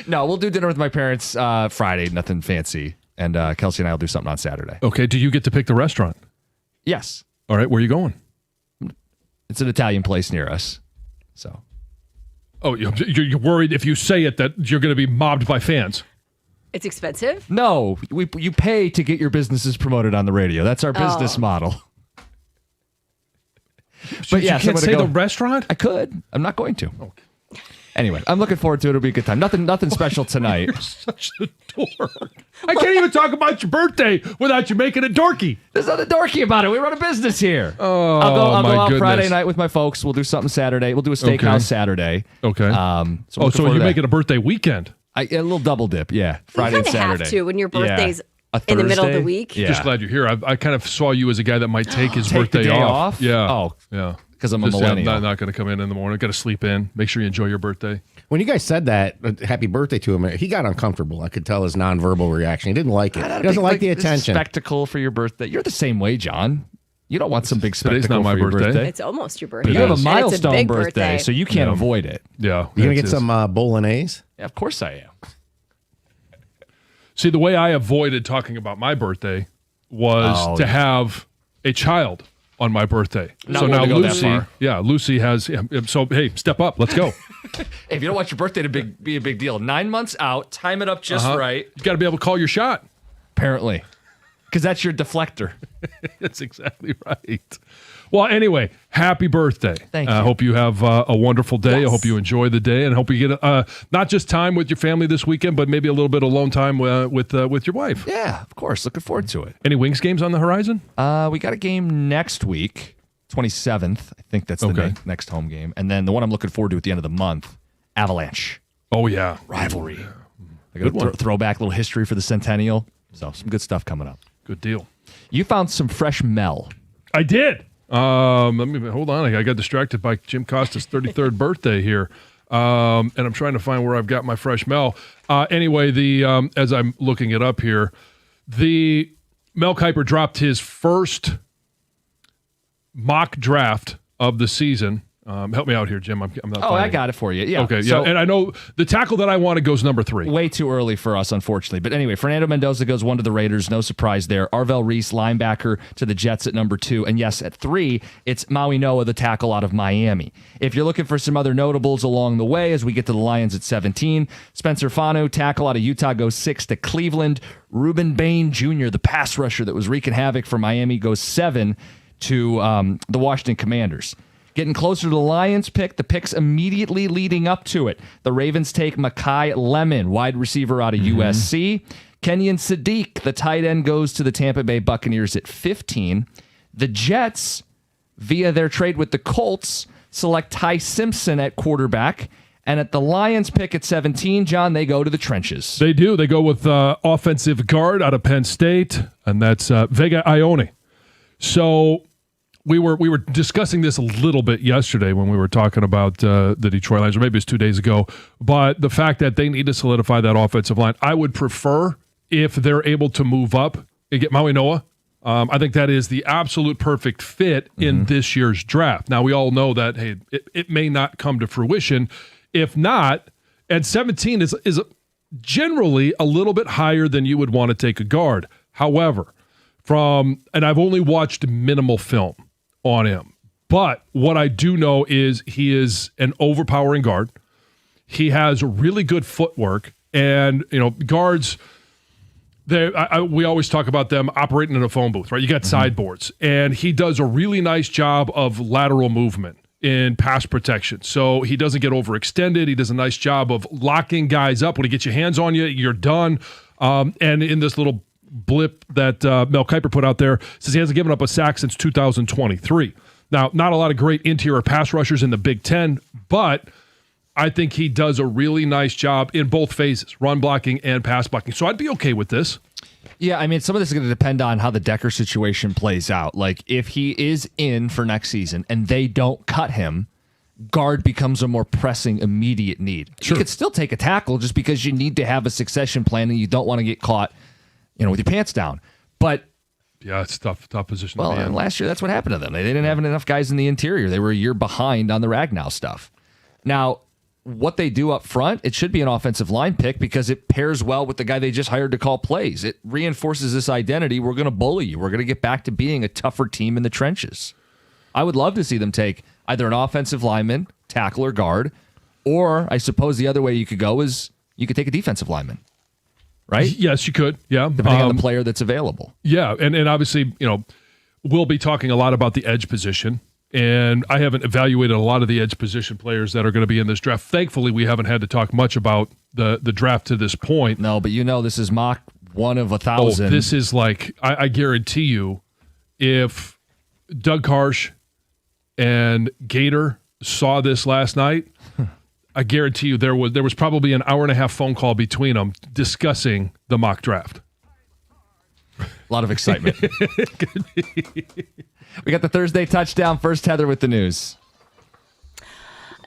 No, we'll do dinner with my parents Friday. Nothing fancy. And Kelsey and I will do something on Saturday. Okay. Do you get to pick the restaurant? Yes. All right. Where are you going? It's an Italian place near us. So. Oh, you're worried if you say it that you're going to be mobbed by fans. It's expensive? No, you pay to get your businesses promoted on the radio. That's our business model. But yeah, you can't say the restaurant? I could. I'm not going to. Okay. Anyway, I'm looking forward to it. It'll be a good time. Nothing special tonight. You're such a dork. I can't even talk about your birthday without you making it dorky. There's nothing dorky about it. We run a business here. Oh, I'll go out goodness. Friday night with my folks. We'll do something Saturday. We'll do a steakhouse Saturday. Okay. So you're making a birthday weekend? A little double dip, yeah. Friday and You kind of Saturday. have to when your birthday's A in the middle of the Thursday? week. Yeah. Just glad you're here. I kind of saw you as a guy that might take his Take the birthday day off. Yeah. Oh. Yeah. Because I'm a Just, millennial. I'm not going to come in the morning. Got to sleep in. Make sure you enjoy your birthday. When you guys said that, happy birthday to him, he got uncomfortable. I could tell his nonverbal reaction. He didn't like it. He doesn't like the this attention. spectacle for your birthday. You're the same way, John. You don't want some big spectacle Today's not my for your birthday. It's almost your birthday. You have a And it's milestone big birthday, so you can't avoid it. Yeah. You gonna get some bolognese? Yeah, of course I am. See, the way I avoided talking about my birthday was to have a child on my birthday. Not so willing now to go that Lucy, far. Lucy has. So hey, step up. Let's go. Hey, if you don't want your birthday to be a big deal, 9 months out, time it up just right. You got to be able to call your shot. Apparently, because that's your deflector. That's exactly right. Well, anyway, happy birthday. Thank you. I hope you have a wonderful day. Yes. I hope you enjoy the day, and hope you get not just time with your family this weekend, but maybe a little bit of alone time with your wife. Yeah, of course. Looking forward to it. Any Wings games on the horizon? We got a game next week, 27th. I think that's the next home game. And then the one I'm looking forward to at the end of the month, Avalanche. Oh, yeah. Rivalry. I got a throwback little history for the Centennial. So some good stuff coming up. Good deal. You found some fresh Mel. I did. Let me hold on. I got distracted by Jim Costa's 33rd birthday here, and I'm trying to find where I've got my fresh Mel. Anyway, as I'm looking it up here, the Mel Kiper dropped his first mock draft of the season. Help me out here, Jim. I'm not. Oh, I got it for you. Yeah. Okay. So, yeah, and I know the tackle that I wanted goes number 3. Way too early for us, unfortunately. But anyway, Fernando Mendoza goes 1 to the Raiders. No surprise there. Arvell Reese, linebacker, to the Jets at number 2. And yes, at 3, it's Maui Noah, the tackle out of Miami. If you're looking for some other notables along the way, as we get to the Lions at 17, Spencer Fanu, tackle out of Utah, goes 6 to Cleveland. Ruben Bain Jr., the pass rusher that was wreaking havoc for Miami, goes 7 to the Washington Commanders. Getting closer to the Lions pick, the picks immediately leading up to it. The Ravens take Makai Lemon, wide receiver out of USC. Kenyon Sadiq, the tight end, goes to the Tampa Bay Buccaneers at 15. The Jets, via their trade with the Colts, select Ty Simpson at quarterback. And at the Lions pick at 17, John, they go to the trenches. They do. They go with offensive guard out of Penn State, and that's Vega Ione. So we were discussing this a little bit yesterday when we were talking about the Detroit Lions, or maybe it's 2 days ago. But the fact that they need to solidify that offensive line, I would prefer if they're able to move up and get Maui Noah. I think that is the absolute perfect fit in this year's draft. Now, we all know that, hey, it may not come to fruition. If not, at 17 is generally a little bit higher than you would want to take a guard. However, and I've only watched minimal film on him, But what I do know is he is an overpowering guard. He has really good footwork, and guards. We always talk about them operating in a phone booth, right? You got sideboards, and he does a really nice job of lateral movement in pass protection. So he doesn't get overextended. He does a nice job of locking guys up. When he gets your hands on you, you're done. And in this little blip that Mel Kiper put out there, says he hasn't given up a sack since 2023. Now, not a lot of great interior pass rushers in the Big Ten, but I think he does a really nice job in both phases, run blocking and pass blocking. So I'd be okay with this. Yeah, I mean, some of this is going to depend on how the Decker situation plays out. Like, if he is in for next season and they don't cut him, guard becomes a more pressing, immediate need. Sure. You could still take a tackle just because you need to have a succession plan and you don't want to get caught, with your pants down. But yeah, it's tough position. Well, to be in. And last year, that's what happened to them. They didn't have enough guys in the interior. They were a year behind on the Ragnow stuff. Now, what they do up front, it should be an offensive line pick because it pairs well with the guy they just hired to call plays. It reinforces this identity. We're going to bully you. We're going to get back to being a tougher team in the trenches. I would love to see them take either an offensive lineman, tackle, or guard, or I suppose the other way you could go is you could take a defensive lineman, right? Yes, you could. Yeah, depending on the player that's available. Yeah, and obviously, we'll be talking a lot about the edge position. And I haven't evaluated a lot of the edge position players that are going to be in this draft. Thankfully, we haven't had to talk much about the draft to this point. No, but this is mock 1 of 1,000. Oh, this is like, I guarantee you, if Doug Karsh and Gator saw this last night, I guarantee you there was probably an hour and a half phone call between them discussing the mock draft. A lot of excitement. We got the Thursday touchdown. First, Heather with the news.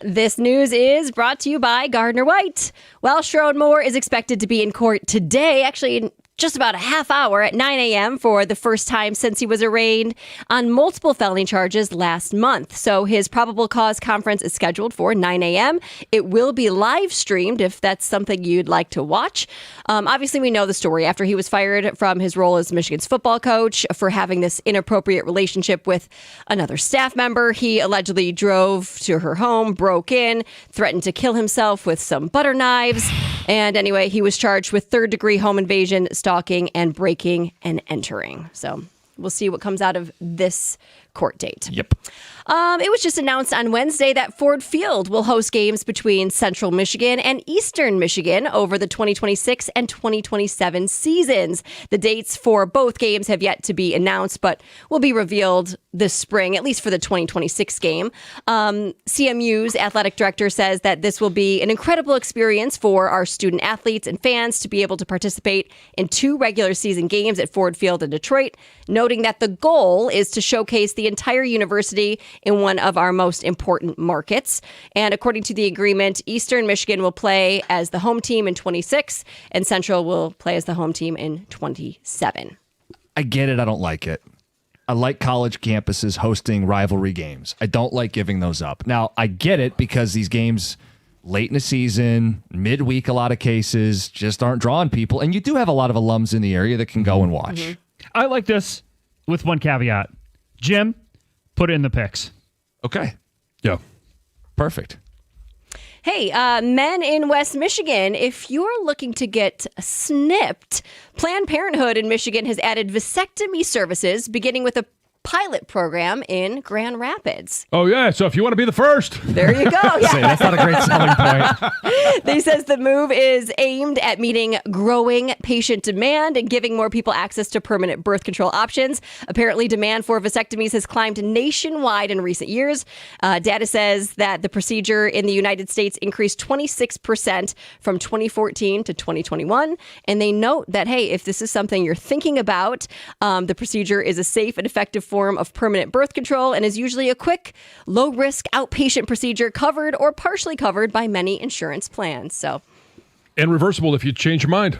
This news is brought to you by Gardner White. Well, Sherrod Moore is expected to be in court today, actually in just about a half hour at 9 a.m. for the first time since he was arraigned on multiple felony charges last month. So his probable cause conference is scheduled for 9 a.m. It will be live streamed if that's something you'd like to watch. Obviously, we know the story. After he was fired from his role as Michigan's football coach for having this inappropriate relationship with another staff member, he allegedly drove to her home, broke in, threatened to kill himself with some butter knives. And anyway, he was charged with third-degree home invasion, stalking, and breaking and entering. So we'll see what comes out of this court date. Yep. It was just announced on Wednesday that Ford Field will host games between Central Michigan and Eastern Michigan over the 2026 and 2027 seasons. The dates for both games have yet to be announced, but will be revealed this spring, at least for the 2026 game. CMU's athletic director says that this will be an incredible experience for our student athletes and fans to be able to participate in 2 regular season games at Ford Field in Detroit, noting that the goal is to showcase the entire university in one of our most important markets. And according to the agreement, Eastern Michigan will play as the home team in 26, and Central will play as the home team in 27. I get it. I don't like it. I like college campuses hosting rivalry games. I don't like giving those up. Now, I get it because these games late in the season, midweek, a lot of cases just aren't drawing people. And you do have a lot of alums in the area that can go and watch. Mm-hmm. I like this with one caveat. Jim, put it in the picks. Okay. Yeah. Perfect. Hey, men in West Michigan, if you're looking to get snipped, Planned Parenthood in Michigan has added vasectomy services, beginning with a pilot program in Grand Rapids. Oh, yeah. So if you want to be the first. There you go. Yeah. That's not a great selling point. They says the move is aimed at meeting growing patient demand and giving more people access to permanent birth control options. Apparently, demand for vasectomies has climbed nationwide in recent years. Data says that the procedure in the United States increased 26% from 2014 to 2021. And they note that, hey, if this is something you're thinking about, the procedure is a safe and effective form of permanent birth control and is usually a quick, low-risk outpatient procedure covered or partially covered by many insurance plans. So, and reversible if you change your mind.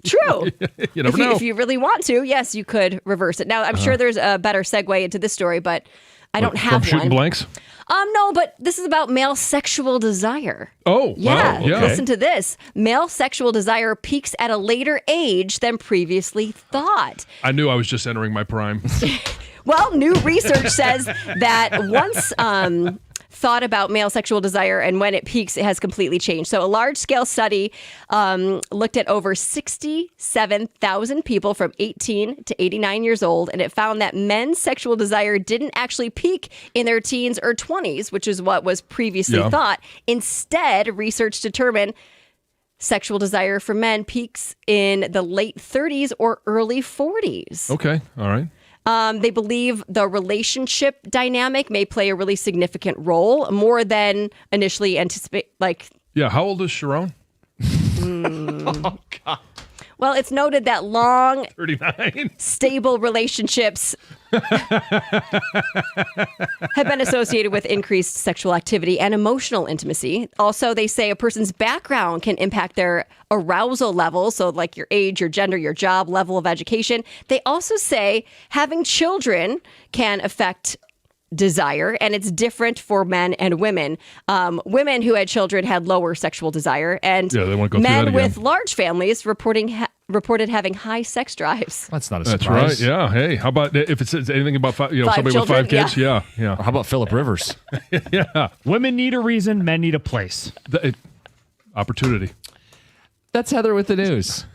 True. You never know. If you really want to, yes, you could reverse it. Now, I'm sure there's a better segue into this story, but I don't have from one. shooting blanks? No, but this is about male sexual desire. Oh, yeah. wow. Yeah. Listen to this. Male sexual desire peaks at a later age than previously thought. I knew I was just entering my prime. Well, new research says that once thought about male sexual desire and when it peaks, it has completely changed. So a large-scale study looked at over 67,000 people from 18 to 89 years old, and it found that men's sexual desire didn't actually peak in their teens or 20s, which is what was previously thought. Instead, research determined sexual desire for men peaks in the late 30s or early 40s. Okay. All right. They believe the relationship dynamic may play a really significant role, more than initially anticipate. Yeah. How old is Sharon? Oh, God. Well, it's noted that long, 39. stable relationships have been associated with increased sexual activity and emotional intimacy. Also, they say a person's background can impact their arousal level. So like your age, your gender, your job, level of education. They also say having children can affect desire, and it's different for men and women. Women who had children had lower sexual desire, and they won't go through that men again. with large families reported having high sex drives. That's not a That's surprise. right. Yeah. Hey, how about if it says anything about Five somebody children? with 5 kids? Yeah. Yeah. How about Philip Rivers? Yeah. Women need a reason, men need a place. Opportunity. That's Heather with the news.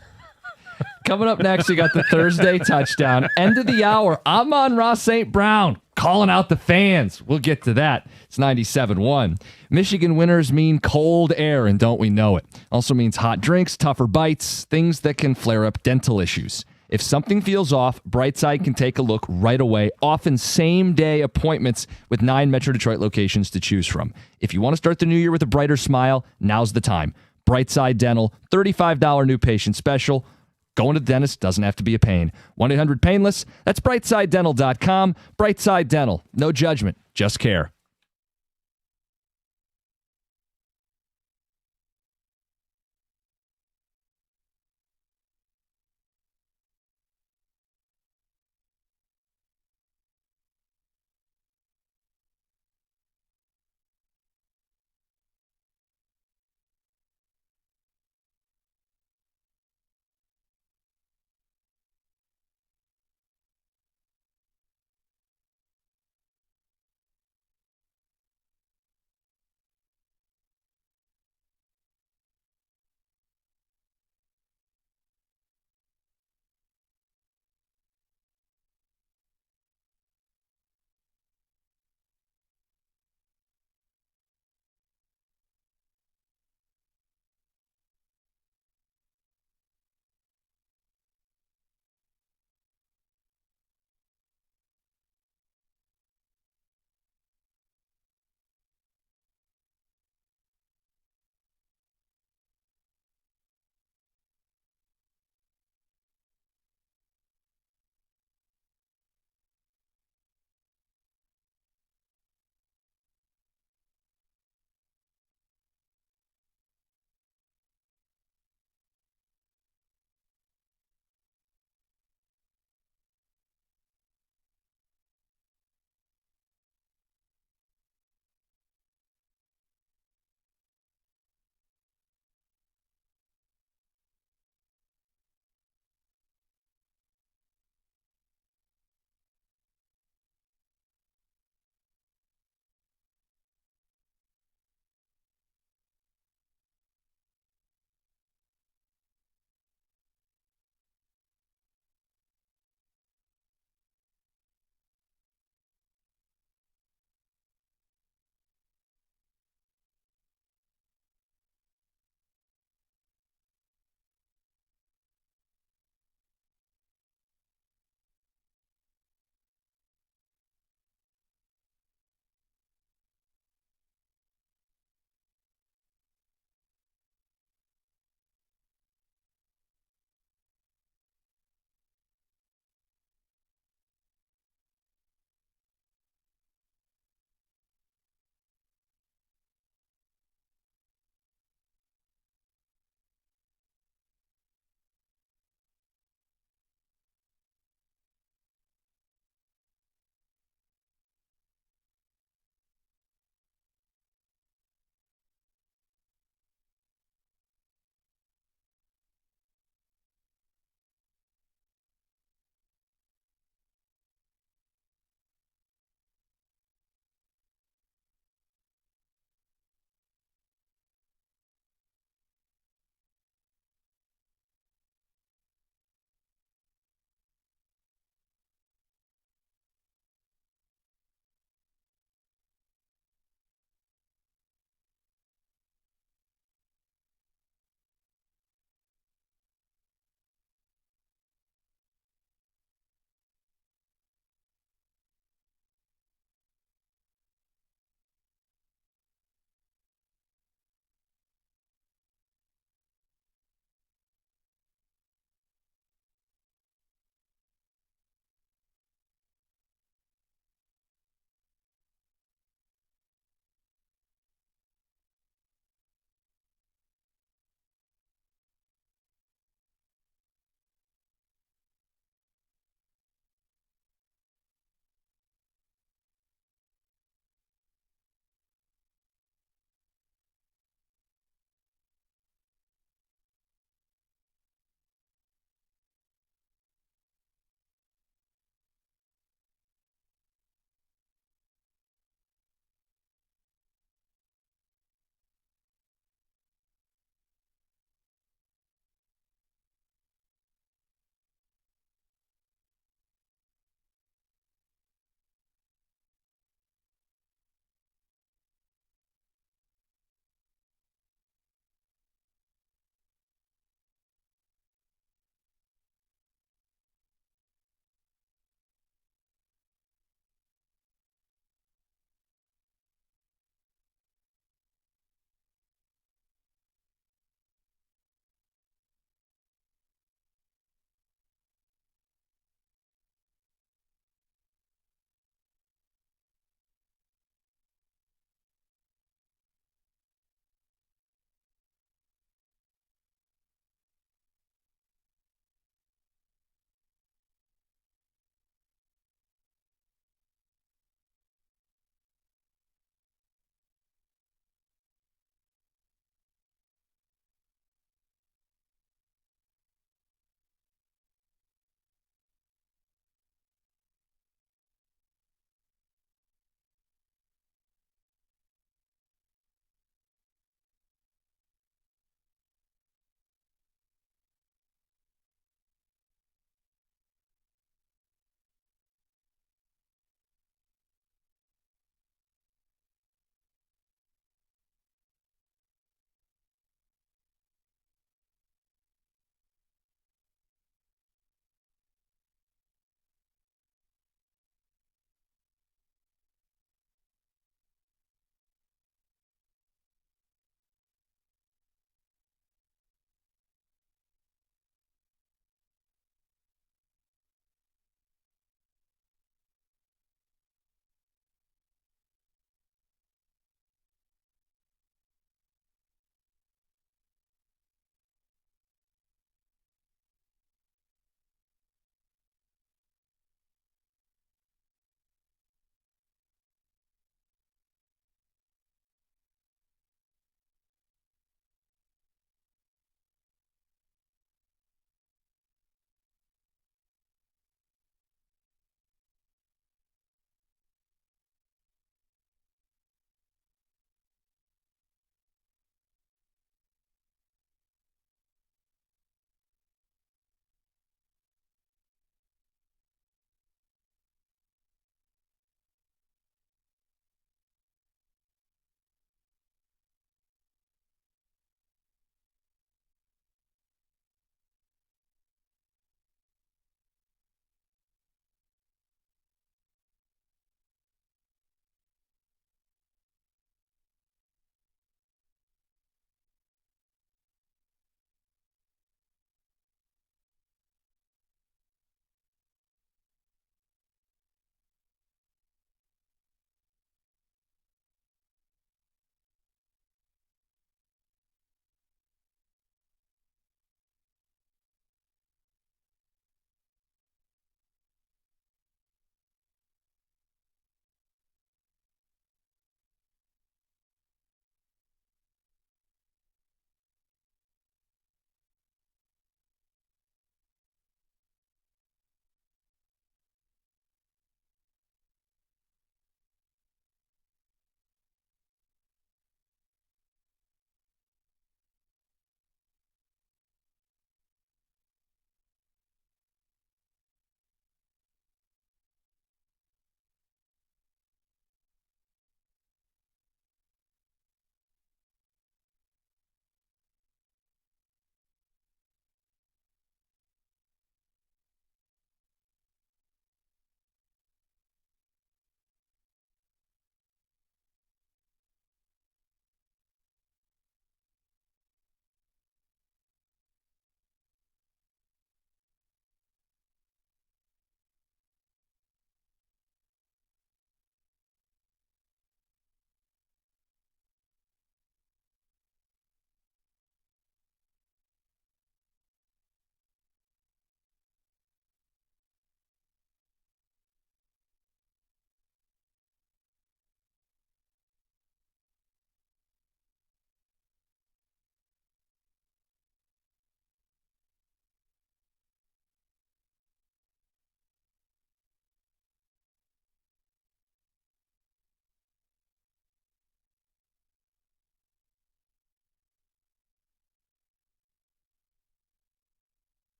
Coming up next, we got the Thursday touchdown. End of the hour. I'm on Ross St. Brown calling out the fans. We'll get to that. It's 97.1. Michigan winters mean cold air, and don't we know it? Also means hot drinks, tougher bites, things that can flare up dental issues. If something feels off, Brightside can take a look right away, often same-day appointments with 9 Metro Detroit locations to choose from. If you want to start the new year with a brighter smile, now's the time. Brightside Dental, $35 new patient special. Going to the dentist doesn't have to be a pain. 1-800-PAINLESS. That's brightsidedental.com. Brightside Dental. No judgment, just care.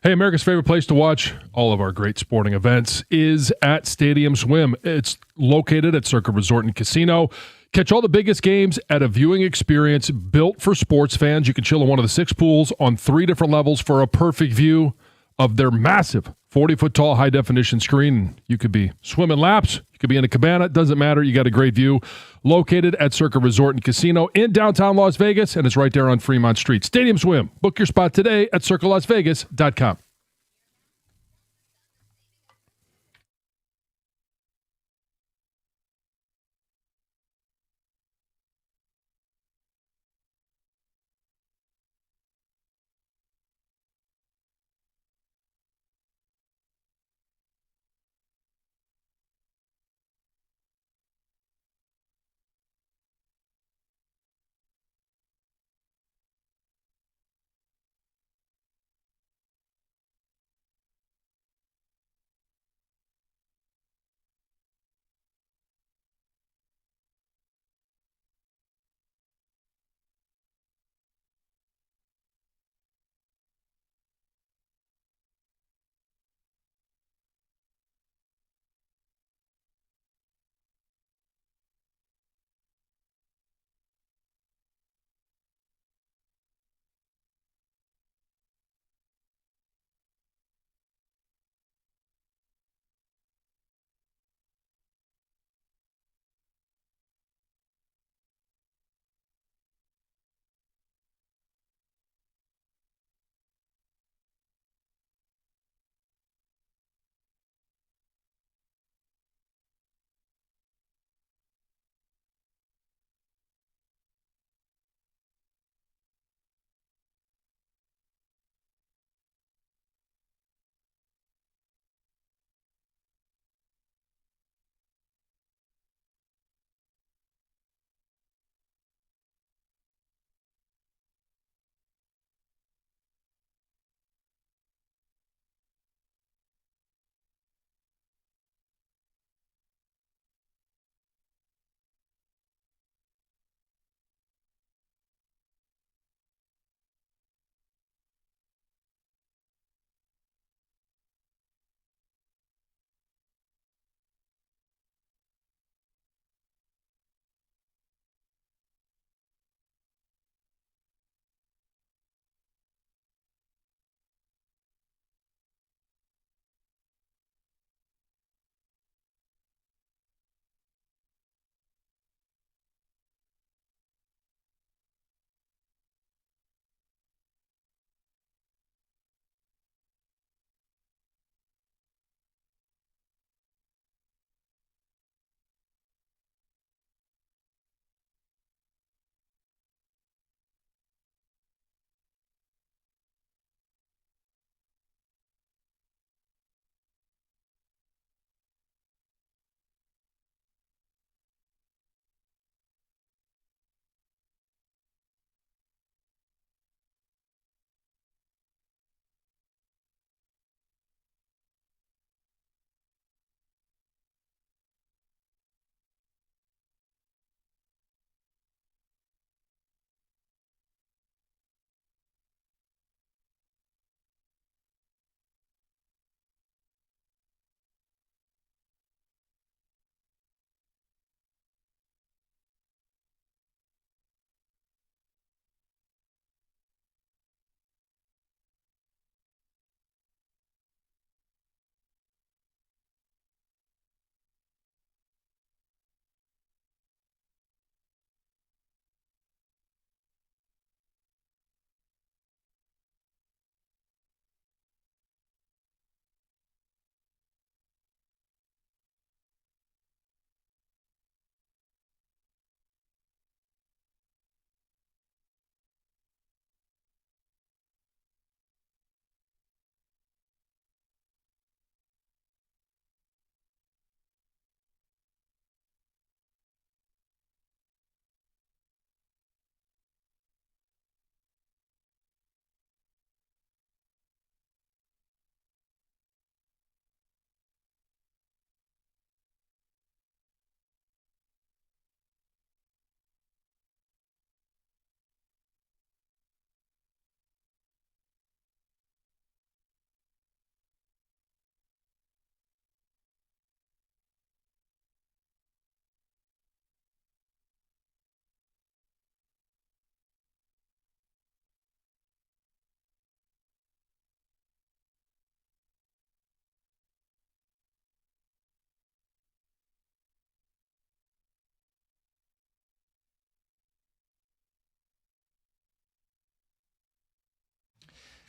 Hey, America's favorite place to watch all of our great sporting events is at Stadium Swim. It's located at Circa Resort and Casino. Catch all the biggest games at a viewing experience built for sports fans. You can chill in one of the 6 pools on 3 different levels for a perfect view of their massive 40-foot tall high-definition screen. You could be swimming laps. You could be in a cabana. It doesn't matter. You got a great view. Located at Circa Resort and Casino in downtown Las Vegas, and it's right there on Fremont Street. Stadium Swim. Book your spot today at circalasvegas.com.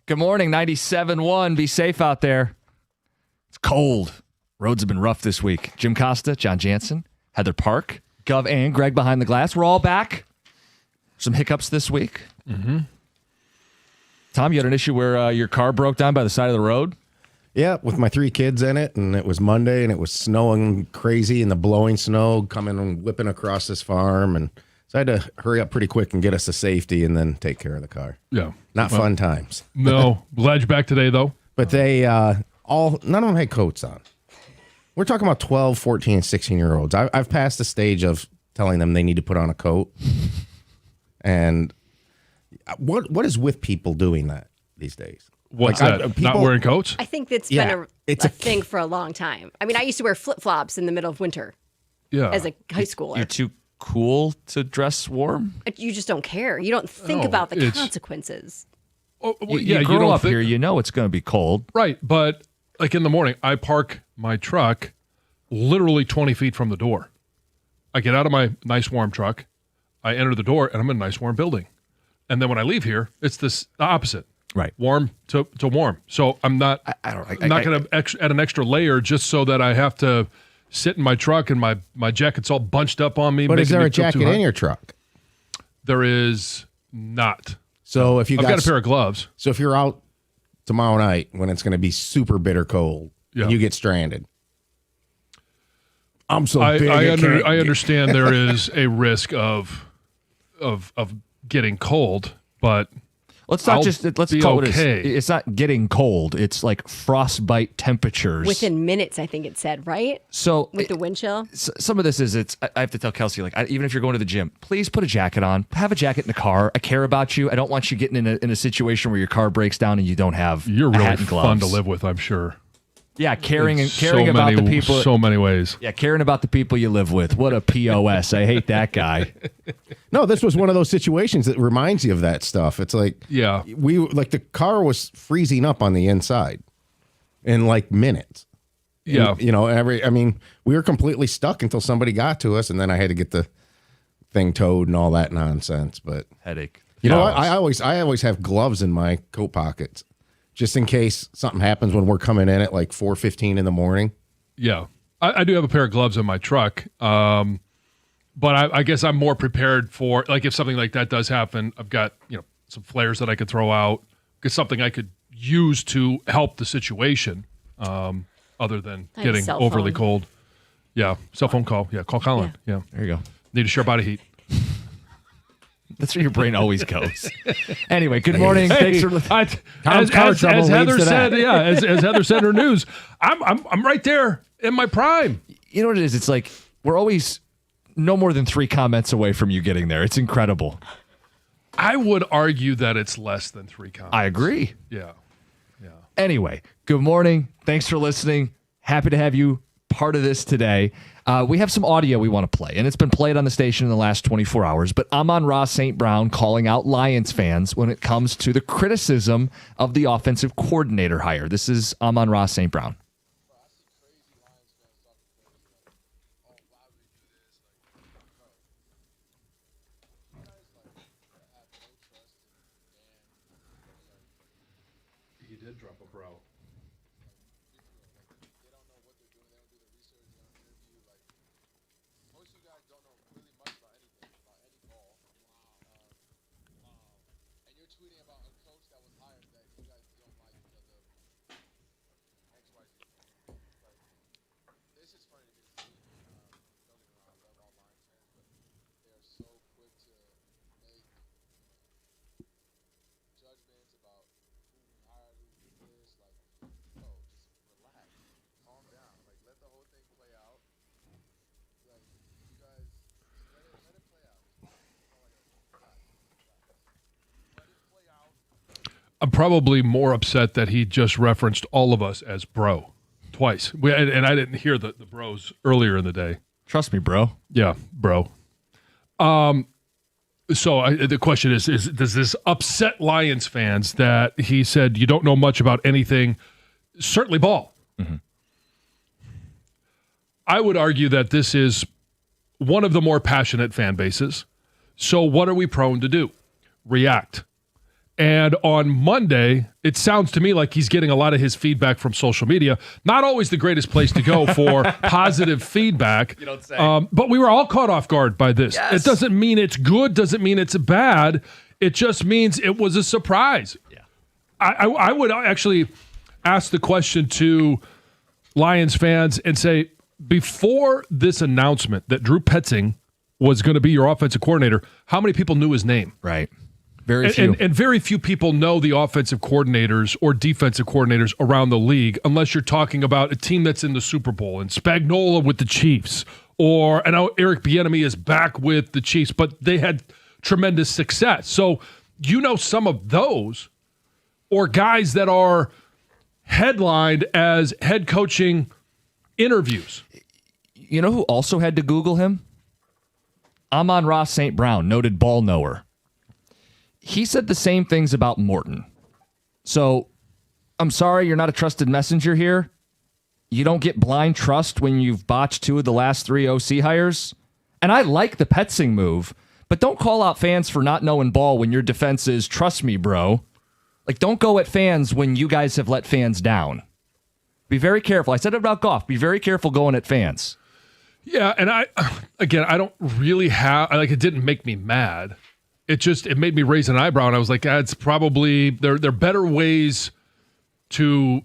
Good morning, 97.1. Be safe out there. It's cold. Roads have been rough this week. Jim Costa, John Jansen, Heather Park, Gov, and Greg behind the glass. We're all back. Some hiccups this week. Mm-hmm. Tom, you had an issue where your car broke down by the side of the road? Yeah, with my 3 kids in it, and it was Monday, and it was snowing crazy, and the blowing snow coming and whipping across this farm, and so I had to hurry up pretty quick and get us to safety and then take care of the car. Yeah. Not fun times. No. Glad you're back today, though. But they none of them had coats on. We're talking about 12, 14, 16-year-olds. I've passed the stage of telling them they need to put on a coat. And what is with people doing that these days? What's that? Not wearing coats? I think it's been a thing for a long time. I mean, I used to wear flip-flops in the middle of winter as a high schooler. You're too cool to dress warm? You just don't care. You don't think about the consequences. Oh, well, you grow up here, you know it's going to be cold. Right, but like in the morning, I park my truck literally 20 feet from the door. I get out of my nice warm truck, I enter the door, and I'm in a nice warm building. And then when I leave here, it's the opposite. Right. Warm to warm. So I'm not I'm not going to add an extra layer just so that I have to sit in my truck and my jacket's all bunched up on me. But is there a jacket in your truck? There is not. So if I've got a pair of gloves. So if you're out tomorrow night when it's going to be super bitter cold and you get stranded. I'm so big. I understand there is a risk of getting cold, but let's call it what it is. It's not getting cold. It's like frostbite temperatures. Within minutes, I think it said, right? So with the wind chill. Some of this is I have to tell Kelsey, like, even if you're going to the gym, please put a jacket on. Have a jacket in the car. I care about you. I don't want you getting in a situation where your car breaks down and you don't have You're a really hat and gloves. fun to live with, I'm sure. Yeah, caring about the people. So many ways. Yeah, caring about the people you live with. What a POS. I hate that guy. No, this was one of those situations that reminds you of that stuff. It's like, the car was freezing up on the inside in like minutes. Yeah. And, we were completely stuck until somebody got to us, and then I had to get the thing towed and all that nonsense. But headache. You know what? I always have gloves in my coat pockets, just in case something happens when we're coming in at like 4:15 in the morning. Yeah. I do have a pair of gloves in my truck. But I guess I'm more prepared for, like, if something like that does happen, I've got, some flares that I could throw out, get something I could use to help the situation, other than getting overly cold. Yeah. Cell phone call. Yeah. Call Colin. Yeah. There you go. Need to share body heat. That's where your brain always goes. Anyway, good morning. Thanks for as Heather said. Yeah, as Heather said in her news, I'm right there in my prime. You know what it is? It's like we're always no more than 3 comments away from you getting there. It's incredible. I would argue that it's less than 3 comments. I agree. Yeah. Anyway, good morning. Thanks for listening. Happy to have you part of this today. We have some audio we want to play, and it's been played on the station in the last 24 hours, but Amon-Ra St. Brown calling out Lions fans when it comes to the criticism of the offensive coordinator hire. This is Amon-Ra St. Brown. He did drop a bro. I'm probably more upset that he just referenced all of us as bro twice. And I didn't hear the bros earlier in the day. Trust me, bro. Yeah, bro. So the question is does this upset Lions fans that he said you don't know much about anything, certainly ball? Mm-hmm. I would argue that this is one of the more passionate fan bases. So what are we prone to do? React. And on Monday, it sounds to me like he's getting a lot of his feedback from social media. Not always the greatest place to go for positive feedback. You don't say. But we were all caught off guard by this. Yes. It doesn't mean it's good, doesn't mean it's bad. It just means it was a surprise. Yeah. I would actually ask the question to Lions fans and say, before this announcement that Drew Petzing was going to be your offensive coordinator, how many people knew his name? Right. Very few. And very few people know the offensive coordinators or defensive coordinators around the league unless you're talking about a team that's in the Super Bowl and Spagnuolo with the Chiefs. Or, I know Eric Bieniemy is back with the Chiefs, but they had tremendous success. So you know some of those, or guys that are headlined as head coaching interviews. You know who also had to Google him? Amon-Ra St. Brown, noted ball knower. He said the same things about Morton. So, I'm sorry you're not a trusted messenger here. You don't get blind trust when you've botched 2 of the last 3 OC hires. And I like the Petzing move, but don't call out fans for not knowing ball when your defense is, trust me, bro. Like, don't go at fans when you guys have let fans down. Be very careful. I said it about Goff. Be very careful going at fans. Yeah, and I don't really have, like, it didn't make me mad. It made me raise an eyebrow, and I was like, it's probably, there are better ways to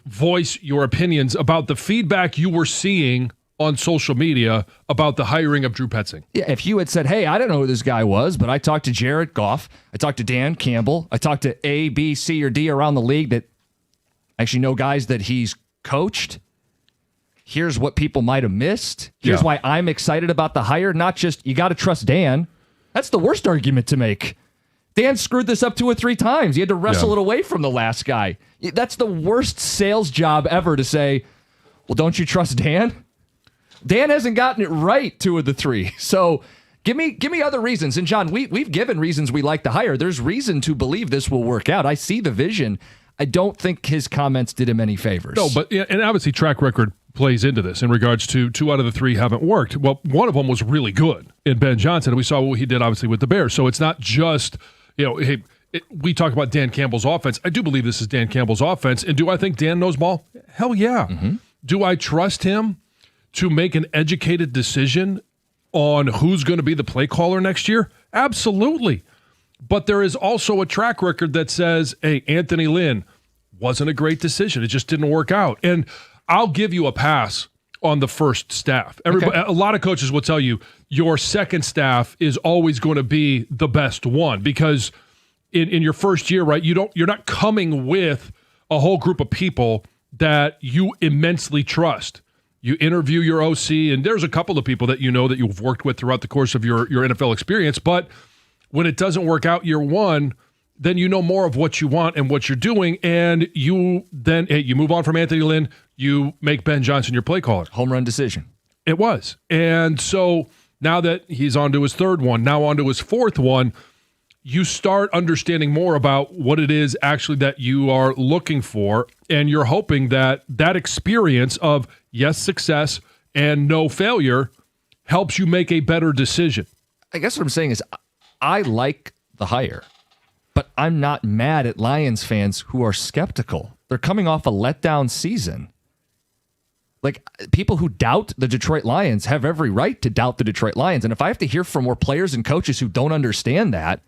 voice your opinions about the feedback you were seeing on social media about the hiring of Drew Petzing. Yeah, if you had said, hey, I don't know who this guy was, but I talked to Jared Goff, I talked to Dan Campbell, I talked to A, B, C, or D around the league that actually know guys that he's coached. Here's what people might have missed. Here's why I'm excited about the hire. Not just, you got to trust Dan. That's the worst argument to make. Dan screwed this up 2 or 3 times. He had to wrestle it away from the last guy. That's the worst sales job ever to say, well, don't you trust Dan? Dan hasn't gotten it right 2 of the 3. So give me other reasons. And John, we've given reasons we like the hire. There's reason to believe this will work out. I see the vision. I don't think his comments did him any favors. No, but and obviously track record plays into this in regards to 2 out of the 3 haven't worked. Well, one of them was really good in Ben Johnson, and we saw what he did obviously with the Bears. So it's not just, we talk about Dan Campbell's offense. I do believe this is Dan Campbell's offense. And do I think Dan knows ball? Hell yeah. Mm-hmm. Do I trust him to make an educated decision on who's going to be the play caller next year? Absolutely. But there is also a track record that says, hey, Anthony Lynn wasn't a great decision. It just didn't work out. And I'll give you a pass on the first staff. Everybody, a lot of coaches will tell you your second staff is always going to be the best one because in your first year, right, you're not coming with a whole group of people that you immensely trust. You interview your OC, and there's a couple of people that you know that you've worked with throughout the course of your NFL experience, but when it doesn't work out year one, then you know more of what you want and what you're doing, and you move on from Anthony Lynn, you make Ben Johnson your play caller. Home run decision. It was. And so now that he's on to his 3rd one, now on to his 4th one, you start understanding more about what it is actually that you are looking for, and you're hoping that experience of, yes, success and no failure helps you make a better decision. I guess what I'm saying is I like the hire. But I'm not mad at Lions fans who are skeptical. They're coming off a letdown season. Like, people who doubt the Detroit Lions have every right to doubt the Detroit Lions. And if I have to hear from more players and coaches who don't understand that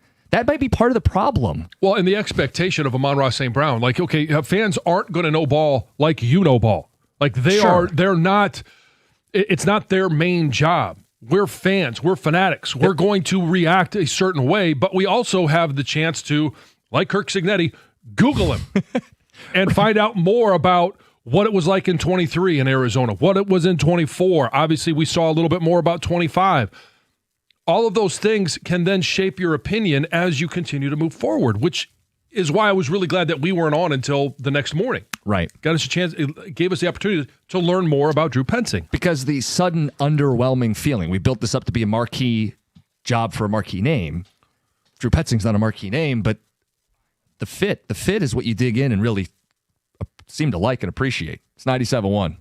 might be part of the problem. Well, and the expectation of Amon-Ra St. Brown, like, okay, fans aren't going to know ball like you know ball. Like, they're not, it's not their main job. We're fans. We're fanatics. We're going to react a certain way, but we also have the chance to, like Kirk Cignetti, Google him and find out more about what it was like in 23 in Arizona, what it was in 24. Obviously, we saw a little bit more about 25. All of those things can then shape your opinion as you continue to move forward, which is why I was really glad that we weren't on until the next morning. Right. Got us a chance. It gave us the opportunity to learn more about Drew Petzing. Because the sudden underwhelming feeling, we built this up to be a marquee job for a marquee name. Drew Petzing's not a marquee name, but the fit is what you dig in and really seem to like and appreciate. It's 97.1.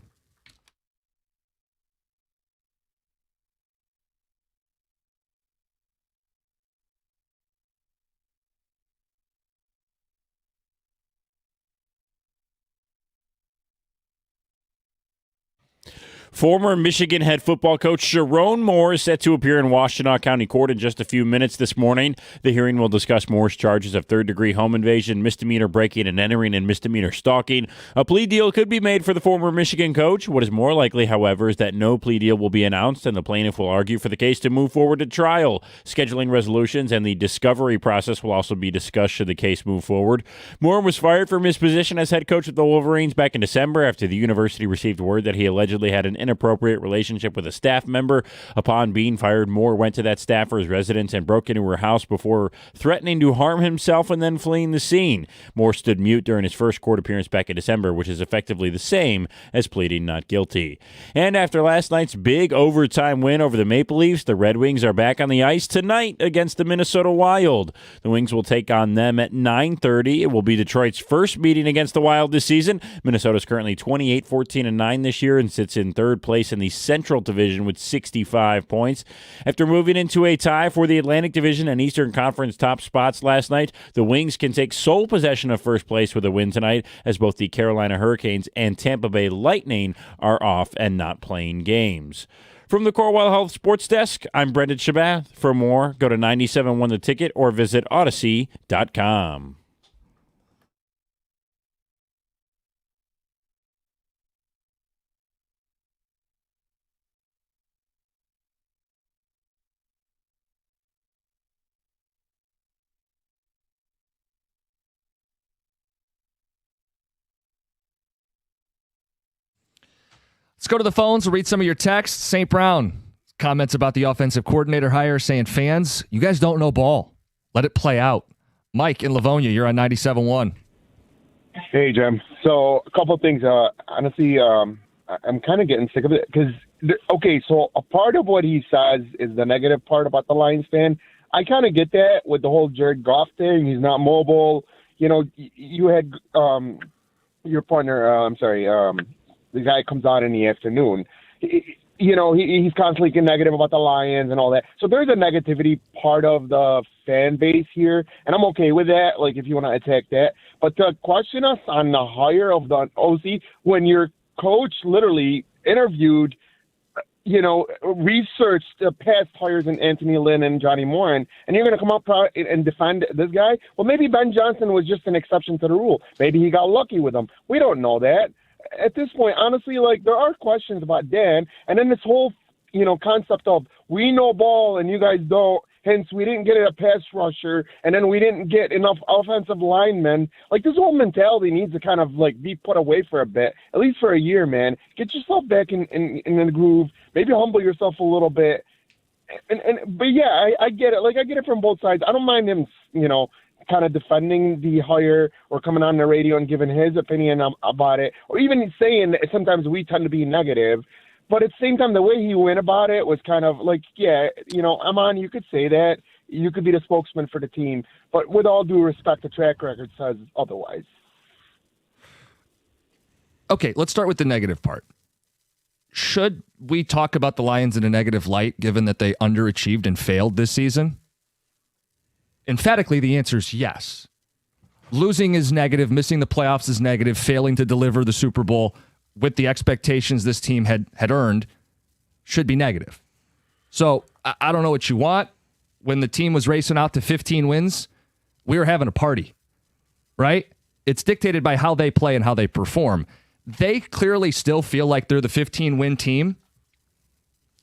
Former Michigan head football coach Sharon Moore is set to appear in Washtenaw County Court in just a few minutes this morning. The hearing will discuss Moore's charges of third-degree home invasion, misdemeanor breaking and entering, and misdemeanor stalking. A plea deal could be made for the former Michigan coach. What is more likely, however, is that no plea deal will be announced, and the plaintiff will argue for the case to move forward to trial. Scheduling resolutions and the discovery process will also be discussed should the case move forward. Moore was fired from his position as head coach of the Wolverines back in December after the university received word that he allegedly had an inappropriate relationship with a staff member. Upon being fired, Moore went to that staffer's residence and broke into her house before threatening to harm himself and then fleeing the scene. Moore stood mute during his first court appearance back in December, which is effectively the same as pleading not guilty. And after last night's big overtime win over the Maple Leafs, the Red Wings are back on the ice tonight against the Minnesota Wild. The Wings will take on them at 9:30. It will be Detroit's first meeting against the Wild this season. Minnesota's currently 28-14-9 this year and sits in third place in the Central Division with 65 points. After moving into a tie for the Atlantic Division and Eastern Conference top spots last night, the Wings can take sole possession of first place with a win tonight, as both the Carolina Hurricanes and Tampa Bay Lightning are off and not playing games. From the Corewell Health Sports Desk, I'm Brendan Shabath. For more, go to 97.1 The Ticket or visit Odyssey.com. Let's go to the phones. We'll read some of your texts. St. Brown comments about the offensive coordinator hire, saying, fans, you guys don't know ball. Let it play out. Mike in Livonia, you're on 97.1. Hey, Jim. So a couple of things. Honestly, I'm kind of getting sick of it because, okay, so a part of what he says is the negative part about the Lions fan. I kind of get that with the whole Jared Goff thing. He's not mobile. You know, you had your partner, the guy comes out in the afternoon. He's constantly getting negative about the Lions and all that. So there's a negativity part of the fan base here, and I'm okay with that, like, if you want to attack that. But to question us on the hire of the OC when your coach literally interviewed, researched the past hires in Anthony Lynn and Johnny Moran, and you're going to come up and defend this guy? Well, maybe Ben Johnson was just an exception to the rule. Maybe he got lucky with him. We don't know that. At this point, honestly, like, there are questions about Dan, and then this whole, concept of we know ball and you guys don't, hence we didn't get a pass rusher, and then we didn't get enough offensive linemen. Like, this whole mentality needs to kind of, like, be put away for a bit, at least for a year, man. Get yourself back in the groove. Maybe humble yourself a little bit. But yeah, I get it. Like, I get it from both sides. I don't mind him, kind of defending the hire or coming on the radio and giving his opinion about it, or even saying that sometimes we tend to be negative. But at the same time, the way he went about it was kind of like, yeah, Amon, you could say that. You could be the spokesman for the team. But with all due respect, the track record says otherwise. Okay, let's start with the negative part. Should we talk about the Lions in a negative light, given that they underachieved and failed this season? Emphatically, the answer is yes. Losing is negative. Missing the playoffs is negative. Failing to deliver the Super Bowl with the expectations this team had earned should be negative. So I don't know what you want. When the team was racing out to 15 wins, we were having a party, right? It's dictated by how they play and how they perform. They clearly still feel like they're the 15-win team.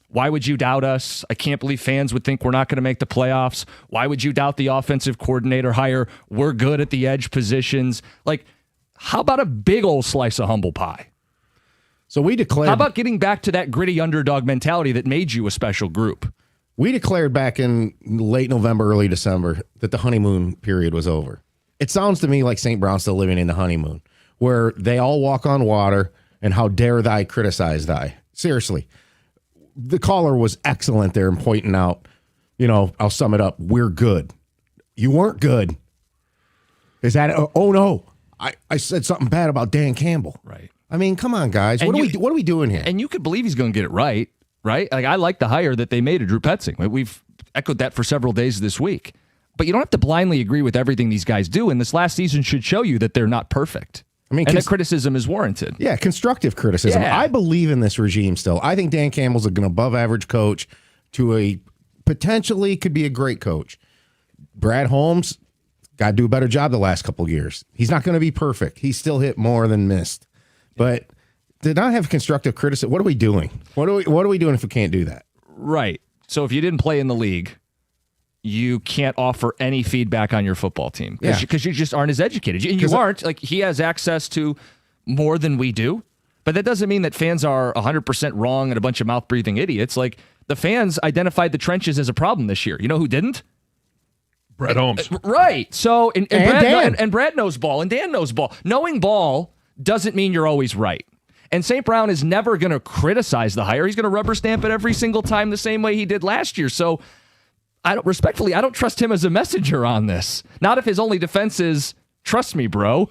Why would you doubt us? I can't believe fans would think we're not going to make the playoffs. Why would you doubt the offensive coordinator hire? We're good at the edge positions. Like, how about a big old slice of humble pie? So we declared. How about getting back to that gritty underdog mentality that made you a special group? We declared back in late November, early December, that the honeymoon period was over. It sounds to me like St. Brown's still living in the honeymoon, where they all walk on water, and how dare thy criticize thy. Seriously. The caller was excellent there in pointing out, I'll sum it up. We're good. You weren't good. Is that, oh no, I said something bad about Dan Campbell. Right. I mean, come on, guys. What are we doing here? And you could believe he's going to get it right? Like, I like the hire that they made of Drew Petzing. We've echoed that for several days this week. But you don't have to blindly agree with everything these guys do. And this last season should show you that they're not perfect. I mean, and that criticism is warranted. Yeah, constructive criticism. Yeah. I believe in this regime still. I think Dan Campbell's an above-average coach to a potentially could be a great coach. Brad Holmes got to do a better job the last couple of years. He's not going to be perfect. He's still hit more than missed. But to not have constructive criticism, what are we doing? What are we doing if we can't do that? Right. So if you didn't play in the league, you can't offer any feedback on your football team because you just aren't as educated. And you aren't. Like, he has access to more than we do, but that doesn't mean that fans are 100% wrong and a bunch of mouth-breathing idiots. Like, the fans identified the trenches as a problem this year. You know who didn't? Brad Holmes. Right. So, and Dan. and Brad knows ball, and Dan knows ball. Knowing ball doesn't mean you're always right. And St. Brown is never going to criticize the hire. He's going to rubber stamp it every single time the same way he did last year. So, I don't trust him as a messenger on this. Not if his only defense is, trust me, bro.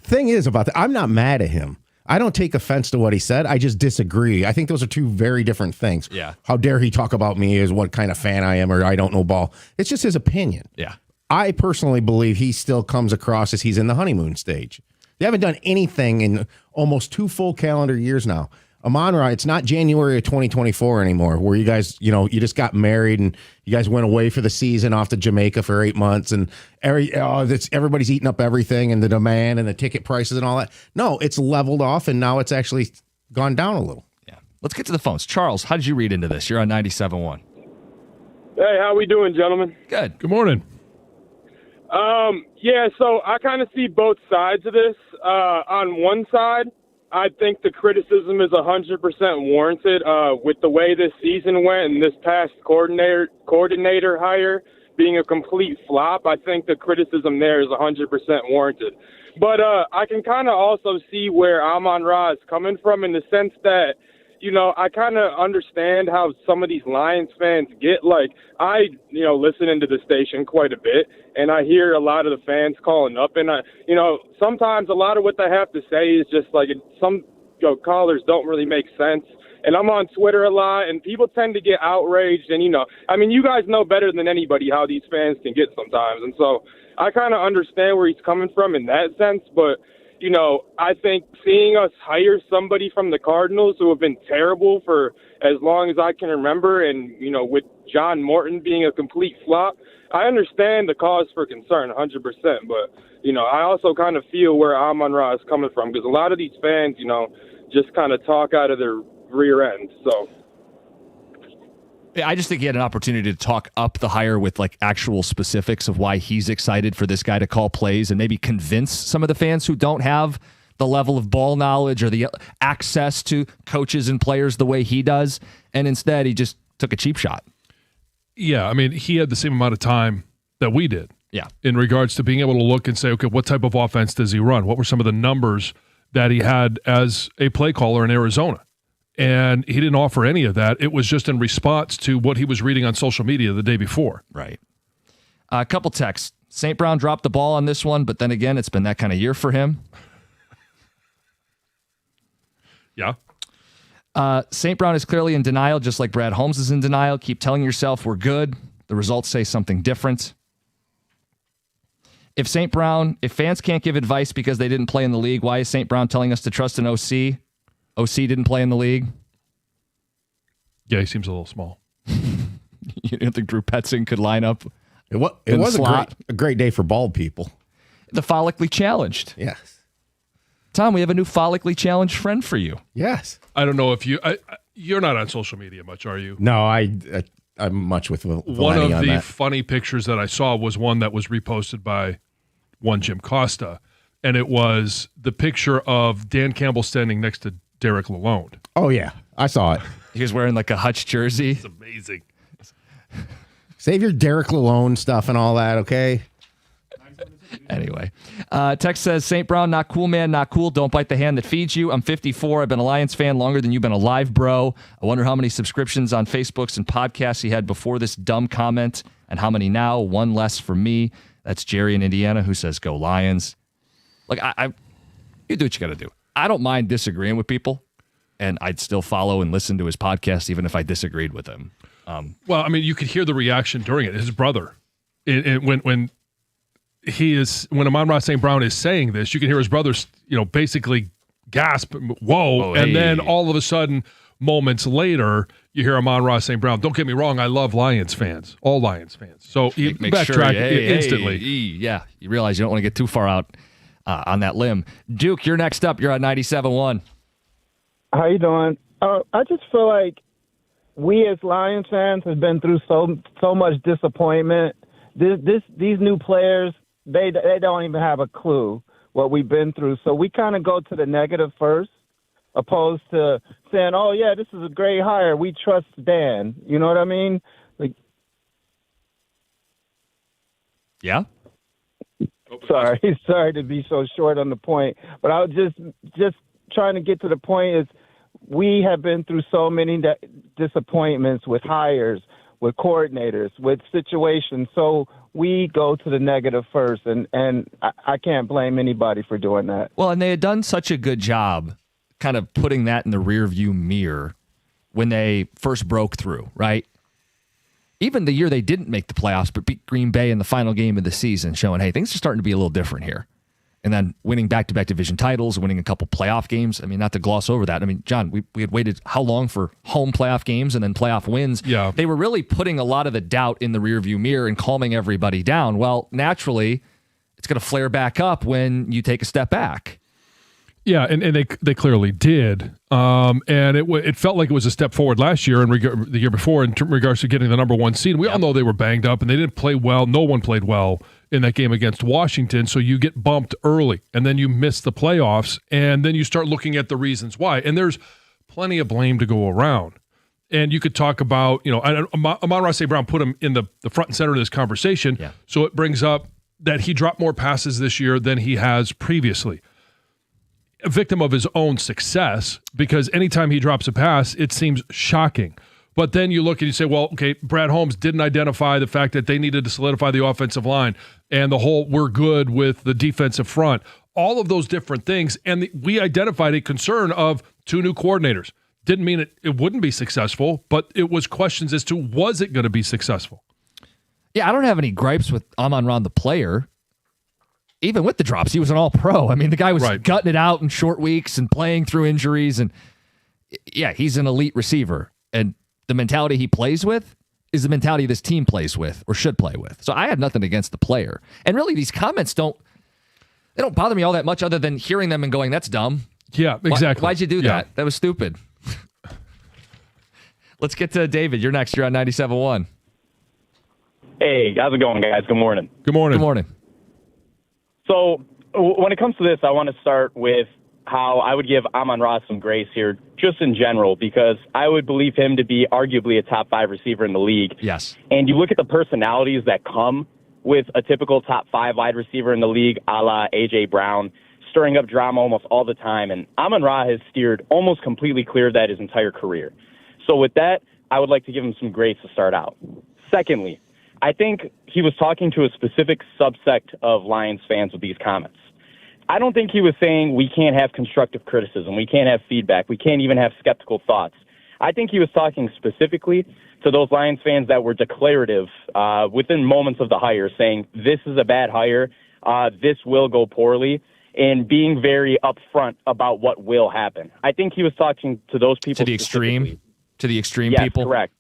Thing is about that, I'm not mad at him. I don't take offense to what he said. I just disagree. I think those are two very different things. Yeah. How dare he talk about me as what kind of fan I am or I don't know ball. It's just his opinion. Yeah. I personally believe he still comes across as he's in the honeymoon stage. They haven't done anything in almost 2 full calendar years now. Amon-Ra, it's not January of 2024 anymore, where you guys, you just got married and you guys went away for the season off to Jamaica for 8 months and everybody's eating up everything and the demand and the ticket prices and all that. No, it's leveled off and now it's actually gone down a little. Yeah. Let's get to the phones. Charles, how did you read into this? You're on 97.1. Hey, how we doing, gentlemen? Good. Good morning. Yeah, so I kind of see both sides of this. On one side, I think the criticism is 100% warranted with the way this season went and this past coordinator hire being a complete flop. I think the criticism there is 100% warranted. But I can kind of also see where Amon-Ra is coming from in the sense that, I kind of understand how some of these Lions fans get. Like, I, listen into the station quite a bit, and I hear a lot of the fans calling up, and sometimes a lot of what they have to say is just like some callers don't really make sense. And I'm on Twitter a lot, and people tend to get outraged, and you guys know better than anybody how these fans can get sometimes, and so I kind of understand where he's coming from in that sense, but. I think seeing us hire somebody from the Cardinals who have been terrible for as long as I can remember and, with John Morton being a complete flop, I understand the cause for concern 100%. But, I also kind of feel where Amon-Ra is coming from because a lot of these fans, just kind of talk out of their rear end. So. Yeah, I just think he had an opportunity to talk up the hire with like actual specifics of why he's excited for this guy to call plays and maybe convince some of the fans who don't have the level of ball knowledge or the access to coaches and players the way he does. And instead, he just took a cheap shot. Yeah, I mean, he had the same amount of time that we did. Yeah. In regards to being able to look and say, okay, what type of offense does he run? What were some of the numbers that he had as a play caller in Arizona? And he didn't offer any of that. It was just in response to what he was reading on social media the day before. Right. A couple texts. St. Brown dropped the ball on this one, but then again, it's been that kind of year for him. Yeah. St. Brown is clearly in denial, just like Brad Holmes is in denial. Keep telling yourself we're good. The results say something different. If fans can't give advice because they didn't play in the league, why is St. Brown telling us to trust an OC? OC didn't play in the league. Yeah, he seems a little small. You don't think Drew Petzing could line up? It was a great day for bald people. The follically challenged. Yes. Tom, we have a new follically challenged friend for you. Yes. I don't know if you're not on social media much, are you? No, I'm much with Valenti one of on the that. funny pictures that I saw was one that was reposted by one Jim Costa, and it was the picture of Dan Campbell standing next to Derek Lalonde. Oh, yeah. I saw it. He was wearing like a Hutch jersey. It's amazing. Save your Derek Lalonde stuff and all that, okay? Anyway, text says, St. Brown, not cool, man, not cool. Don't bite the hand that feeds you. I'm 54. I've been a Lions fan longer than you've been alive, bro. I wonder how many subscriptions on Facebooks and podcasts he had before this dumb comment and how many now. One less for me. That's Jerry in Indiana who says, go Lions. Like, you do what you got to do. I don't mind disagreeing with people, and I'd still follow and listen to his podcast even if I disagreed with him. Well, I mean, you could hear the reaction during it. His brother, when he is, when Amon-Ra St. Brown is saying this, you can hear his brothers, basically gasp, whoa, and then all of a sudden, moments later, you hear Amon-Ra St. Brown. Don't get me wrong, I love Lions fans, all Lions fans. So you backtrack instantly. Yeah, you realize you don't want to get too far out on that limb. Duke, you're next up. You're on 97.1. How you doing? I just feel like we as Lions fans have been through so much disappointment. These new players, they don't even have a clue what we've been through. So we kind of go to the negative first, opposed to saying, "Oh yeah, this is a great hire. We trust Dan." You know what I mean? Like, yeah. Sorry to be so short on the point, but I was just trying to get to the point is we have been through so many disappointments with hires, with coordinators, with situations. So we go to the negative first, and I can't blame anybody for doing that. Well, and they had done such a good job kind of putting that in the rearview mirror when they first broke through, right? Even the year they didn't make the playoffs but beat Green Bay in the final game of the season, showing, hey, things are starting to be a little different here. And then winning back-to-back division titles, winning a couple playoff games. I mean, not to gloss over that. I mean, John, we had waited how long for home playoff games and then playoff wins? Yeah. They were really putting a lot of the doubt in the rearview mirror and calming everybody down. Well, naturally, it's going to flare back up when you take a step back. Yeah, and they clearly did. And it felt like it was a step forward last year and the year before in regards to getting the number one seed. We all know they were banged up and they didn't play well. No one played well in that game against Washington. So you get bumped early and then you miss the playoffs and then you start looking at the reasons why. And there's plenty of blame to go around. And you could talk about, Amon-Ra St. Brown put him in the front and center of this conversation. Yeah. So it brings up that he dropped more passes this year than he has previously. A victim of his own success, because anytime he drops a pass, it seems shocking. But then you look and you say, well, okay, Brad Holmes didn't identify the fact that they needed to solidify the offensive line and the whole we're good with the defensive front, all of those different things. And we identified a concern of two new coordinators. Didn't mean it wouldn't be successful, but it was questions as to was it going to be successful? Yeah, I don't have any gripes with Amon-Ra the player. Even with the drops, he was an all-pro. I mean, the guy was gutting it out in short weeks and playing through injuries. And yeah, he's an elite receiver. And the mentality he plays with is the mentality this team plays with or should play with. So I have nothing against the player. And really, these comments don't bother me all that much other than hearing them and going, that's dumb. Yeah, exactly. Why'd you do that? That was stupid. Let's get to David. You're next. You're on 97.1. Hey, how's it going, guys? Good morning. Good morning. Good morning. So when it comes to this, I want to start with how I would give Amon-Ra some grace here, just in general, because I would believe him to be arguably a top 5 receiver in the league. Yes. And you look at the personalities that come with a typical top 5 wide receiver in the league, a la A.J. Brown, stirring up drama almost all the time. And Amon-Ra has steered almost completely clear of that his entire career. So with that, I would like to give him some grace to start out. Secondly, I think he was talking to a specific subsect of Lions fans with these comments. I don't think he was saying we can't have constructive criticism, we can't have feedback, we can't even have skeptical thoughts. I think he was talking specifically to those Lions fans that were declarative within moments of the hire, saying this is a bad hire, this will go poorly, and being very upfront about what will happen. I think he was talking to those people To the extreme yes, people? Correct.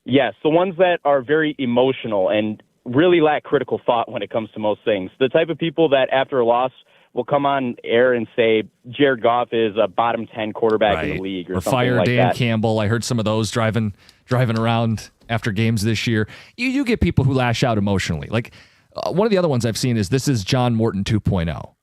Yes, the ones that are very emotional and really lack critical thought when it comes to most things. The type of people that after a loss will come on air and say Jared Goff is a bottom 10 quarterback in the league or something fire like Dan that. Campbell. I heard some of those driving around after games this year. You get people who lash out emotionally. Like one of the other ones I've seen is this is John Morton 2.0.